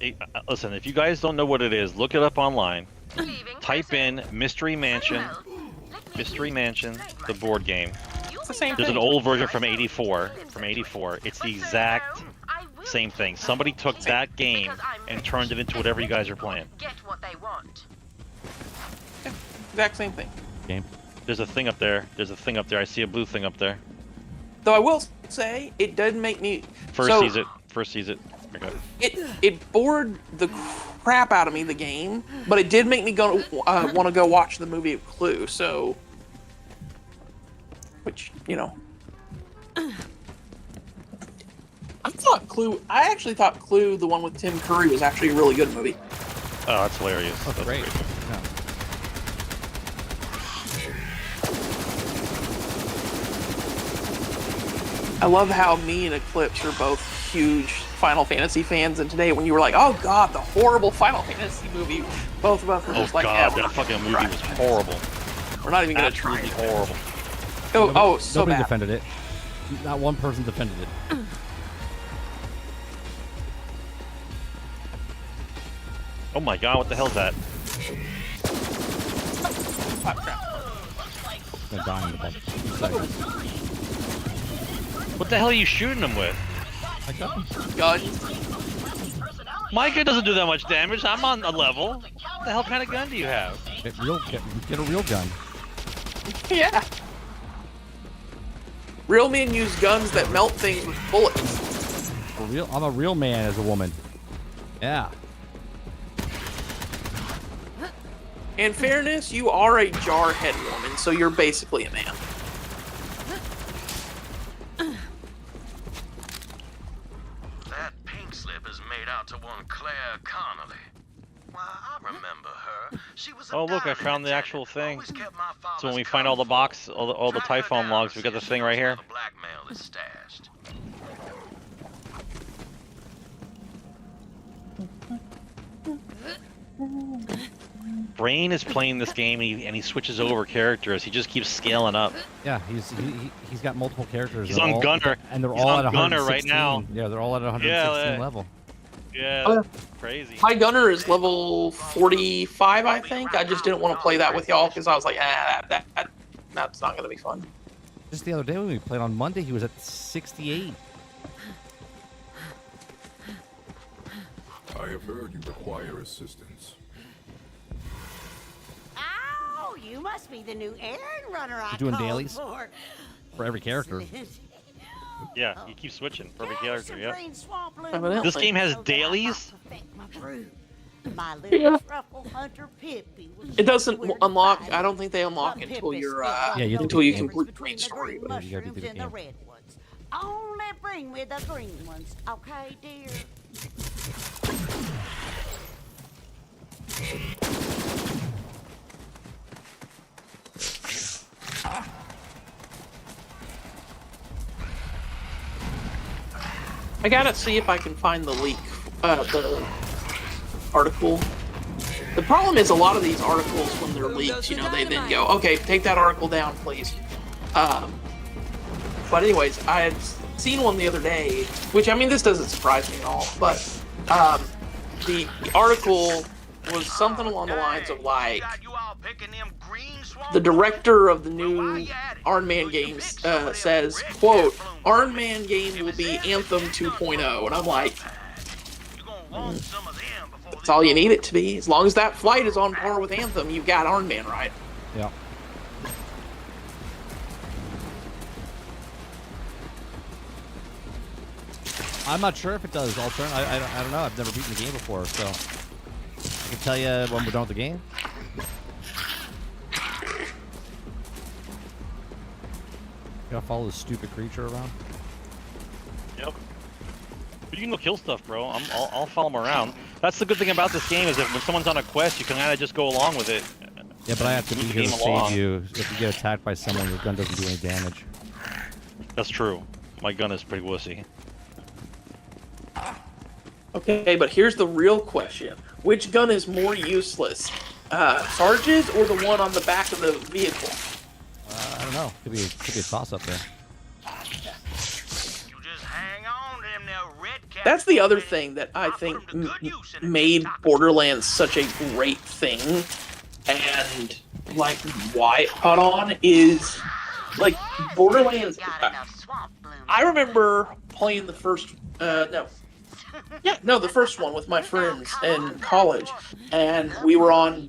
listen, if you guys don't know what it is, look it up online. Type in Mystery Mansion, the board game. It's the same There's thing. an old version from '84. It's the exact same thing. Somebody took that game and turned it into whatever you guys are playing. Get what they want. Exact same thing. Game. There's a thing up there. I see a blue thing up there. Though I will say, it did make me... First sees it. Okay. It bored the crap out of me, the game, but it did make me go want to go watch the movie of Clue, so... Which, you know... I actually thought Clue, the one with Tim Curry, was actually a really good movie. Oh, that's hilarious. Oh, That's great. Yeah. I love how me and Eclipse are both huge Final Fantasy fans, and today when you were like, "Oh God, the horrible Final Fantasy movie," both of us were just like, God, "Yeah, that fucking movie was horrible. We're not even gonna try." Absolutely horrible. So nobody bad. defended it. Not one person defended it. Oh my God, what the hell is that? I'm gonna die in about 2 seconds. What the hell are you shooting him with? My gun. My gun doesn't do that much damage. I'm on a level. What the hell kind of gun do you have? Get a real gun. Yeah. Real men use guns that melt things with bullets. For real, I'm a real man as a woman. Yeah. In fairness, you are a jarhead woman, so you're basically a man. That pink slip is made out to one Claire Connolly. Why, I remember her. She was a Oh look, I found the actual thing. So when we find all the all the Typhon logs, we got the thing right here. blackmail is stashed. Brain is playing this game and he switches over characters. He just keeps scaling up. Yeah, he's got multiple characters. He's on Gunner. And they're He's all on at 116 Gunner right now. Yeah, they're all at 116 level. Yeah, crazy. My gunner is level 45, I think. I just didn't want to play that with y'all because I was like, that's not going to be fun. Just the other day when we played on Monday, he was at 68. I have heard you require assistance. Oh, you must be the new errand runner I You doing called dailies? for every character. Yeah, you keep switching for every character. Yeah. Evidently. This game has dailies. My little truffle hunter Pippi was It doesn't unlock. I don't think they unlock until you're until you complete the main story. mushrooms and the red ones. Only bring me the green ones, okay, dear? I gotta see if I can find the leak, the article. The problem is a lot of these articles, when they're leaked, you know, they then go, okay, take that article down, please. But anyways, I had seen one the other day, which, I mean, this doesn't surprise me at all, but the article was something along the lines of, like, the director of the new Iron Man games says, quote, Iron Man game will be Anthem 2.0. And I'm like, that's all you need it to be. As long as that flight is on par with Anthem, you've got Iron Man, right? Yeah. I'm not sure if it does, Altern. I don't know. I've never beaten the game before, so I can tell you when we're done with the game. Gotta follow this stupid creature around. Yep. But you can go kill stuff, bro. I'll follow him around. That's the good thing about this game is that when someone's on a quest, you can kind of just go along with it. Yeah, but I have to be here to save you. If you get attacked by someone, your gun doesn't do any damage. That's true. My gun is pretty wussy. Okay, but here's the real question. Which gun is more useless? Sarge's or the one on the back of the vehicle? I don't know. Could be a toss-up there. That's the other thing that I think made Borderlands such a great thing, and like why it caught on is like Borderlands. I remember playing the first the first one with my friends in college, and we were on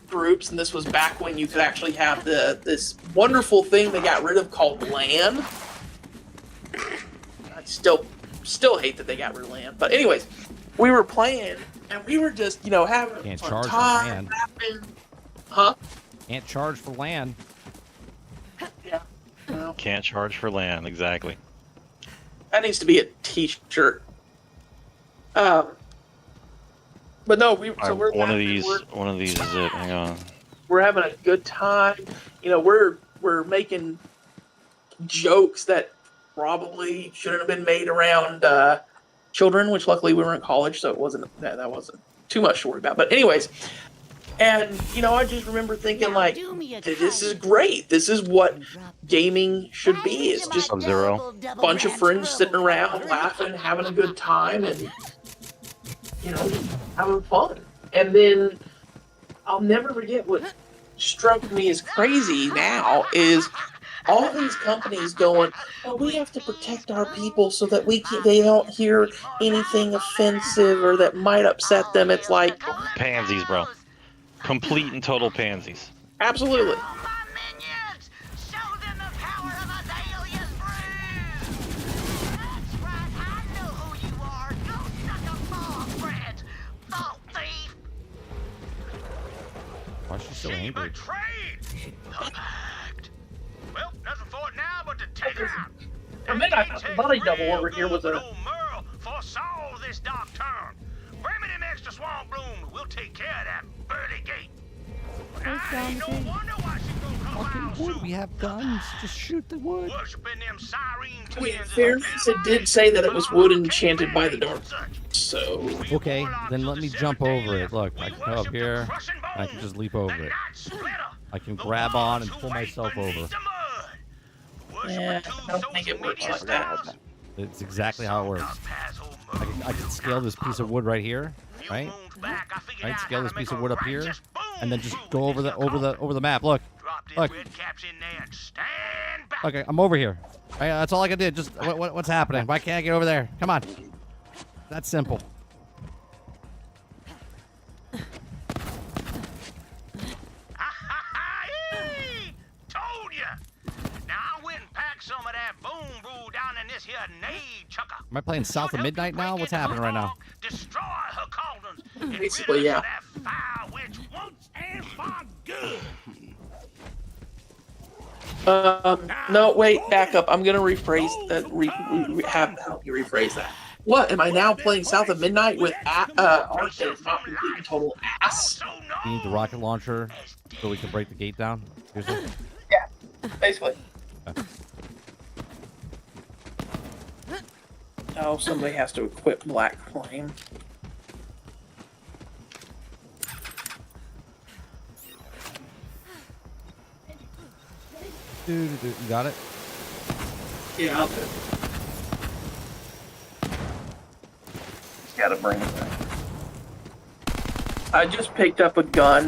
groups, and this was back when you could actually have this wonderful thing they got rid of called LAN. I still hate that they got rid of LAN, but anyways, we were playing and we were just having Can't fun charge for time, LAN. laughing. Huh? Can't charge for LAN. Yeah. Well, Can't charge for land, exactly. that needs to be a T-shirt. But no, we're One of these is it. Hang on. we're having a good time. We're making jokes that probably shouldn't have been made around children, which luckily we were in college, so it wasn't that wasn't too much to worry about. But anyways, and I just remember thinking like, this is great. This is what gaming should be. It's just Sub-Zero. a bunch of friends sitting around, laughing, having a good time, and having fun. And then I'll never forget what struck me as crazy now is all these companies going, "Oh, we have to protect our people so that they don't hear anything offensive or that might upset them." It's like Pansies, bro. Complete and total pansies. absolutely. Why is she so angry? Well, nothing for it now but to take her out. I mean, I thought the body double over here was a. Merle foresaw this dark turn. Bring me them extra swamp bloom. We'll take care of that birdie gate. Ain't no wonder why she broke her vows soon. We have guns. Just shoot the wood. Worshiping them siren Wait, twins. fairness, it did say that it was wood enchanted by the dark. So Okay, then let me jump over it. Look, I can come up here. And I can just leap over it. I can grab on and pull myself over. yeah, I don't think it works like that. It's exactly how it works. I can scale this piece of wood right here, right? Right, scale this piece of wood up here, and then just go over the map. Look. Okay, I'm over here. That's all I can do. Just what's happening? Why can't I get over there? Come on. That's simple. Told ya. Now I went and packed some of that boom brew down in this here nade chucker. Am I playing South of Midnight now? What's happening right now? Destroy her cauldrons. Basically, yeah. That fire witch once and for good. No, wait, back up. I'm gonna rephrase that. Help you rephrase that. What am I now playing South of Midnight with art that is not complete total ass? You need the rocket launcher so we can break the gate down. Seriously? Yeah, basically. Okay. Oh, somebody has to equip Black Flame. You got it? Yeah, I'll do it. Gotta bring it back. I just picked up a gun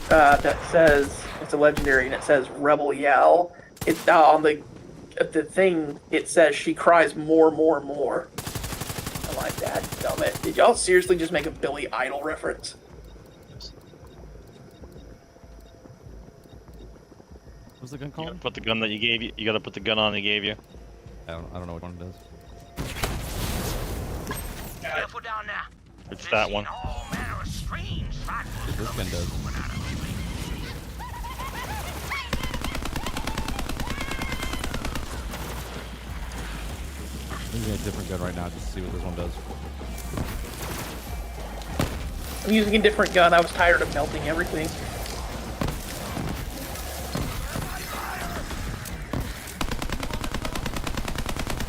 that says it's a legendary and it says Rebel Yell. It's on the thing. It says she cries more. I like that. Dumb it. Did y'all seriously just make a Billy Idol reference? What's the gun called? Put the gun that you gave you. You gotta put the gun on they gave you. I don't know what one it does. Careful down there. It's that one. All manner of strange What this gun does. I'm using a different gun right now just to see what this one does. I'm using a different gun. I was tired of melting everything.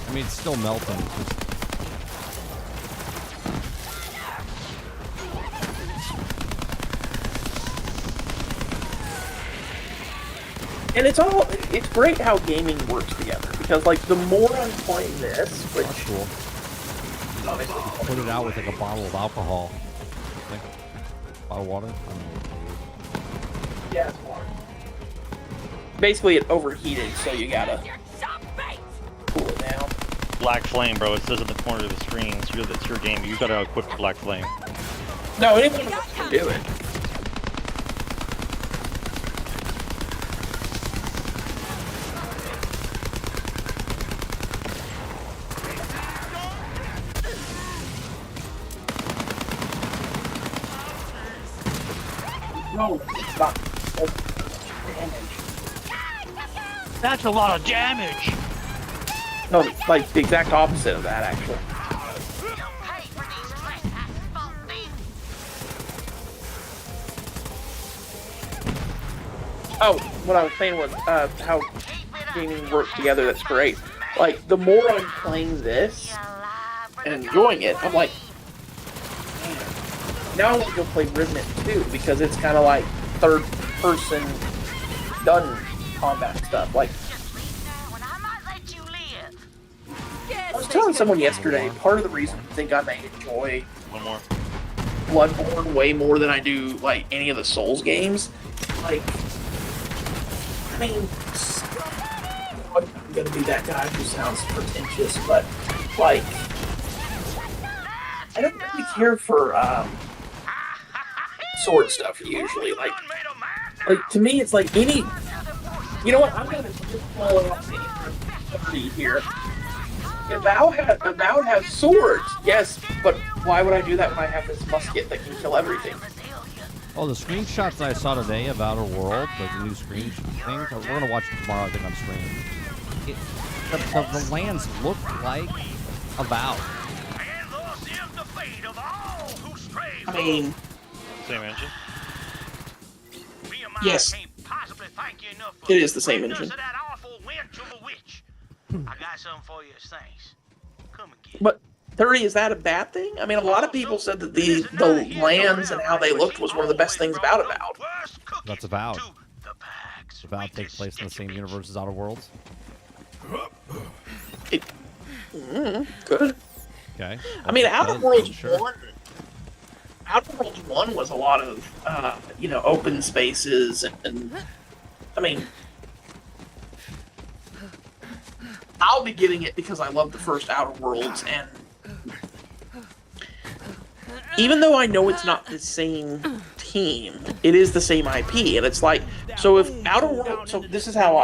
I mean, it's still melting. It's just... And it's great how gaming works together, because like the more I'm playing this, which That's cool. Put it out with like a bottle of alcohol. Like, bottle of water? Yeah, it's water. Basically it overheated, so you gotta cool it down. Black Flame, bro. It says at the corner of the screen. It's your game. You gotta equip the Black Flame. No, anyone can do it. No, it's not. That's a lot of damage. No, like the exact opposite of that, actually. Oh, what I was saying was how gaming works together. That's great. Like, the more I'm playing this and enjoying it, I'm like, man, now I want to go play Remnant 2 because it's kind of like third-person gun combat stuff. Like, I was telling someone yesterday, part of the reason I think I may enjoy Bloodborne way more than I do, like, any of the Souls games, like, I mean, I'm gonna be that guy who sounds pretentious, but, like, I don't really care for, sword stuff, usually. Like, to me, it's like any... You know what? I'm gonna just follow up here. Avowed has swords, yes, but why would I do that when I have this musket that can kill everything? Oh, the screenshots that I saw today of Outer World, like the new screen thing, we're going to watch it tomorrow, I think, on stream. The lands look like Avowed. I mean... Same engine? Yes. It is the same engine. I got something for you, thanks. Come and get it. But 30, is that a bad thing? I mean, a lot of people said that the lands and how they looked was one of the best things about Avowed. That's Avowed. Avowed takes place in the same universe as Outer Worlds. Good. Okay. I mean, Outer Worlds 1... Outer Worlds 1 was a lot of, you know, open spaces and I mean... I'll be getting it because I love the first Outer Worlds, and even though I know it's not the same team, it is the same IP, and it's like, so if Outer Worlds, so this is how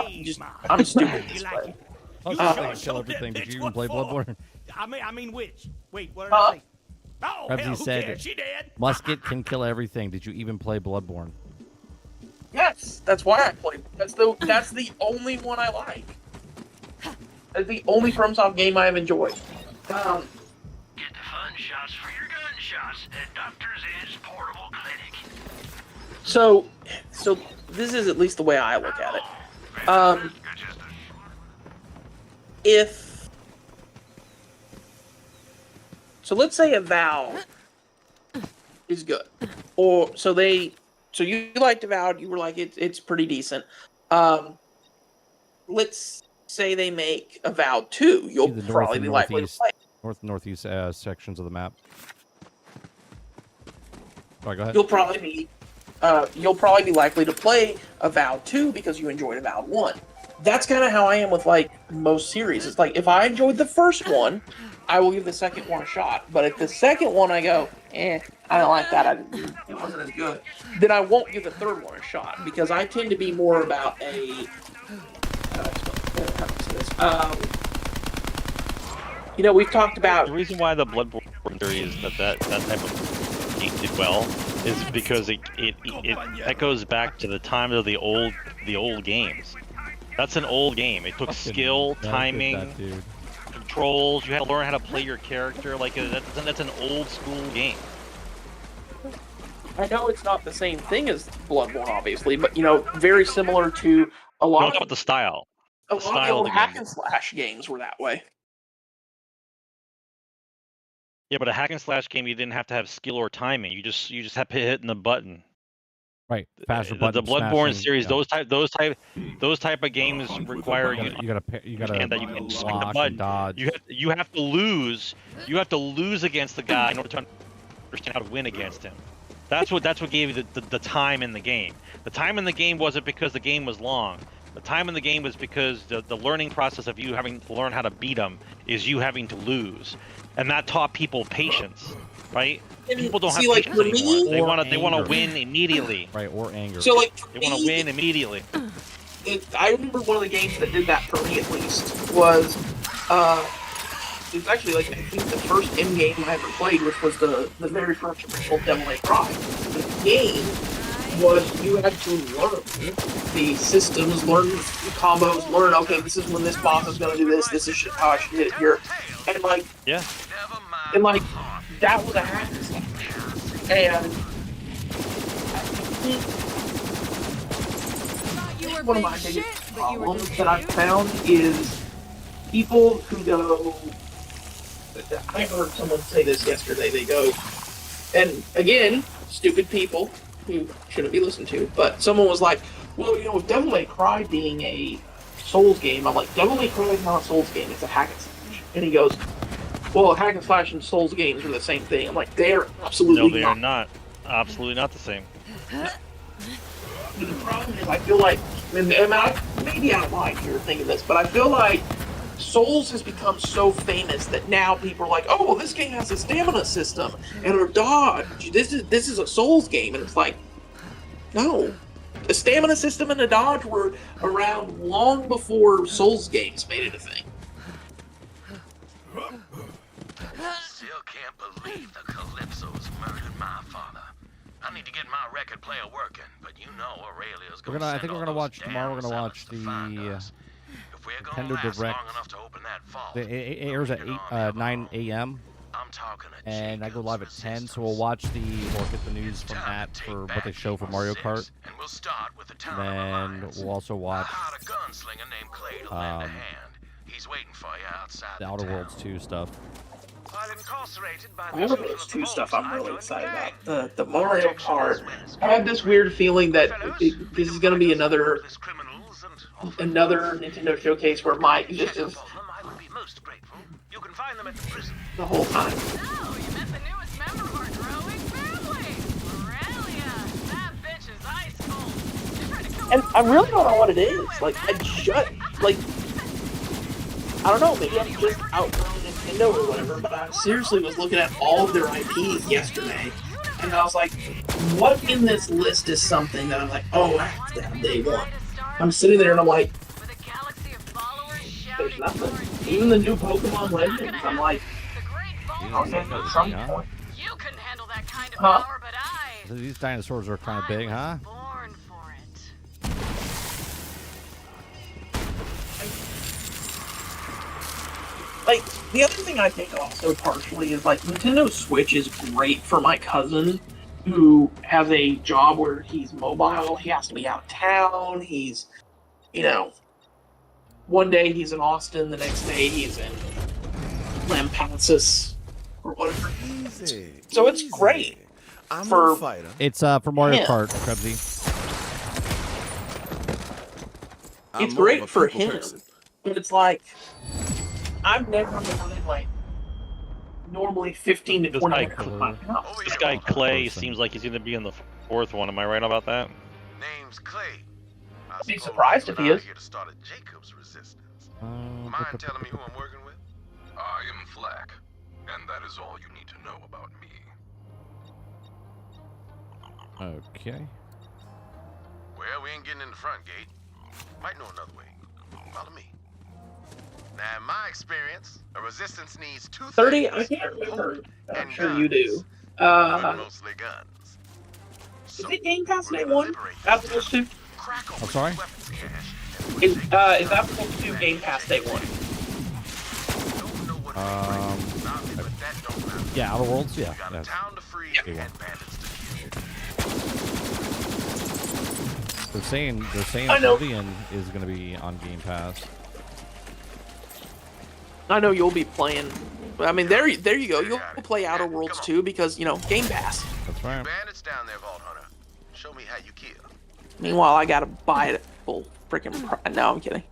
I'm stupid this way. Kill everything. Did you even play Bloodborne? I mean which? Wait, what did I say? Oh, hell, Rebsy who said, cares? She dead. musket can kill everything. Did you even play Bloodborne? Yes, that's why I played. That's the only one I like. That's the only FromSoft game I have enjoyed. Get the fun shots for your gunshots at Dr. Z's portable clinic. So this is at least the way I look at it. So let's say Avowed is good, or so you liked Avowed, you were like it's pretty decent. Let's say they make Avowed 2, you'll probably be likely to play. Northeast sections of the map. All right, go ahead. You'll probably be likely to play Avowed 2 because you enjoyed Avowed 1. That's kind of how I am with like most series. It's like if I enjoyed the first one, I will give the second one a shot. But if the second one I go, I don't like that, it wasn't as good, then I won't give the third one a shot because I tend to be more about a you know, we've talked about the reason why the Bloodborne series that type of game did well is because it echoes back to the time of the old games. That's an old game. It took skill, timing, controls. You had to learn how to play your character. Like that's an old school game. I know it's not the same thing as Bloodborne, obviously, but you know, very similar to a lot of the style. A lot of the old hack and slash games were that way. Yeah, but a hack and slash game, you didn't have to have skill or timing. You just have to hit the button. Right, faster The button Bloodborne smashing, series, yeah. those type of games require you gotta that you can swing the block button. and dodge. You have to lose against the guy in order to understand how to win against him. That's what gave you the time in the game. The time in the game wasn't because the game was long. The time in the game was because the learning process of you having to learn how to beat them is you having to lose, and that taught people patience, right? People don't have patience anymore. They want to win immediately. Right, or anger. So like they want to win immediately. I remember one of the games that did that for me at least was it was actually like I think the first in-game I ever played, which was the very first original Devil May Cry. The game was you had to learn the systems, learn the combos, learn, okay, this is when this boss is going to do this is how I should hit it here. And like, that was a hack and slash. And one of my biggest problems that I've found is people who go. I heard someone say this yesterday. They go, and again, stupid people who shouldn't be listened to. But someone was like, "Well, you know, with Devil May Cry being a Souls game," I'm like, "Devil May Cry is not a Souls game; it's a hack and slash." And he goes, "Well, hack and slash and Souls games are the same thing." I'm like, "They are absolutely No, they are not. Absolutely not the same. The problem is, I feel like, and I may be out of line here thinking this, but I feel like Souls has become so famous that now people are like, "Oh, well, this game has a stamina system and a dodge. This is a Souls game," and it's like, no, a stamina system and a dodge were around long before Souls games made it a thing. Still can't believe the Calypsos murdered my father. I need to get my record player working, but you know Aurelia's gonna I think we're gonna watch tomorrow. We're gonna watch the Nintendo Direct. It airs at 9 a.m. and I go live at 10. So we'll watch or get the news from that for what they show for Mario Kart. And then we'll also watch the Outer Worlds 2 stuff. Outer Worlds 2 stuff I'm really excited about. The Mario Kart. I have this weird feeling that this is going to be another Nintendo showcase where Mike just is the whole time. Oh, you met the newest member of our growing family. Aurelia, that bitch is ice cold. You're trying to kill And I really don't know what it is. Like, I don't know, maybe I'm just outgrown Nintendo or whatever, but I seriously was looking at all of their IPs yesterday, and I was like, what in this list is something that I'm like, oh, I have to have day one? I'm sitting there and I'm like, there's nothing. Even the new Pokemon Legends, I'm like, okay, at some point. You couldn't handle that kind of Huh? power, but I These dinosaurs are kind of big, huh? born for it. Like, the other thing I think also partially is, like, Nintendo Switch is great for my cousin who has a job where he's mobile, he has to be out of town, he's, you know, one day he's in Austin, the next day he's in Lampasas, or whatever. So it's great for... It's for Mario Kart, Krebsy. It's great for him, but it's like, I've never wanted, like, normally 15 to 20 minutes of my house. This guy Clay seems like he's going to be in the fourth one. Am I right about that? Name's Clay. I'd be surprised if he is. Here to start a Jacob's resistance. Mind telling me who I'm working with? I am Flack, and that is all you need to know about me. Okay. Well, we ain't getting in the front gate. Might know another way. Follow me. Now, in my experience, a resistance needs 2 30? things. I can't remember. I'm And sure you do. mostly guns. Is it Game Pass Day 1? That's supposed to? I'm sorry? Is that supposed to do Game Pass Day 1? Yeah, Outer Worlds, yeah. Day one. They're saying Oblivion is going to be on Game Pass. I know you'll be playing. I mean, there you go. You'll play Outer Worlds 2 because, you know, Game Pass. That's right. Bandits down there, Vault Hunter. Show me how you kill. Meanwhile, I gotta buy it at full freaking price. No, I'm kidding.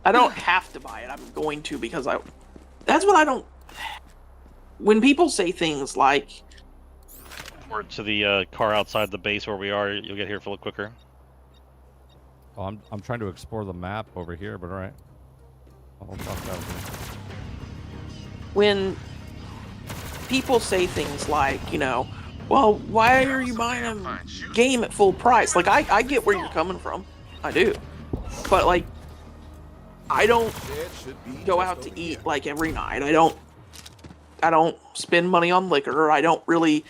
I don't have to buy it. I'm going to because that's what I don't... When people say things like... Or to the car outside the base where we are, you'll get here a little quicker. Oh, I'm trying to explore the map over here, but all right. I'll talk about it. When people say things like, you know, well, why are you buying a game at full price? Like, I get where you're coming from. I do. But, like, I don't go out to eat, like, every night. I don't spend money on liquor. I don't really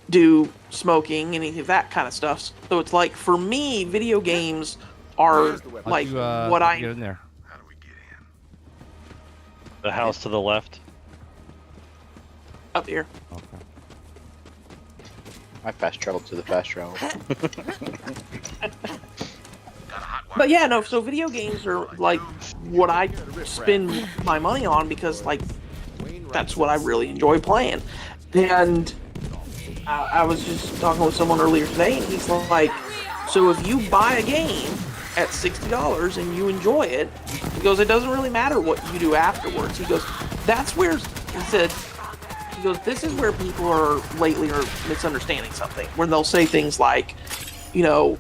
do smoking, any of that kind of stuff. So it's like, for me, video games are, like, what I... get in there? The house to the left. Up here. Okay. I fast traveled to the fast travel. But yeah, no. So video games are like what I spend my money on because like that's what I really enjoy playing. And I was just talking with someone earlier today, and he's like, "So if you buy a game at $60 and you enjoy it," he goes, "it doesn't really matter what you do afterwards." He goes, "That's where," he said, he goes, "this is where people are misunderstanding something, where they'll say things like, you know,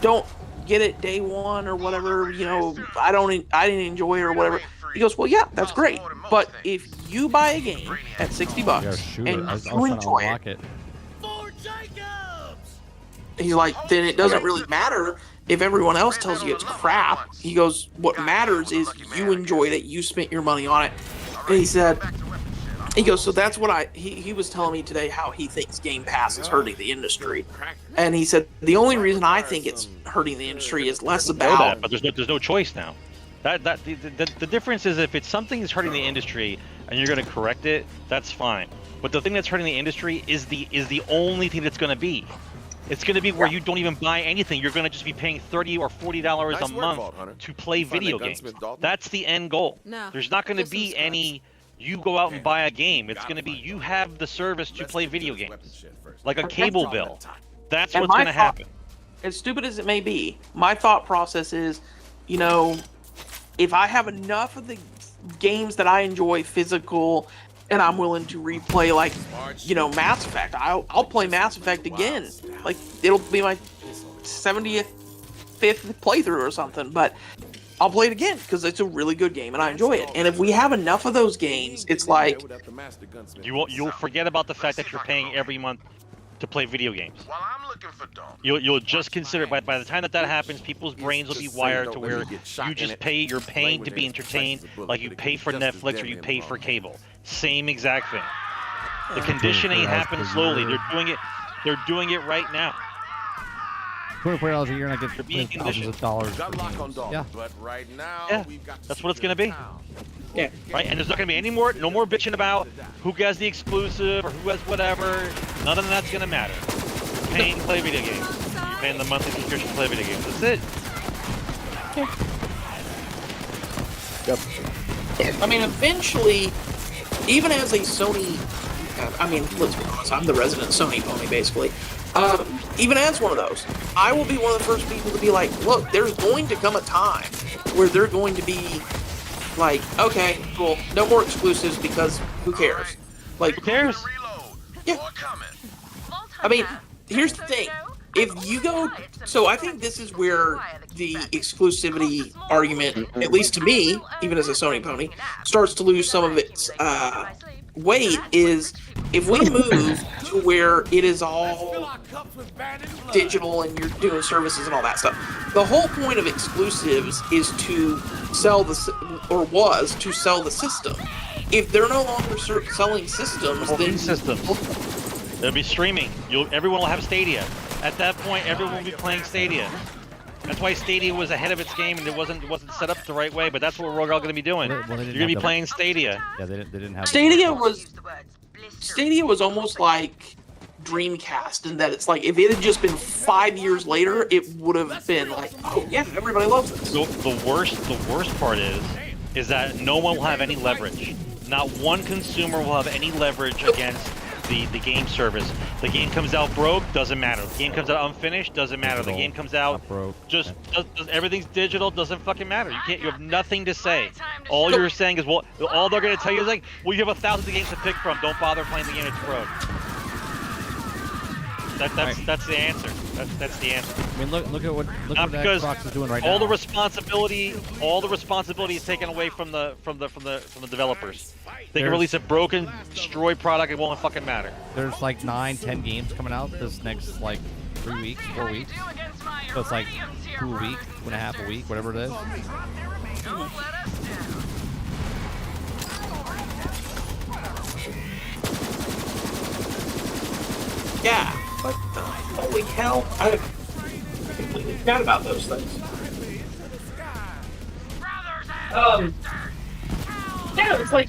don't get it day one or whatever, you know, I didn't enjoy it or whatever." He goes, "Well, yeah, that's great, but if you buy a game at $60 and you enjoy it, he's like, then it doesn't really matter if everyone else tells you it's crap." He goes, "What matters is you enjoyed it, you spent your money on it." And he goes, "So that's what he was telling me today how he thinks Game Pass is hurting the industry." And he said, "The only reason I think it's hurting the industry is less about..." But there's no choice now. The difference is if it's something that's hurting the industry and you're going to correct it, that's fine. But the thing that's hurting the industry is the only thing that's going to be. It's going to be where you don't even buy anything. You're going to just be paying $30 or $40 a month to play video games. That's the end goal. No, there's not going to be any. You go out and buy a game. It's going to be you have the service to play video games, like a cable bill. That's what's going to happen. As stupid as it may be, my thought process is, you know, if I have enough of the games that I enjoy physical and I'm willing to replay, like, you know, Mass Effect, I'll play Mass Effect again. Like, it'll be my 75th playthrough or something, but I'll play it again because it's a really good game and I enjoy it. And if we have enough of those games, it's like you'll forget about the fact that you're paying every month to play video games. You'll just consider by the time that happens, people's brains will be wired to where you're paying to be entertained, like you pay for Netflix or you pay for cable. Same exact thing. The conditioning happens slowly. They're doing it right now. $24 a year and I get thousands of dollars. Yeah. But right now, Yeah, that's what it's going to be. Yeah. Right, and there's not going to be no more bitching about who has the exclusive or who has whatever. None of that's going to matter. You're paying to play video games. You're paying the monthly subscription to play video games. That's it. I mean, eventually, even as a Sony, I mean, let's be honest, I'm the resident Sony pony, basically. Even as one of those, I will be one of the first people to be like, look, there's going to come a time where they're going to be like, okay, cool, no more exclusives because who cares? Like, who cares? Yeah. I mean, here's the thing. If you go, so I think this is where the exclusivity argument, at least to me, even as a Sony pony, starts to lose some of its weight, is if we move to where it is all digital and you're doing services and all that stuff. The whole point of exclusives is to sell was to sell the system. If they're no longer selling systems, then They'll be streaming. Everyone will have Stadia. At that point, everyone will be playing Stadia. That's why Stadia was ahead of its game and it wasn't set up the right way. But that's what we're all going to be doing. You're going to be playing Stadia. Yeah, they didn't have. Stadia was almost like Dreamcast in that it's like if it had just been 5 years later, it would have been like, oh yeah, everybody loves this. The worst part is that no one will have any leverage. Not one consumer will have any leverage against the game service. The game comes out broke, doesn't matter. The game comes out unfinished, doesn't matter. The game comes out just everything's digital, doesn't fucking matter. You have nothing to say. All you're saying is, well, all they're gonna tell you is like, well, you have 1,000 games to pick from. Don't bother playing the game, it's broke. That's the answer. That's the answer. I mean, look at what Xbox is doing right now. All the responsibility is taken away from the developers. They can release a broken, destroyed product. It won't fucking matter. There's like 9-10 games coming out this next like 3 weeks, 4 weeks. So it's like 2 a week, 2.5 a week, whatever it is. Yeah, but holy hell, I completely forgot about those things. Yeah, it's like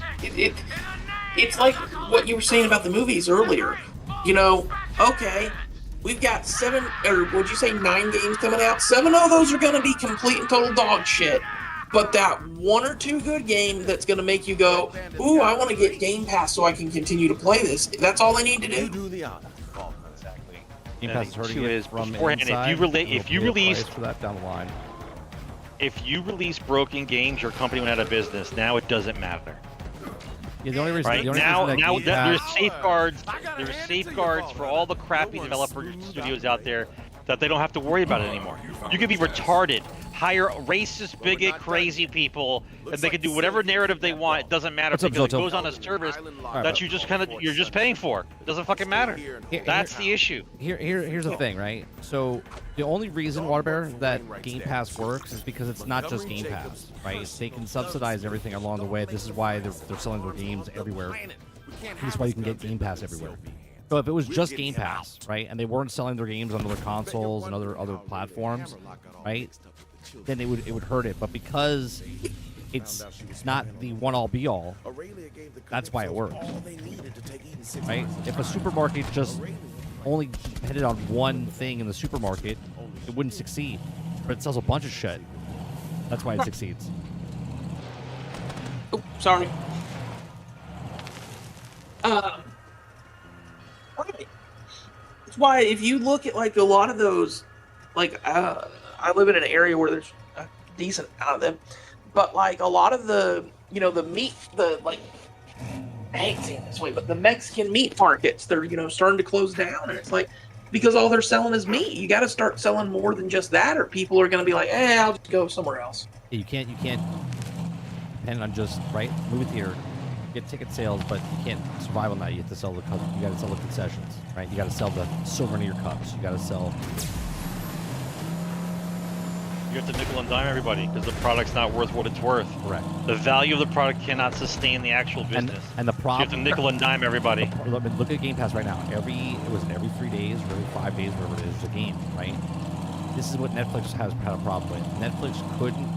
it's like what you were saying about the movies earlier. You know, okay, we've got 7, or would you say 9 games coming out? 7 of those are going to be complete and total dog shit. But that 1 or 2 good game that's going to make you go, ooh, I want to get Game Pass so I can continue to play this. That's all they need to do. Exactly. Game Pass is hurting it from beforehand, inside. if you release for that down the line. If you release broken games, your company went out of business. Now it doesn't matter. Yeah, the only reason, right the only now, reason that now Game there's Pass- safeguards. There's safeguards for all the crappy developer studios out there that they don't have to worry about it anymore. You can be retarded, hire racist, bigot, crazy people, and they can do whatever narrative they want. It doesn't matter What's up, because it Zoto? goes on a service Right, that you're just paying for. It doesn't fucking matter. That's the issue. Here's the thing, right? So the only reason, Waterbear, that Game Pass works is because it's not just Game Pass, right? They can subsidize everything along the way. This is why they're selling their games everywhere. This is why you can get Game Pass everywhere. So if it was just Game Pass, right, and they weren't selling their games on other consoles and other platforms, right, then it would hurt it. But because it's not the one-all be-all, that's why it works, right? If a supermarket just only depended on one thing in the supermarket, it wouldn't succeed. But it sells a bunch of shit. That's why it succeeds. Oh, sorry. Right. That's why if you look at like a lot of those, like I live in an area where there's a decent amount of them, but like a lot of the, the meat, I hate saying it this way, but the Mexican meat markets, they're starting to close down, and it's like because all they're selling is meat. You got to start selling more than just that, or people are going to be like, I'll just go somewhere else. You can't depend on just movie theater. Get ticket sales, but you can't survive on that. You have to sell you got to sell the concessions, right? You got to sell the souvenir cups. You got to sell. You have to nickel and dime everybody because the product's not worth what it's worth. Correct. The value of the product cannot sustain the actual business. And the problem. So you have to nickel and dime everybody. Look at Game Pass right now. Every 3 days, or every 5 days, whatever it is, there's a game, right? This is what Netflix has had a problem with. Netflix couldn't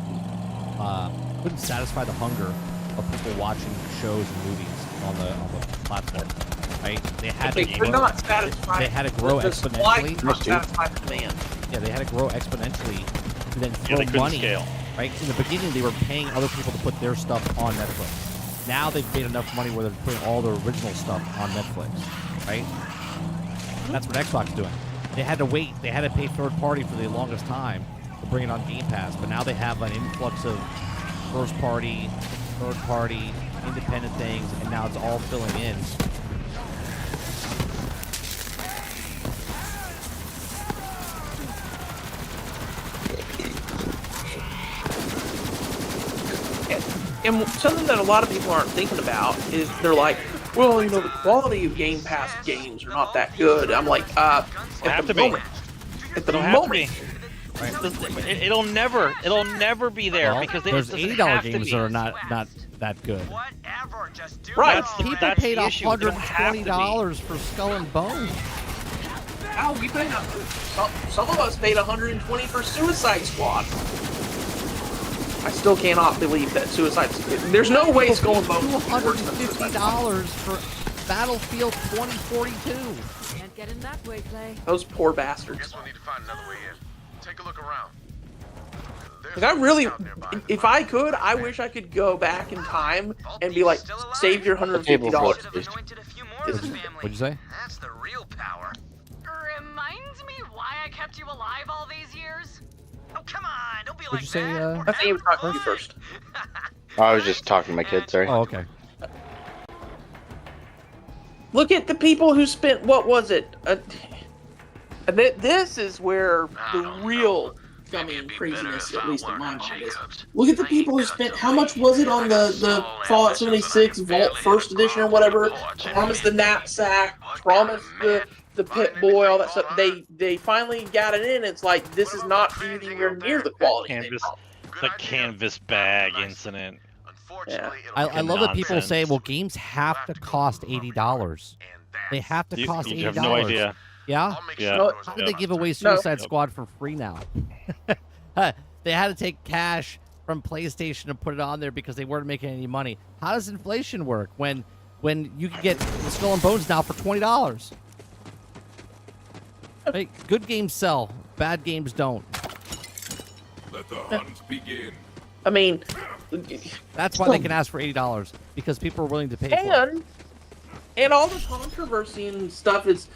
satisfy the hunger of people watching shows and movies on the platform, right? They had to grow exponentially. Not satisfy the demand. Yeah, they had to grow exponentially to then throw they couldn't money. Scale. Right? In the beginning, they were paying other people to put their stuff on Netflix. Now they've made enough money where they're putting all their original stuff on Netflix, right? That's what Xbox is doing. They had to wait. They had to pay third party for the longest time to bring it on Game Pass, but now they have an influx of first party, third party, independent things, and now it's all filling in. And something that a lot of people aren't thinking about is they're like, well, the quality of Game Pass games are not that good. I'm like, at the moment, it'll never be there because there's $80 games that are not that good. Right. People paid $120 for Skull and Bones. Wow, we paid some of us paid $120 for Suicide Squad. I still cannot believe that Suicide. There's no way Skull and Bones. $250 for Battlefield 2042. Can't get in that way, Clay. Those poor bastards. Guess we'll need to find another way in. Take a look around. Like I really, if I could, I wish I could go back in time and be like, save your $150. What'd you say? That's the real power. Reminds me why I kept you alive all these years? Oh, come on, don't be What'd you say? I think he was talking to you first. I was just talking to my kid, sorry. Oh, okay. Look at the people who spent, what was it? This is where the real scummy craziness, at least in my mind, is. Look at the people who spent, how much was it on the Fallout 76 Vault First Edition or whatever? Promised the knapsack, promised the Pit-Boy, all that stuff. They finally got it in. It's like, this is not anywhere near the quality. The canvas bag incident. Yeah. I love that people say, well, games have to cost $80. They have to cost $80. You have no idea. Yeah? Yeah. How did they give away Suicide Squad for free now? They had to take cash from PlayStation and put it on there because they weren't making any money. How does inflation work when you can get the Skull and Bones now for $20? Hey, good games sell. Bad games don't. Let the hunt begin. I mean, that's why they can ask for $80 because people are willing to pay for it. And all the controversy and stuff is,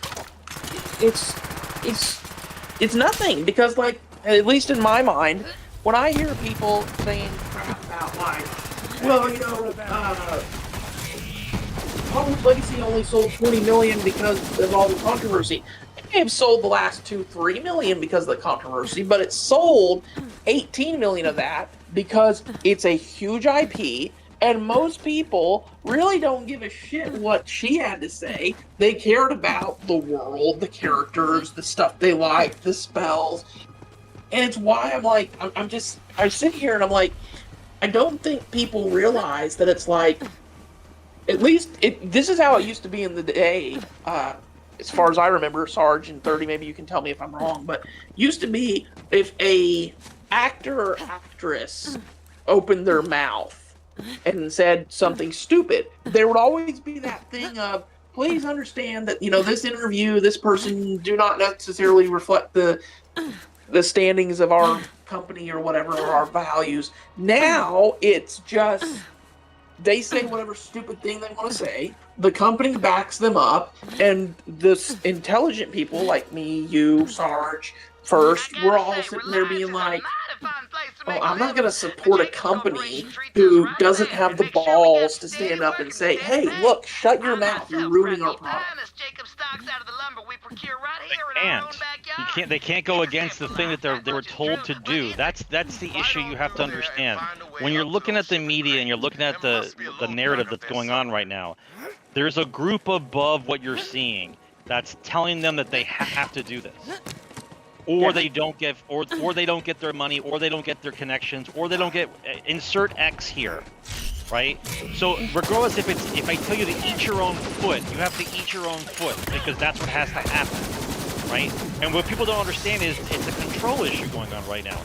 it's nothing because, like, at least in my mind, when I hear people saying crap about, like, well, you know, Hogwarts Legacy only sold 20 million because of all the controversy. It may have sold the last 2-3 million because of the controversy, but it sold 18 million of that because it's a huge IP, and most people really don't give a shit what she had to say. They cared about the world, the characters, the stuff they liked, the spells. And it's why I'm like, I sit here and I'm like, I don't think people realize that it's like, at least, this is how it used to be in the day, as far as I remember, Sarge and 30, maybe you can tell me if I'm wrong, but used to be if a actor or actress opened their mouth and said something stupid, there would always be that thing of, please understand that, you know, this interview, this person do not necessarily reflect the standings of our company or whatever, or our values. Now it's just, they say whatever stupid thing they want to say, the company backs them up, and this intelligent people like me, you, Sarge, First, we're all sitting there being like, oh, I'm not going to support a company who doesn't have the balls to stand up and say, hey, look, shut your mouth, you're ruining our product. They can't go against the thing that they were told to do. That's the issue you have to understand. When you're looking at the media and you're looking at the narrative that's going on right now, there's a group above what you're seeing that's telling them that they have to do this. Or they don't get, or they don't get their money, or they don't get their connections, or they don't get insert X here, right? So regardless if I tell you to eat your own foot, you have to eat your own foot because that's what has to happen, right? And what people don't understand is it's a control issue going on right now.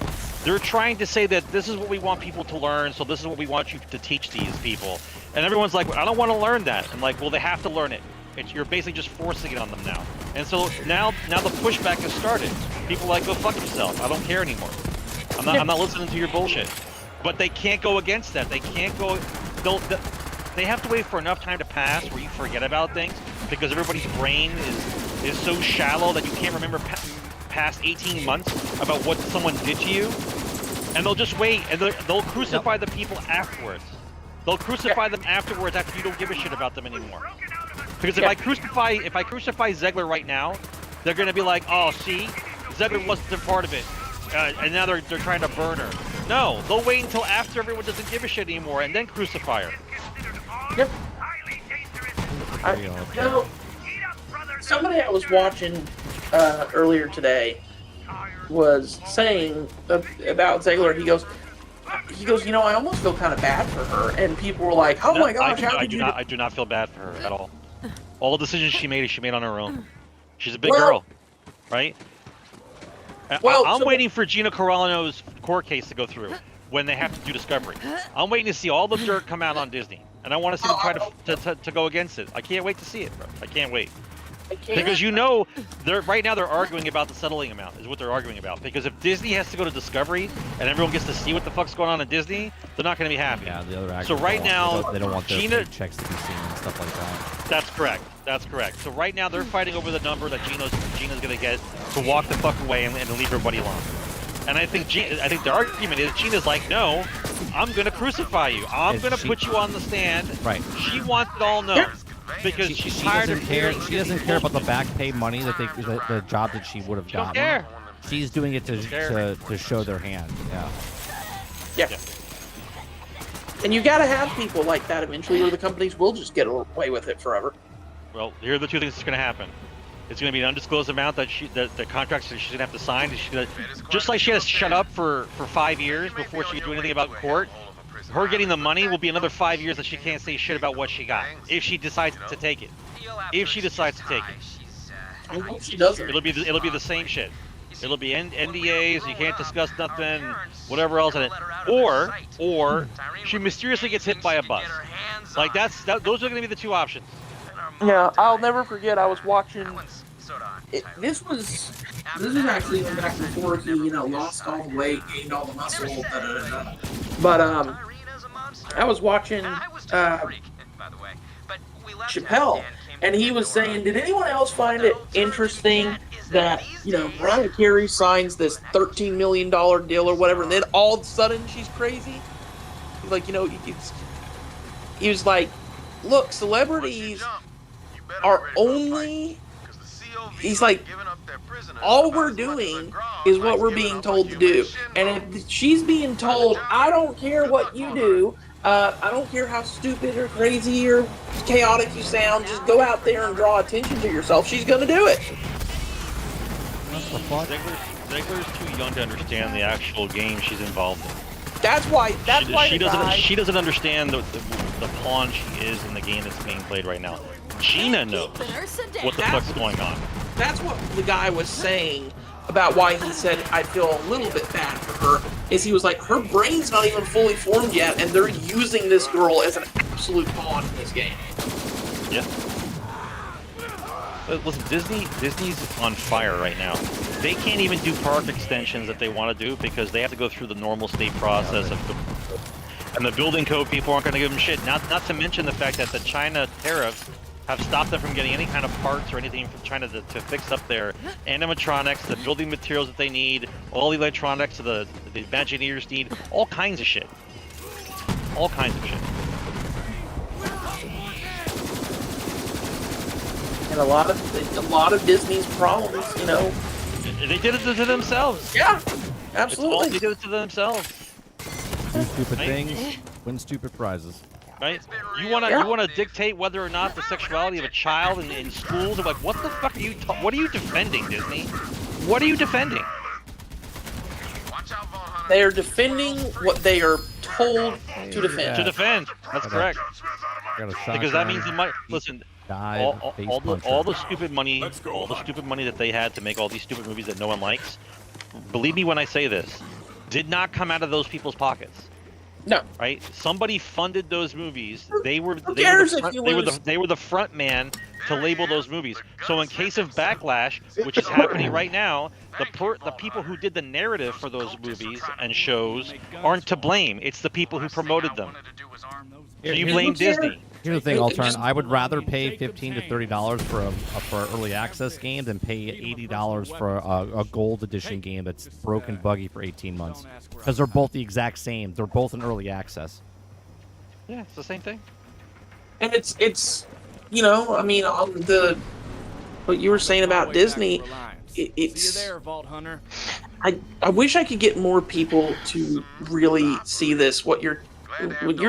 They're trying to say that this is what we want people to learn, so this is what we want you to teach these people, and everyone's like, I don't want to learn that. I'm like, well, they have to learn it. You're basically just forcing it on them now. And so now the pushback has started. People are like, go fuck yourself. I don't care anymore. I'm not listening to your bullshit. But they can't go against that. They can't go. They have to wait for enough time to pass where you forget about things because everybody's brain is so shallow that you can't remember past 18 months about what someone did to you. And they'll just wait and they'll crucify the people afterwards. They'll crucify them afterwards after you don't give a shit about them anymore. Because if I crucify Zegler right now, they're gonna be like, oh, see, Zegler wasn't a part of it, and now they're trying to burn her. No, they'll wait until after everyone doesn't give a shit anymore, and then crucify her. Yep. Somebody I was watching earlier today was saying about Zegler. He goes, you know, I almost feel kind of bad for her, and people were like, oh my gosh, I do not feel bad for her at all. All the decisions she made on her own. She's a big girl, right? Well, I'm waiting for Gina Carano's court case to go through when they have to do Discovery. I'm waiting to see all the dirt come out on Disney, and I want to see them try to go against it. I can't wait to see it, bro. I can't wait. Because you know, right now they're arguing about the settling amount is what they're arguing about. Because if Disney has to go to Discovery and everyone gets to see what the fuck's going on in Disney, they're not going to be happy. Yeah, the other actors. So right now, they don't want their checks to be seen and stuff like that. That's correct. That's correct. So right now they're fighting over the number that Gina's going to get to walk the fuck away and leave everybody alone. And I think the argument is Gina's like, no, I'm going to crucify you. I'm going to put you on the stand. Right. She wants it all known. Because she's tired of hearing. She doesn't care about the back pay money that the job that she would have gotten. Care. She's doing it to show their hand. Yeah. And you got to have people like that eventually, or the companies will just get away with it forever. Well, here are the two things that's going to happen. It's going to be an undisclosed amount that the contracts that she's going to have to sign. Just like she has to shut up for 5 years before she can do anything about court. Her getting the money will be another 5 years that she can't say shit about what she got if she decides to take it. If she decides to take it, I hope she doesn't. It'll be the same shit. It'll be NDAs. You can't discuss nothing, whatever else in it. Or she mysteriously gets hit by a bus. Like those are going to be the two options. Yeah, I'll never forget. I was watching this was actually even back before he, lost all the weight, gained all the muscle, But I was watching Chappelle, and he was saying, did anyone else find it interesting that Mariah Carey signs this $13 million deal or whatever, and then all of a sudden she's crazy? Like, he was like, look, celebrities are only. He's like, all we're doing is what we're being told to do. And if she's being told, I don't care what you do, I don't care how stupid or crazy or chaotic you sound, just go out there and draw attention to yourself, she's going to do it. Ziggler's too young to understand the actual game she's involved in. That's why she doesn't understand the pawn she is in the game that's being played right now. Gina knows what the fuck's going on. That's what the guy was saying about why he said, I feel a little bit bad for her, is he was like, her brain's not even fully formed yet, and they're using this girl as an absolute pawn in this game. Yeah. Listen, Disney's on fire right now. They can't even do park extensions that they want to do because they have to go through the normal state process and the building code people aren't going to give them shit. Not to mention the fact that the China tariffs have stopped them from getting any kind of parts or anything from China to fix up their animatronics, the building materials that they need, all the electronics the Imagineers need, all kinds of shit. All kinds of shit. And a lot of Disney's problems, They did it to themselves. Yeah, absolutely. They did it to themselves. Do stupid things, win stupid prizes. Right? You wanna dictate whether or not the sexuality of a child in schools? They're like, what the fuck are you? What are you defending, Disney? What are you defending? They are defending what they are told to defend. To defend. That's correct. Because that means you might listen. All the stupid money, that they had to make all these stupid movies that no one likes. Believe me when I say this, did not come out of those people's pockets. No. Right? Somebody funded those movies. They were the front man to label those movies. So in case of backlash, which is happening right now, the people who did the narrative for those movies and shows aren't to blame. It's the people who promoted them. So you blame Disney. Here's the thing, Altern. I would rather pay $15 to $30 for an early access game than pay $80 for a gold edition game that's broken buggy for 18 months. Because they're both the exact same. They're both in early access. Yeah, it's the same thing. And it's on what you were saying about Disney, it's I wish I could get more people to really see this. What you're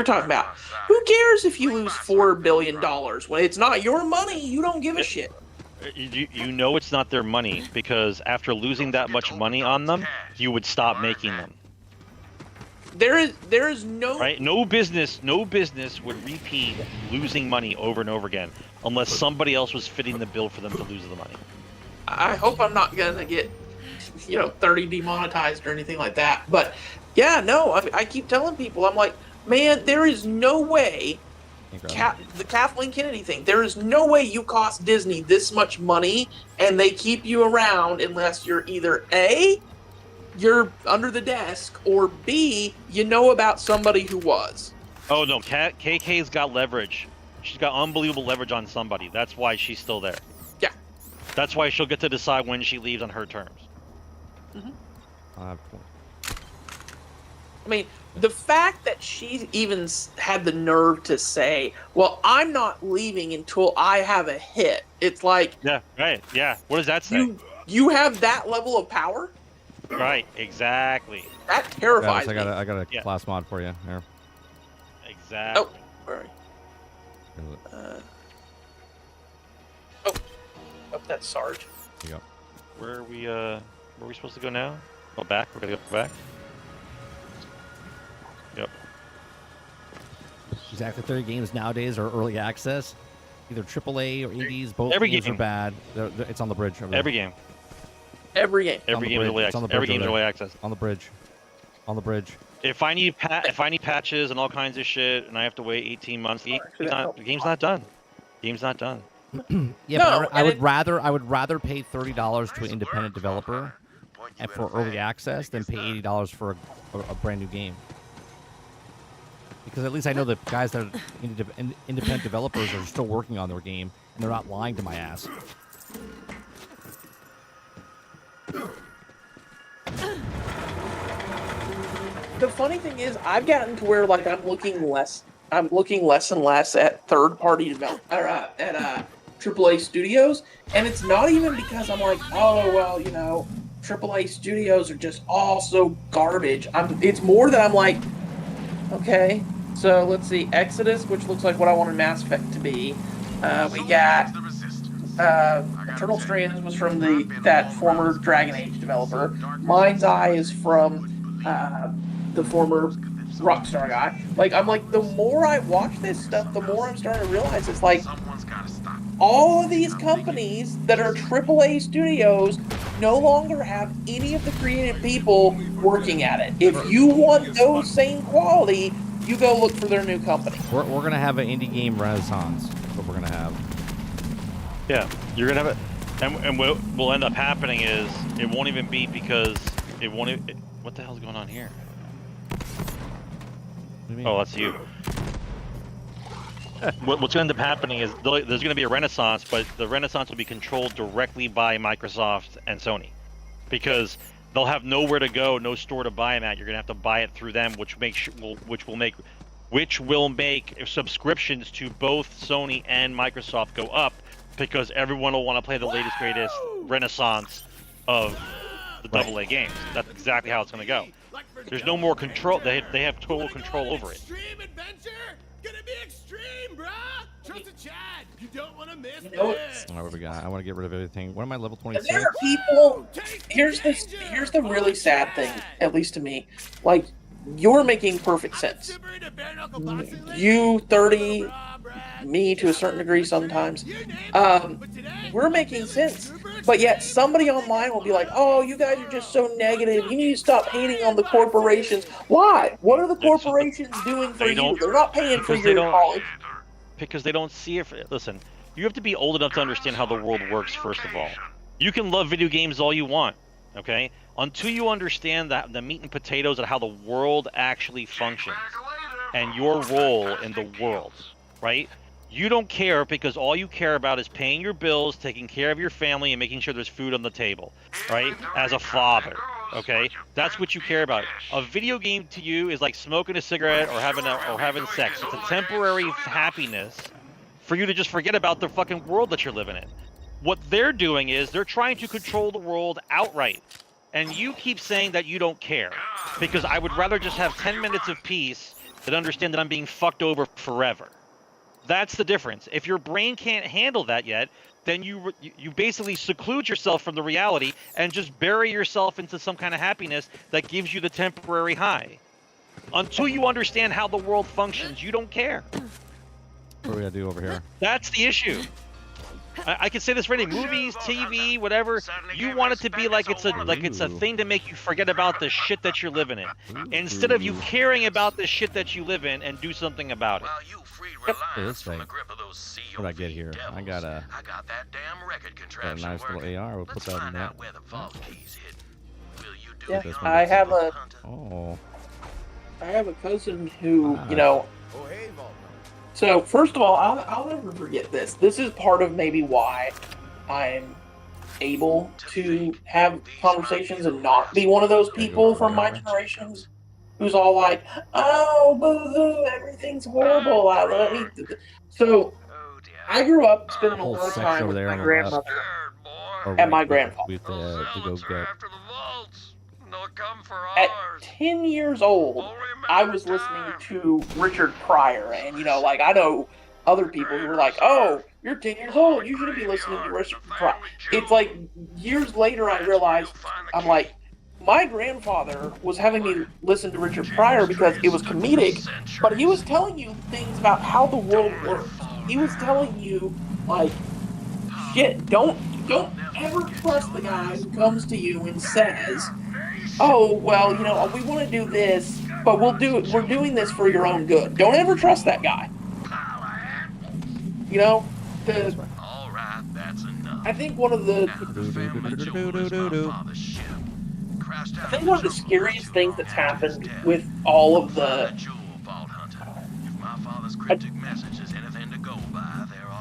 talking about. Who cares if you lose $4 billion when it's not your money? You don't give a shit. You know it's not their money because after losing that much money on them, you would stop making them. There is no right. No business would repeat losing money over and over again unless somebody else was fitting the bill for them to lose the money. I hope I'm not gonna get 30 demonetized or anything like that. But yeah, no, I keep telling people, I'm like, man, there is no way, the Kathleen Kennedy thing, there is no way you cost Disney this much money and they keep you around unless you're either A, you're under the desk, or B, you know about somebody who was. Oh no, KK's got leverage. She's got unbelievable leverage on somebody. That's why she's still there. Yeah. That's why she'll get to decide when she leaves on her terms. I mean, the fact that she even had the nerve to say, well, I'm not leaving until I have a hit. It's like... Yeah, right. Yeah. What does that say? You have that level of power? Right. Exactly. That terrifies me. I got a class mod for you. Here. Exactly. Oh, where are you? Oh, that's Sarge. There you go. Where are we supposed to go now? Go back? We're gonna go back? Yep. Exactly 30 games nowadays are early access. Either AAA or indies, both Every games game. are bad. It's on the bridge. Every game. Every game. Every game is early access. Every game is early access. On the bridge. On the bridge. If I need patches and all kinds of shit, and I have to wait 18 months, the game's not done. Game's not done. Yeah, No, but I would rather pay $30 to an independent developer and for early access than pay $80 for a brand new game. Because at least I know the guys that are independent developers are still working on their game and they're not lying to my ass. The funny thing is, I've gotten to where like I'm looking less and less at third-party at AAA studios, and it's not even because I'm like, oh well, you know, AAA studios are just all so garbage. It's more that I'm like, okay, so let's see, Exodus, which looks like what I wanted Mass Effect to be. We got Eternal Strands was from that former Dragon Age developer. Mind's Eye is from the former Rockstar guy. Like, I'm like, the more I watch this stuff, the more I'm starting to realize it's like all of these companies that are AAA studios no longer have any of the creative people working at it. If you want those same quality, you go look for their new company. We're gonna have an indie game renaissance. That's what we're gonna have. Yeah, you're gonna have it, and what will end up happening is it won't even be because it won't. What the hell's going on here? Oh, that's you. What's going to end up happening is there's going to be a renaissance, but the renaissance will be controlled directly by Microsoft and Sony, because they'll have nowhere to go, no store to buy them at. You're going to have to buy it through them, which will make subscriptions to both Sony and Microsoft go up, because everyone will want to play the latest, greatest renaissance of the AA games. That's exactly how it's going to go. There's no more control. They have total control over it. Extreme adventure? Gonna be extreme, brah! Trust a Chad. You don't want to miss this. All right, what we got? I want to get rid of everything. What am I, level 26? There are people. Here's the really sad thing, at least to me. Like, you're making perfect sense. You 30, me to a certain degree sometimes. We're making sense. But yet somebody online will be like, oh, you guys are just so negative. You need to stop hating on the corporations. Why? What are the corporations doing for you? They're not paying for your college. Because they don't see it. Listen, you have to be old enough to understand how the world works, first of all. You can love video games all you want, okay? Until you understand the meat and potatoes of how the world actually functions and your role in the world, right? You don't care, because all you care about is paying your bills, taking care of your family, and making sure there's food on the table, right? As a father, okay? That's what you care about. A video game to you is like smoking a cigarette or having sex. It's a temporary happiness for you to just forget about the fucking world that you're living in. What they're doing is they're trying to control the world outright. And you keep saying that you don't care, because I would rather just have 10 minutes of peace than understand that I'm being fucked over forever. That's the difference. If your brain can't handle that yet, then you basically seclude yourself from the reality and just bury yourself into some kind of happiness that gives you the temporary high. Until you understand how the world functions, you don't care. What do we gotta do over here? That's the issue. I can say this for any movies, TV, whatever. You want it to be like it's a thing to make you forget about the shit that you're living in, instead of you caring about the shit that you live in and do something about it. This thing. What did I get here? I got a nice little AR. We'll put that in that. Yeah, I have a cousin who, you know. So first of all, I'll never forget this. This is part of maybe why I'm able to have conversations and not be one of those people from my generations who's all like, "Oh, boo-hoo, everything's horrible." So I grew up spending a lot of time with my grandmother and my grandfather. At 10 years old, I was listening to Richard Pryor, and, you know, like, I know other people who were like, oh, you're 10 years old, you shouldn't be listening to Richard Pryor. It's like, years later I realized, I'm like, my grandfather was having me listen to Richard Pryor because it was comedic, but he was telling you things about how the world works. He was telling you, like, shit, don't ever trust the guy who comes to you and says, oh, well, you know, we want to do this, but we're doing this for your own good. Don't ever trust that guy. You know, I think one of the scariest things that's happened with all of the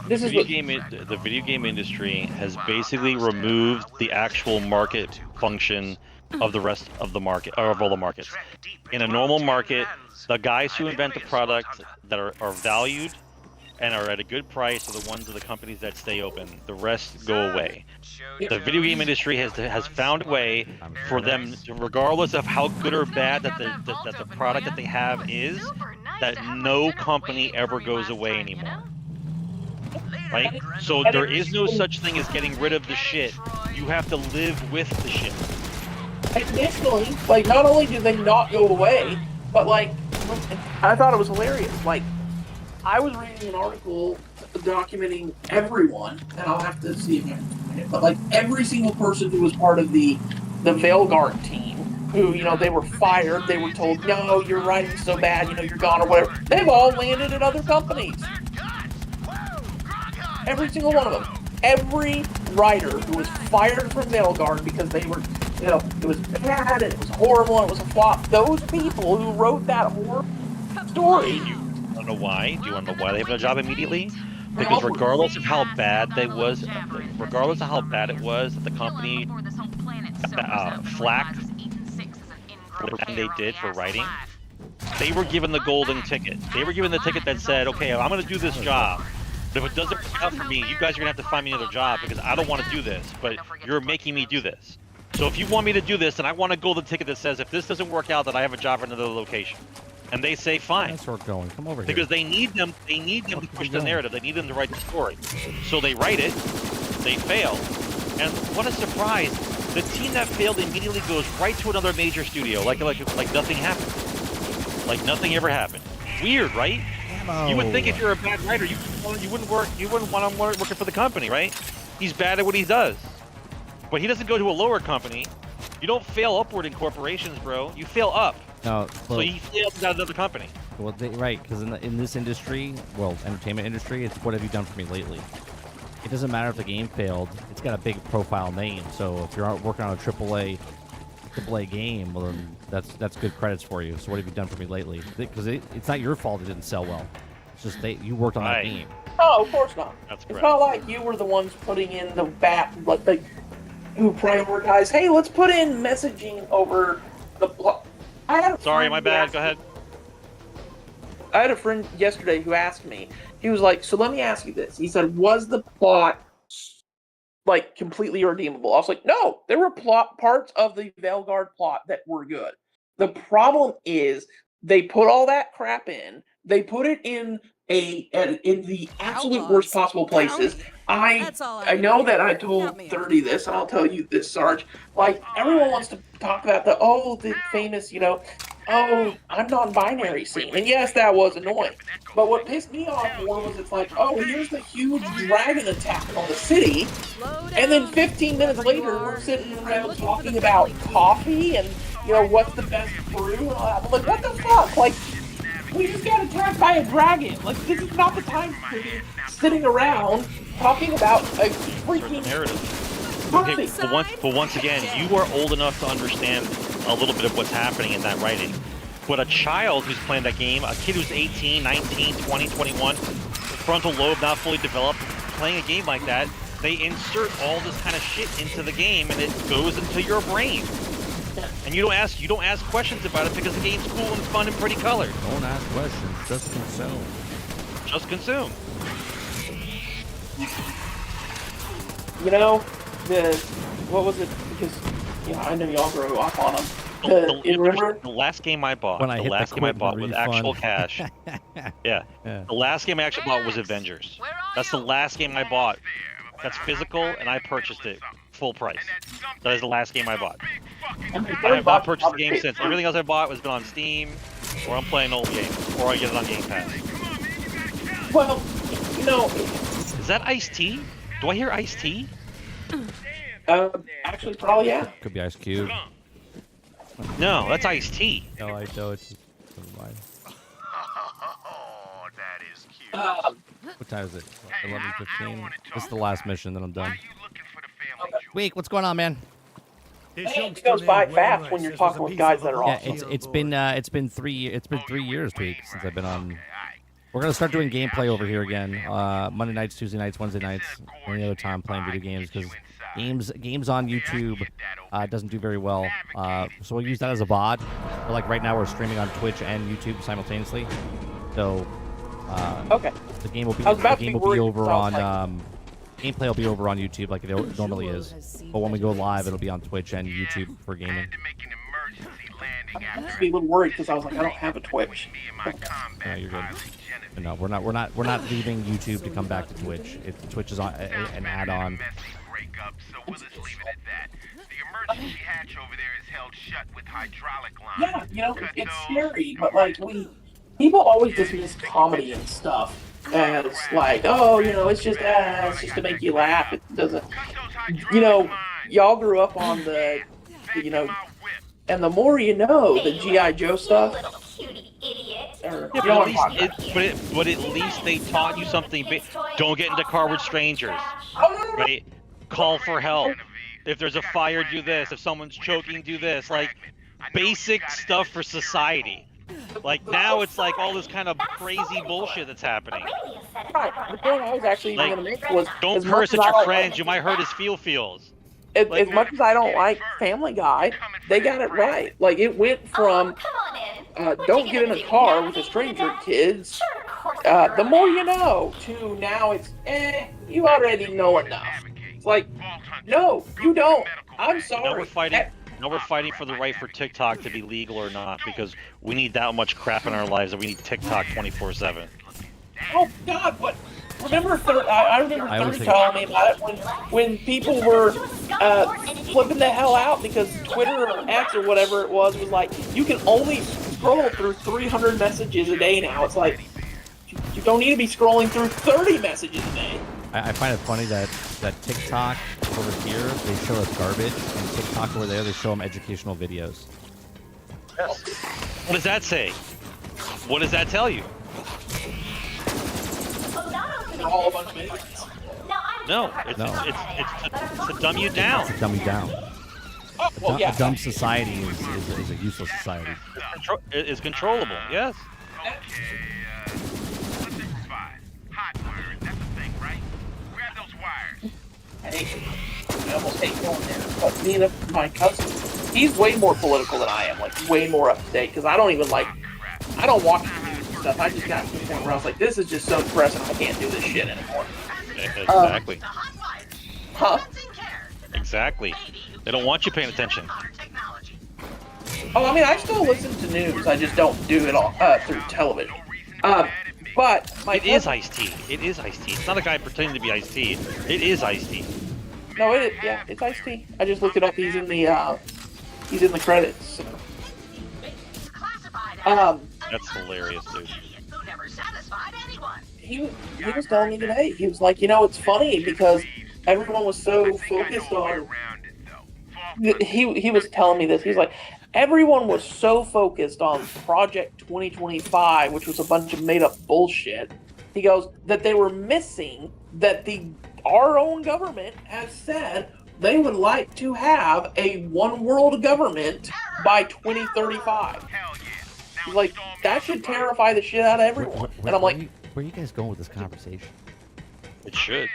the video game industry has basically removed the actual market function of the rest of the market, or of all the markets. In a normal market, the guys who invent the product that are valued and are at a good price are the ones of the companies that stay open. The rest go away. The video game industry has found a way for them, regardless of how good or bad that the product that they have is, that no company ever goes away anymore. Right? So there is no such thing as getting rid of the shit. You have to live with the shit. Additionally, like, not only do they not go away, but like, I thought it was hilarious. Like, I was reading an article documenting everyone, and I'll have to see if I can find it, but like every single person who was part of the Veilguard team, who, you know, they were fired, they were told, no, your writing's so bad, you know, you're gone or whatever. They've all landed at other companies. Every single one of them. Every writer who was fired from Veilguard because they were, you know, it was bad and it was horrible and it was a flop. Those people who wrote that horrible story. Do you want to know why? Do you want to know why they have no job immediately? Because regardless of how bad it was that the company flack what they did for writing, they were given the golden ticket. They were given the ticket that said, okay, I'm going to do this job. But if it doesn't work out for me, you guys are going to have to find me another job because I don't want to do this, but you're making me do this. So if you want me to do this, then I want a golden ticket that says if this doesn't work out, that I have a job for another location. And they say fine. That's where we're going. Come over here. Because they need them to push the narrative. They need them to write the story. So they write it, they fail, and what a surprise. The team that failed immediately goes right to another major studio, like nothing happened. Like nothing ever happened. Weird, right? You would think if you're a bad writer, you wouldn't want him working for the company, right? He's bad at what he does. But he doesn't go to a lower company. You don't fail upward in corporations, bro. You fail up. No, so he failed at another company. Well, right, because in this industry, well, entertainment industry, it's what have you done for me lately? It doesn't matter if the game failed. It's got a big profile name. So if you're working on a AAA game, well, then that's good credits for you. So what have you done for me lately? Because it's not your fault it didn't sell well. It's just you worked on that game. Oh, of course not. That's correct. It's not like you were the ones putting in the who prioritized, hey, let's put in messaging over the plot. Sorry, my bad. Go ahead. I had a friend yesterday who asked me, he was like, so let me ask you this. He said, was the plot like completely redeemable? I was like, no, there were parts of the Veilguard plot that were good. The problem is they put all that crap in. They put it in the absolute worst possible places. I know that I told 30 this, and I'll tell you this, Sarge. Like, everyone wants to talk about the famous, you know, oh, I'm non-binary scene. And yes, that was annoying. But what pissed me off more was it's like, oh, here's the huge dragon attack on the city. And then 15 minutes later, we're sitting around talking about coffee and, you know, what's the best brew and all that. I'm like, what the fuck? Like, we just got attacked by a dragon. Like, this is not the time to be sitting around talking about a freaking narrative. Okay, but once again, you are old enough to understand a little bit of what's happening in that writing. But a child who's playing that game, a kid who's 18, 19, 20, 21, frontal lobe not fully developed, playing a game like that, they insert all this kind of shit into the game and it goes into your brain. And you don't ask questions about it because the game's cool and fun and pretty colored. Don't ask questions, just consume. Just consume. You know, what was it? Because, you know, I know y'all grew up on them. The last game I bought, with actual cash. Yeah. The last game I actually bought was Avengers. That's the last game I bought. That's physical, and I purchased it full price. That is the last game I bought. I have not purchased the game since. Everything else I bought has been on Steam, or I'm playing old games, or I get it on Game Pass. Well, you know... Is that Ice-T? Do I hear Ice-T? Actually, probably, yeah. Could be Ice Cube. No, that's Ice-T. No, I know it's... Oh, that is cute. What time is it? 11:15. This is the last mission, then I'm done. Tweak, what's going on, man? It goes by fast when you're talking with guys that are awesome. It's been 3 years, Tweak, since I've been on. We're gonna start doing gameplay over here again. Monday nights, Tuesday nights, Wednesday nights, any other time playing video games because games on YouTube doesn't do very well. So we'll use that as a VOD. But like right now, we're streaming on Twitch and YouTube simultaneously. So okay, the game will be over on gameplay will be over on YouTube like it normally is. But when we go live, it'll be on Twitch and YouTube for gaming. I used to be a little worried because I was like, I don't have a Twitch. No, you're good. But no, we're not leaving YouTube to come back to Twitch. Twitch is on an add-on. Yeah, you know, it's scary, but like people always dismiss comedy and stuff as like, oh, you know, it's just to make you laugh. It doesn't, you know, y'all grew up on the, you know, and the more you know, the G.I. Joe stuff. Yeah, but at least they taught you something. Don't get into the car with strangers. Right? Call for help. If there's a fire, do this. If someone's choking, do this. Like basic stuff for society. Like now it's like all this kind of crazy bullshit that's happening. Right. The point I was actually Like, going to make was don't curse at your friends. You might hurt his feels. As much as I don't like Family Guy, they got it right. Like it went from don't get in a car with a stranger, kids. The more you know, to now it's you already know enough. It's like, no, you don't. I'm sorry. Now we're fighting for the right for TikTok to be legal or not because we need that much crap in our lives that we need TikTok 24/7. Oh God! But remember, I remember Third telling me about it when people were flipping the hell out because Twitter or X or whatever it was like you can only scroll through 300 messages a day now. It's like you don't need to be scrolling through 30 messages a day. I find it funny that TikTok over here they show us garbage, and TikTok over there they show them educational videos. What does that say? What does that tell you? All a bunch of idiots. No, it's to dumb you down. It's to dumb you down. Oh, well, yeah. A dumb society is a useless society. It's controllable, yes. I almost hate going there, but me and my cousin, he's way more political than I am, like way more up to date, because I don't even like, I don't watch news and stuff. I just got to the point where I was like, this is just so depressing, I can't do this shit anymore. Exactly. Huh? Exactly. They don't want you paying attention. Oh, I mean, I still listen to news, I just don't do it all through television. But it is Ice-T. It is Ice-T. It's not a guy pretending to be Ice-T. It is Ice-T. No, it's Ice-T. I just looked it up. He's in the credits. So. That's hilarious, dude. He was telling me today. He was like, you know, it's funny because everyone was so focused on. He was telling me this. He's like, everyone was so focused on Project 2025, which was a bunch of made-up bullshit. He goes that they were missing that our own government has said they would like to have a one-world government by 2035. He's like, that should terrify the shit out of everyone. And I'm like, where are you guys going with this conversation? It should.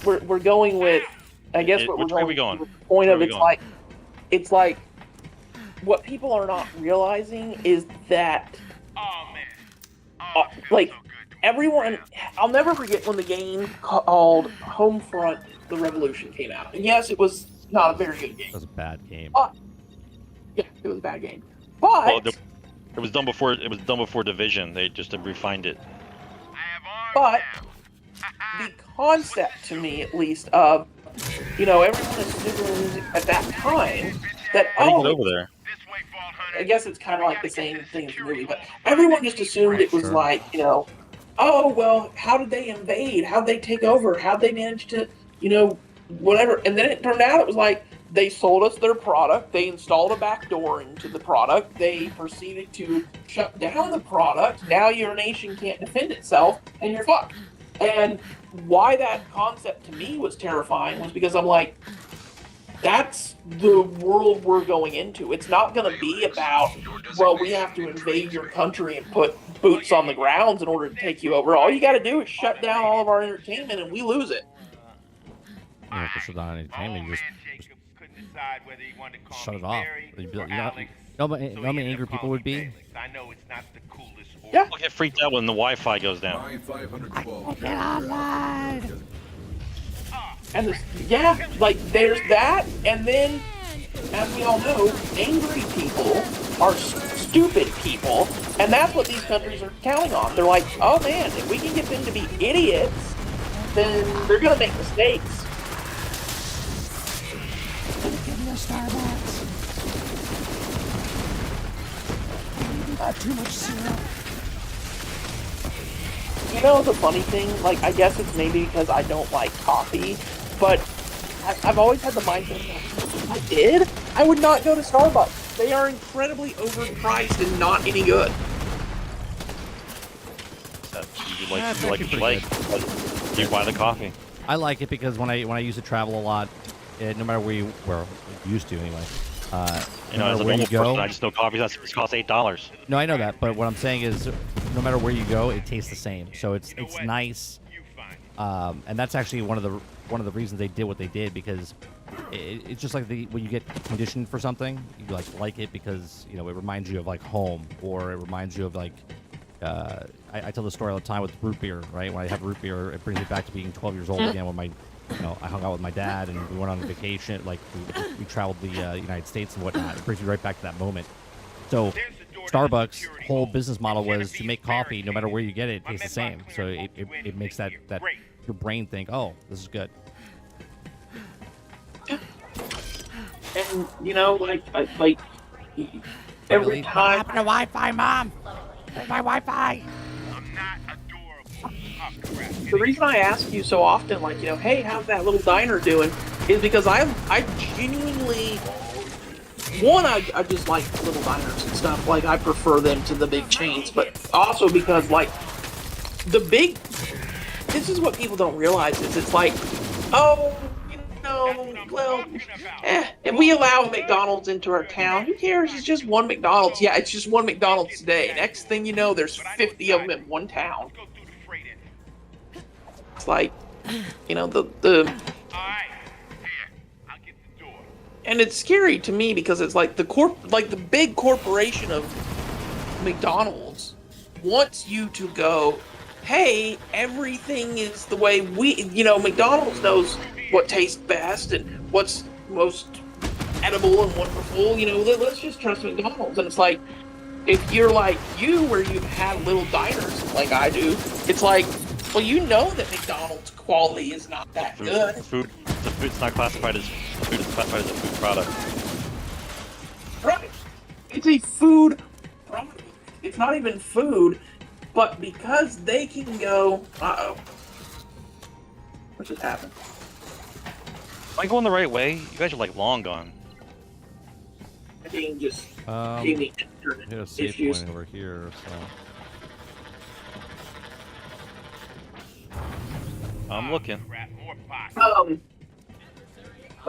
We're going with, I guess what we're going. Where are we going? The point of it's like what people are not realizing is that like everyone, I'll never forget when the game called Homefront: The Revolution came out. And yes, it was not a very good game. It was a bad game. Yeah, it was a bad game. But it was done before. It was done before Division. They just refined it. But the concept, to me at least, of everyone assumed at that time that get over there. I guess it's kind of like the same thing as the movie, but everyone just assumed it was like, oh, well, how did they invade? How'd they take over? How'd they manage to, whatever? And then it turned out it was like, they sold us their product, they installed a backdoor into the product, they proceeded to shut down the product, now your nation can't defend itself, and you're fucked. And why that concept to me was terrifying was because I'm like, that's the world we're going into. It's not going to be about, well, we have to invade your country and put boots on the grounds in order to take you over. All you got to do is shut down all of our entertainment and we lose it. You know, shut down entertainment, you just shut it off. You know how many angry people would be? Yeah. I'll get freaked out when the Wi-Fi goes down. Get online. And yeah, like there's that, and then, as we all know, angry people are stupid people, and that's what these countries are counting on. They're like, oh man, if we can get them to be idiots, then they're gonna make mistakes. Give me a Starbucks. Too much syrup. You know the funny thing? Like, I guess it's maybe because I don't like coffee, but I've always had the mindset that if I did, I would not go to Starbucks. They are incredibly overpriced and not any good. You buy the coffee. I like it because when I used to travel a lot, no matter where you used to anyway. You know, as a normal person, I just know coffee costs $8. No, I know that, but what I'm saying is, no matter where you go, it tastes the same. So it's nice, and that's actually one of the reasons they did what they did, because it's just like when you get conditioned for something, you like it because it reminds you of like home, or it reminds you of like. I tell the story all the time with root beer, right? When I have root beer, it brings me back to being 12 years old again. When I hung out with my dad and we went on vacation, like we traveled the United States and whatnot. It brings me right back to that moment. So Starbucks' whole business model was to make coffee, no matter where you get it, it tastes the same. So it makes that your brain think, oh, this is good. And like every time. What happened to Wi-Fi, Mom? Where's my Wi-Fi? The reason I ask you so often, like, hey, how's that little diner doing, is because I genuinely, I just like little diners and stuff. Like, I prefer them to the big chains, but also because, like, this is what people don't realize is it's like, oh, if we allow a McDonald's into our town, who cares? It's just one McDonald's. Yeah, it's just one McDonald's today. Next thing you know, there's 50 of them in one town. It's like, and it's scary to me because it's like the big corporation of McDonald's wants you to go, hey, everything is the way McDonald's knows what tastes best and what's most edible and wonderful. Let's just trust McDonald's. And it's like, if you're like where you have little diners like I do, it's like, well, that McDonald's quality is not that good. The food's not classified as food. It's classified as a food product. Right. It's a food product. It's not even food, but because they can go, uh-oh. What just happened? Am I going the right way? You guys are like long gone. I think just hit a save point over here. So. I'm looking. But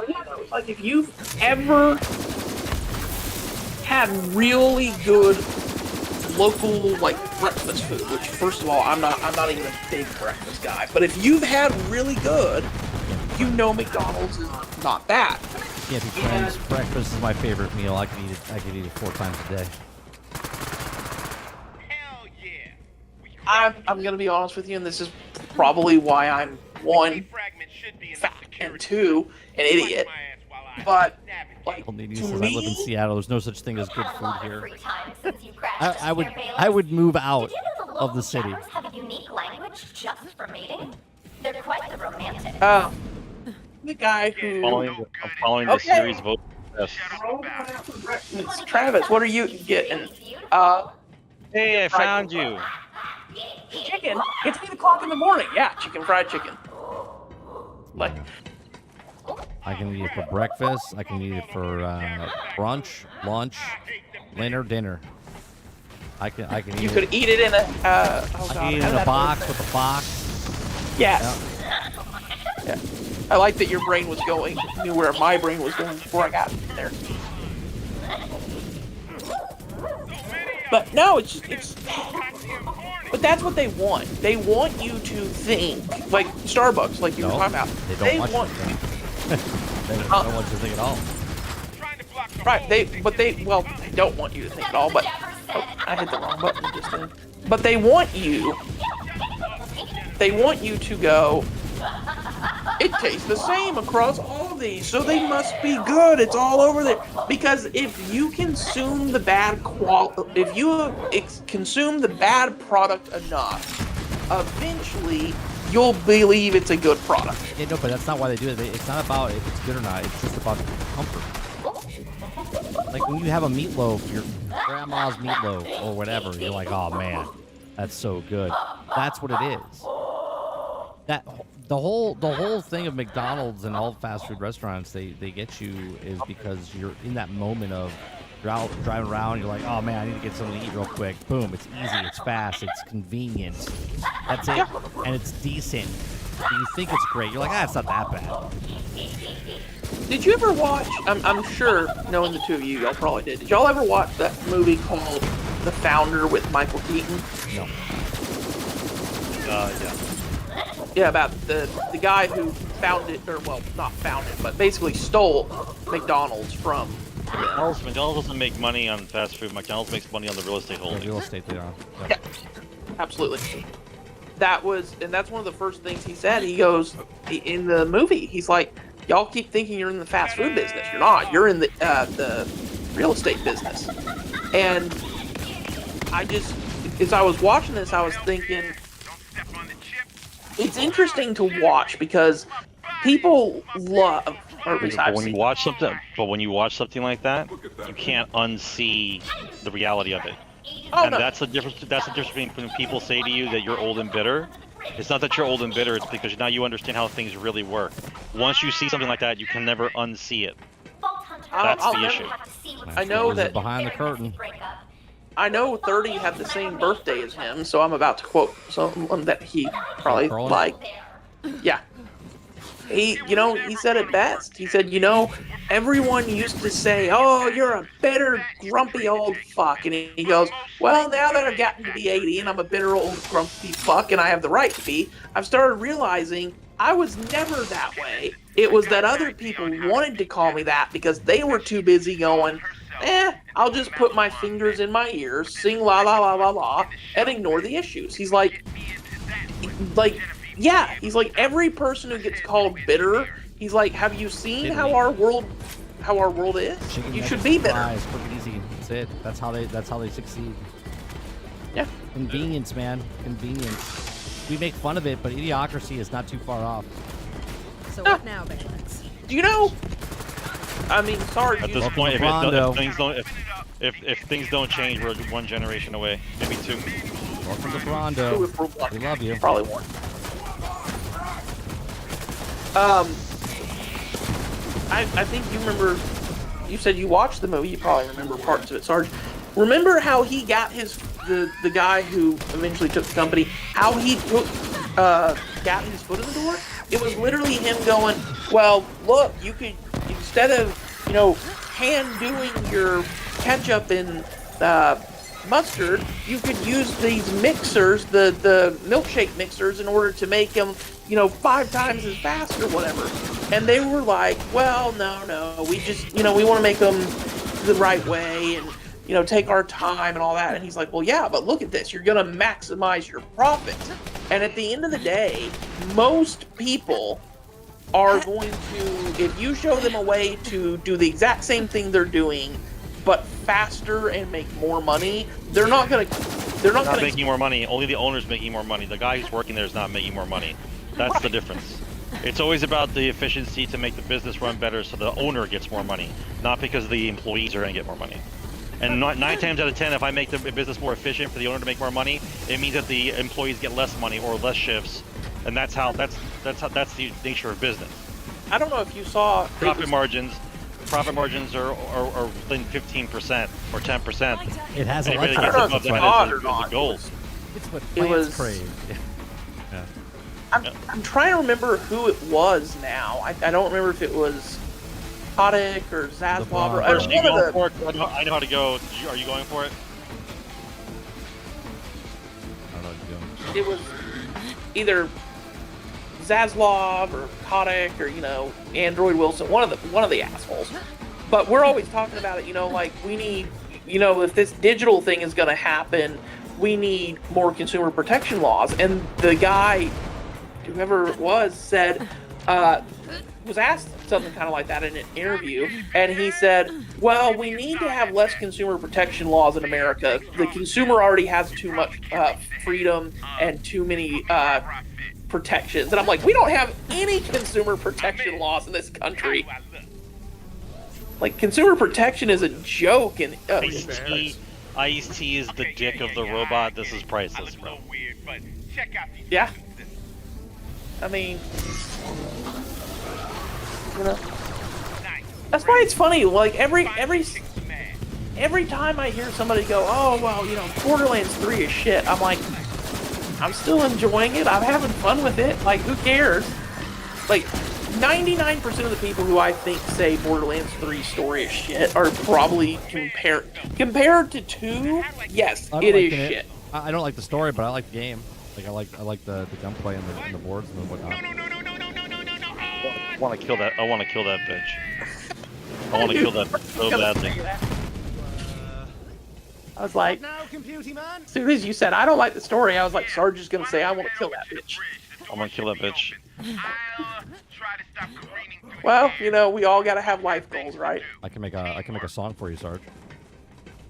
yeah, like if you've ever had really good local breakfast food, which first of all, I'm not even a big breakfast guy, but if you've had really good, McDonald's is not bad. Yeah, friends, breakfast is my favorite meal. I can eat it 4 times a day. I'm gonna be honest with you, and this is probably why I'm 1, fat, and 2, an idiot. But like, I live in Seattle. There's no such thing as good food here. I would move out of the city. Have a unique language just for mating. They're quite the romantic. Oh, the guy who I'm following the series of It's Travis, what are you getting? Hey, I found you. Chicken? It's 8 o'clock in the morning. Yeah, fried chicken. Like, I can eat it for breakfast. I can eat it for brunch, lunch, dinner. I can eat you could eat it in a. I can eat it in a box with a box. Yes. Yeah. I like that your brain was going, knew where my brain was going before I got there. But no, it's but that's what they want. They want you to think, like Starbucks, like you were talking about. They don't want you to think. They don't want you to think at all. Right, they don't want you to think at all, but I hit the wrong button just then. But they want you to go, it tastes the same across all these, so they must be good. It's all over there. Because if you consume the bad consume the bad product enough, eventually you'll believe it's a good product. Yeah, no, but that's not why they do it. It's not about if it's good or not. It's just about comfort. Like when you have a meatloaf, your grandma's meatloaf or whatever, you're like, oh man, that's so good. That's what it is. That the whole thing of McDonald's and all fast food restaurants, they get you is because you're in that moment of you're out driving around, you're like, oh man, I need to get something to eat real quick. Boom, it's easy, it's fast, it's convenient. That's it, and it's decent. You think it's great. You're like, it's not that bad. Did you ever watch? I'm sure, knowing the two of you, y'all probably did. Did y'all ever watch that movie called The Founder with Michael Keaton? No. Yeah. Yeah, about the guy who founded, or well, not founded, but basically stole McDonald's from. McDonald's doesn't make money on fast food. McDonald's makes money on the real estate holdings. Real estate, they are. Yeah, absolutely. That's one of the first things he said. He goes in the movie. He's like, y'all keep thinking you're in the fast food business. You're not. You're in the real estate business. And I just, as I was watching this, I was thinking, it's interesting to watch because people love. But when you watch something like that, you can't unsee the reality of it. Oh, and no. that's the difference. That's the difference between when people say to you that you're old and bitter. It's not that you're old and bitter. It's because now you understand how things really work. Once you see something like that, you can never unsee it. That's the issue. I know that behind the curtain. I know 30 had the same birthday as him, so I'm about to quote someone that he probably liked. Yeah. He said it best. He said, everyone used to say, oh, you're a bitter, grumpy old fuck. And he goes, well, now that I've gotten to be 80 and I'm a bitter old, grumpy fuck and I have the right to be, I've started realizing I was never that way. It was that other people wanted to call me that because they were too busy going, I'll just put my fingers in my ears, sing la la la la la, and ignore the issues. He's like, yeah, he's like, every person who gets called bitter, he's like, have you seen how our world is? You should be bitter. It's quick and easy. That's it. That's how they succeed. Yeah. Convenience, man. Convenience. We make fun of it, but idiocracy is not too far off. So what now, bandits? Do you know? I mean, sorry. At this point, if things don't change, we're one generation away, maybe two. Welcome to Brondo. We love you. Probably one. I think you remember. You said you watched the movie. You probably remember parts of it, Sarge. Remember how he got the guy who eventually took the company? How he got his foot in the door? It was literally him going, well, look, you could, instead of hand doing your ketchup and mustard, you could use these mixers, the milkshake mixers, in order to make them 5 times as fast or whatever. And they were like, well, no, we just, we want to make them the right way and, take our time and all that. And he's like, well, yeah, but look at this. You're going to maximize your profits. And at the end of the day, most people are going to, if you show them a way to do the exact same thing they're doing, but faster and make more money, they're not making more money. Only the owner's making more money. The guy who's working there is not making more money. That's the difference. It's always about the efficiency to make the business run better so the owner gets more money, not because the employees are going to get more money. And 9 times out of 10, if I make the business more efficient for the owner to make more money, it means that the employees get less money or less shifts, and that's the nature of business. I don't know if you saw profit margins are within 15% or 10%. It has a really lot gets above that is the goal. It's what plants crave. Yeah. I'm trying to remember who it was now. I don't remember if it was Kotick or Zaslav or Are you one of going the. for it? I know how to go. Are you going for it? I don't know what you're doing. It was either Zaslav or Kotick or Android Wilson, one of the assholes. But we're always talking about it. Like we need, if this digital thing is going to happen, we need more consumer protection laws. And the guy, whoever it was, said, was asked something kind of like that in an interview, and he said, well, we need to have less consumer protection laws in America. The consumer already has too much freedom and too many protections. And I'm like, we don't have any consumer protection laws in this country. Like, consumer protection is a joke. And Ice-T is the dick of the robot. This is priceless, bro. Yeah. I mean, that's why it's funny. Like every time I hear somebody go, "Oh well, Borderlands 3 is shit," I'm like, I'm still enjoying it. I'm having fun with it. Like, who cares? Like, 99% of the people who I think say Borderlands 3 story is shit are probably compared to 2. Yes, it is shit. I don't like the story, but I like the game. Like I like the gunplay and the boards and whatnot. I want to kill that. I want to kill that bitch. I want to kill that bitch so badly. I was like, as soon as you said I don't like the story, I was like, Sarge is gonna say I want to kill that bitch. I want to kill that bitch. Well, we all gotta have life goals, right? I can make a song for you, Sarge.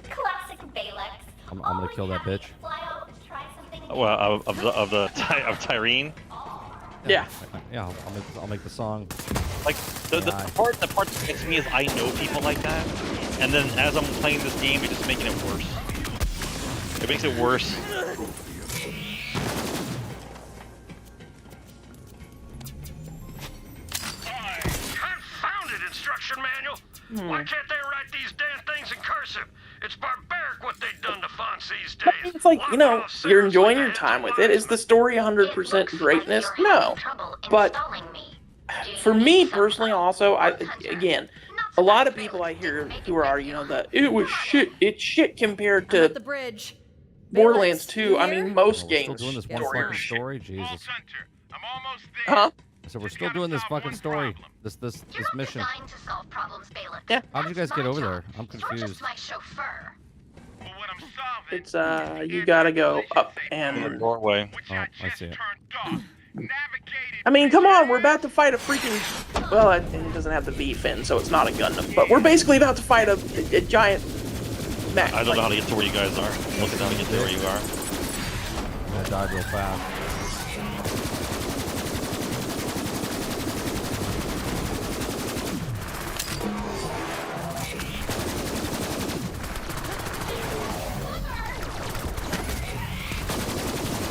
Classic Balex. I'm gonna kill that bitch. Well, of Tyrene. Yeah. Yeah, I'll make the song. Like the part that gets me is I know people like that, and then as I'm playing this game, it's just making it worse. It makes it worse. Confounded instruction manual! Why can't they write these damn things in cursive? It's barbaric what they've done to fonts these days. It's like, you're enjoying your time with it. Is the story 100% greatness? No. But for me personally, also, again, a lot of people I hear who are arguing that it was shit. It's shit compared to the bridge. Borderlands 2. I mean, most games. Still doing this one fucking story, Jesus. Huh? So we're still doing this fucking story, this mission. Yeah. How did you guys get over there? I'm confused. It's you gotta go up and. Doorway. Oh, I see it. I mean, come on, we're about to fight a freaking. Well, it doesn't have the V fin, so it's not a Gundam. But we're basically about to fight a giant mech. I don't know how to get to where you guys are. I'm looking down to get to where you are. I'm gonna die real fast.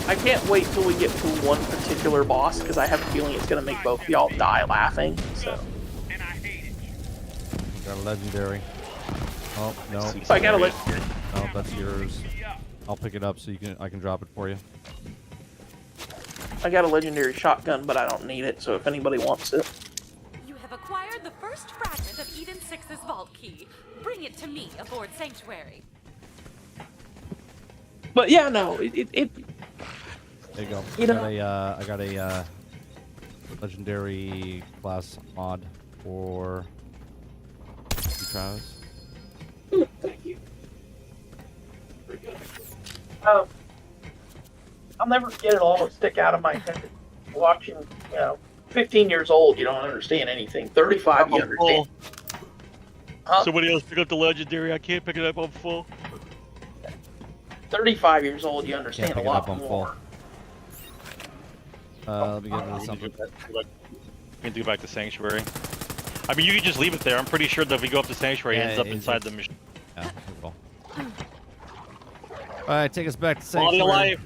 I can't wait till we get to one particular boss, because I have a feeling it's going to make both of y'all die laughing, so. Got a legendary. Oh, no. I got a legendary. No, that's yours. I'll pick it up so I can drop it for you. I got a legendary shotgun, but I don't need it, so if anybody wants it. You have acquired the first fragment of Eden 6's vault key. Bring it to me aboard Sanctuary. But yeah, no, it there you go. I got a legendary class mod for you, Travis. Thank you. I'll never get it all to stick out of my head. Watching, 15 years old, you don't understand anything. 35, you understand. Huh? Somebody else pick up the legendary. I can't pick it up. I'm full. 35 years old, you understand a lot more. Let me get into something. We can do back to Sanctuary. I mean, you can just leave it there. I'm pretty sure that if we go up to Sanctuary, it ends up inside the mission. Yeah, cool. Alright, take us back to Sanctuary. Quality of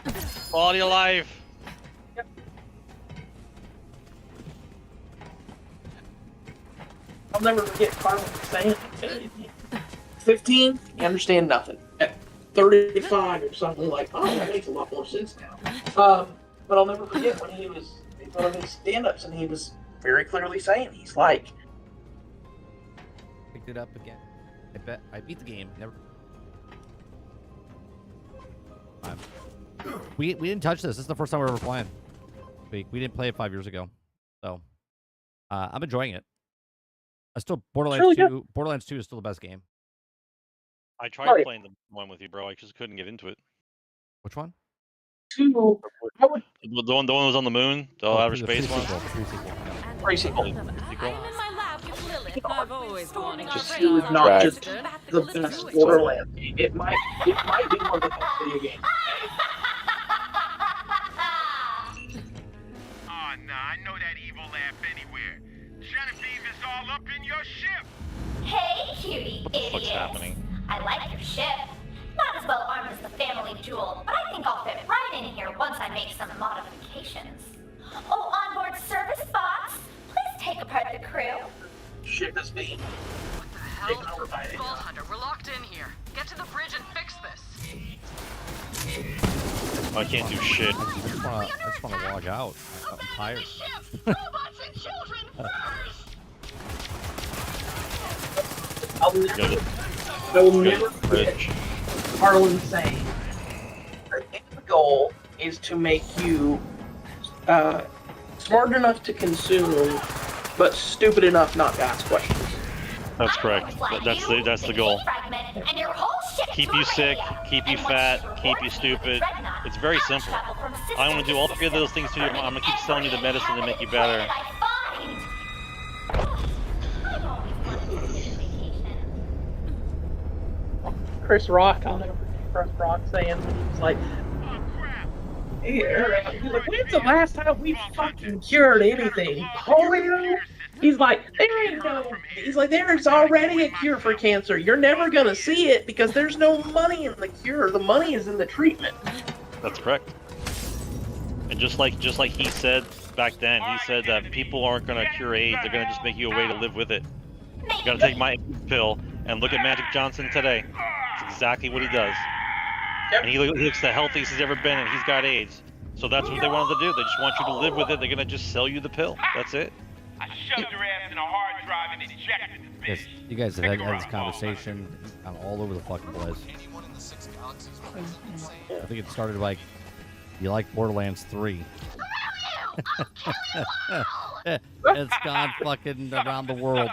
life. Quality of life. Yep. I'll never forget Carmen saying 15, you understand nothing. At 35 or something like, oh, that makes a lot more sense now. But I'll never forget when he was in one of his stand-ups, and he was very clearly saying, he's like, picked it up again. I bet I beat the game. Never. We didn't touch this. This is the first time we're ever playing. We didn't play it 5 years ago, so I'm enjoying it. I still Borderlands really 2. good. Borderlands 2 is still the best game. I tried playing the one with you, bro. I just couldn't get into it. Which one? 2. I would. The one that was on the moon, the outer space one. Pre-sequel. I'm in my lab with Lilith. I've always wanted Just to it was not Right. just the best Borderlands game. It might be one of the best video games. Oh, nah, I know that evil laugh anywhere. Genevieve is all up in your ship. Hey, cutie What's idiots. happening? I like your ship. Not as well armed as the family jewel, but I think I'll fit right in here once I make some modifications. Oh, onboard service box, please take apart the crew. Ship is being What the taken hell? over by it. Vault Hunter, we're locked in here. Get to the bridge and fix this. I can't do shit. I just want to log out. I'm tired. Robots and children first! I will never forget Bridge. Harlan saying, "Our end goal is to make you smart enough to consume, but stupid enough not to ask questions." That's correct. That's the goal. And your whole ship Keep you sick, keep you fat, keep you stupid. It's very simple. I'm gonna do all three of those things to you. I'm gonna keep selling you the medicine to make you better. Chris Rock, I'll never forget Chris Rock saying when he was like, he's like, when's the last time we fucking cured anything? Polio? He's like, there's already a cure for cancer. You're never gonna see it because there's no money in the cure. The money is in the treatment. That's correct. And just like he said back then, he said that people aren't gonna cure AIDS. They're gonna just make you a way to live with it. You gotta take my pill and look at Magic Johnson today. It's exactly what he does. Yep. And he looks the healthiest he's ever been, and he's got AIDS. So that's what they wanted to do. They just want you to live with it. They're gonna just sell you the pill. That's it. I shoved your ass in a hard drive and ejected the bitch. You guys have had this conversation all over the fucking place. I think it started like, you like Borderlands 3. It's gone fucking around the world.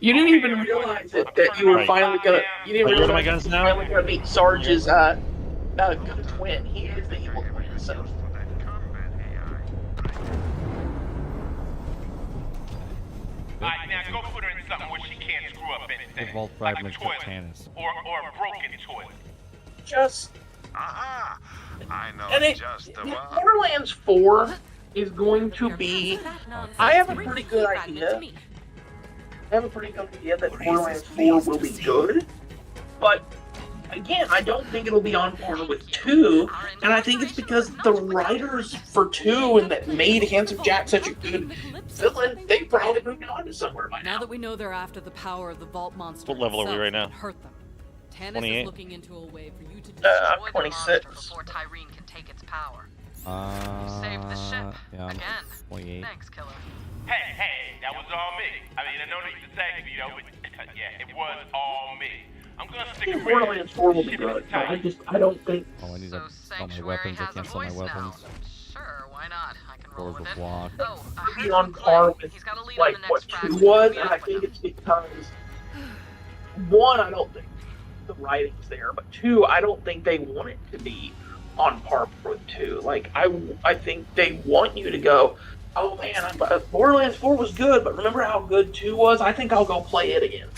You didn't even realize that you were finally gonna. You didn't Like, what am I realize guns you were now? finally gonna meet Sarge's good twin. He is the evil twin. So Alright, now go put her in something where she can't screw up anything. The vault Like a fragments of toilet. Tannis. Or a broken toilet. just. Aha! I know And just the one. Borderlands 4 is going to be. I have a pretty good idea. I have a pretty good idea that Borderlands 4 will be good, but again, I don't think it'll be on par with 2, and I think it's because the writers for 2 and that made Handsome Jack such a good villain, they probably moved on to somewhere by Now now. that we know they're after the power of the vault monster, What level are we itself right now? that hurt them. Tannis 28. is looking into a way for you to I'm Destroy the monster 26. before Tyreen can take its power. You saved the ship. Yeah, I'm Again. 28. Thanks, killer. Hey, that was all me. I mean, I know that you thank me, but yeah, it was all me. I'm gonna I stick think around. Borderlands 4 will be good. I don't think. Oh, I need to sell my Sanctuary weapons. I has a can't sell my voice now. weapons. Sure, why not? I can roll Doors with will it. block. Oh, I heard Be on from par Clay. with He's got a lead like on the what next 2 fragment. was, Meet and up I with think him. it's because 1, I don't think the writing's there, but 2, I don't think they want it to be on par with 2. Like I think they want you to go, oh man, Borderlands 4 was good, but remember how good 2 was? I think I'll go play it again.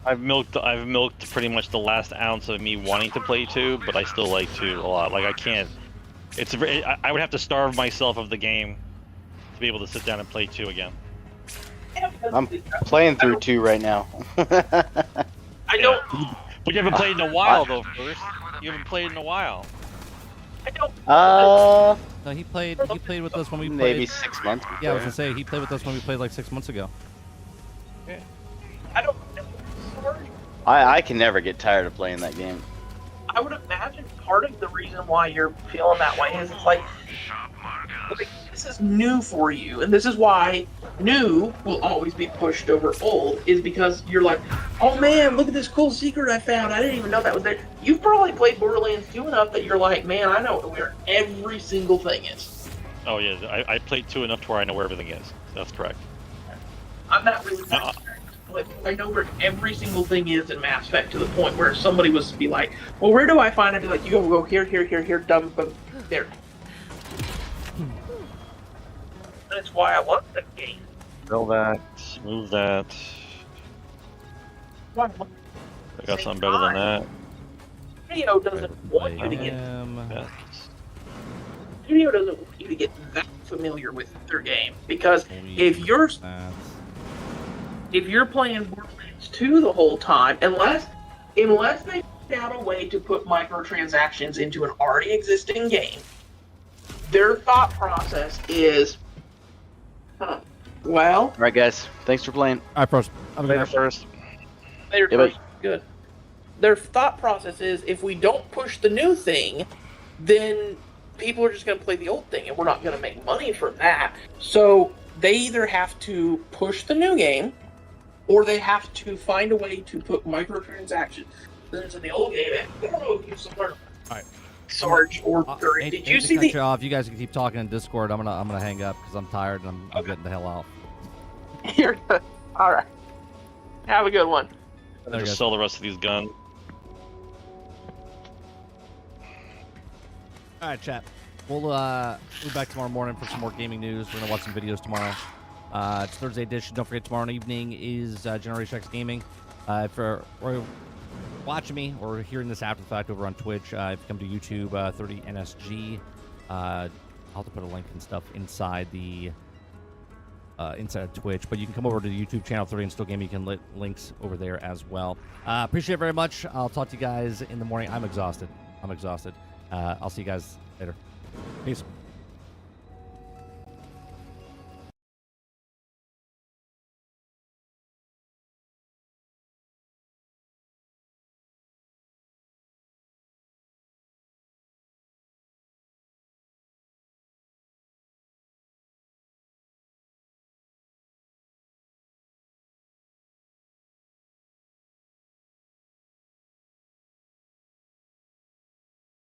I've milked pretty much the last ounce of me wanting to play 2, but I still like 2 a lot. Like I can't. I would have to starve myself of the game to be able to sit down and play 2 again. I'm playing through 2 right now. I don't. But you haven't played in a while, though. First, you haven't played in a while. No, he played with us when we played. Maybe 6 months before. Yeah, I was gonna say he played with us when we played like 6 months ago. I don't. I can never get tired of playing that game. I would imagine part of the reason why you're feeling that way is it's like this is new for you, and this is why new will always be pushed over old, is because you're like, oh man, look at this cool secret I found. I didn't even know that was there. You've probably played Borderlands 2 enough that you're like, man, I know where every single thing is. Oh yeah, I played 2 enough to where I know where everything is. That's correct. I'm not really like, I know where every single thing is in Mass Effect, to the point where somebody was to be like, well, where do I find it? I'd be like, you go here, dumb, there. That's why I love the game. Fill that. Move that. I got something better than that. Studio doesn't want you to get. Studio doesn't want you to get that familiar with their game, because if you're playing Borderlands 2 the whole time, unless they found out a way to put microtransactions into an already existing game, their thought process is, well. All right, guys. Thanks for playing. All right, first. Later, first. Later, first. Good. Their thought process is, if we don't push the new thing, then people are just going to play the old thing, and we're not going to make money from that. So they either have to push the new game, or they have to find a way to put microtransactions into the old game. I don't know if you saw it. All right. Sarge or Curry. Did you see the? You guys can keep talking in Discord. I'm gonna hang up because I'm tired and I'm getting the hell out. You're good. All right. Have a good one. I'll just sell the rest of these guns. All right, chat. We'll be back tomorrow morning for some more gaming news. We're gonna watch some videos tomorrow. It's Thursday edition. Don't forget, tomorrow evening is Generation X Gaming. For watching me or hearing this after the fact over on Twitch, if you come to YouTube, 30NSG, I'll have to put a link and stuff inside the inside of Twitch, but you can come over to the YouTube channel 30 and Still Gaming. You can links over there as well. Appreciate it very much. I'll talk to you guys in the morning. I'm exhausted. I'll see you guys later. Peace.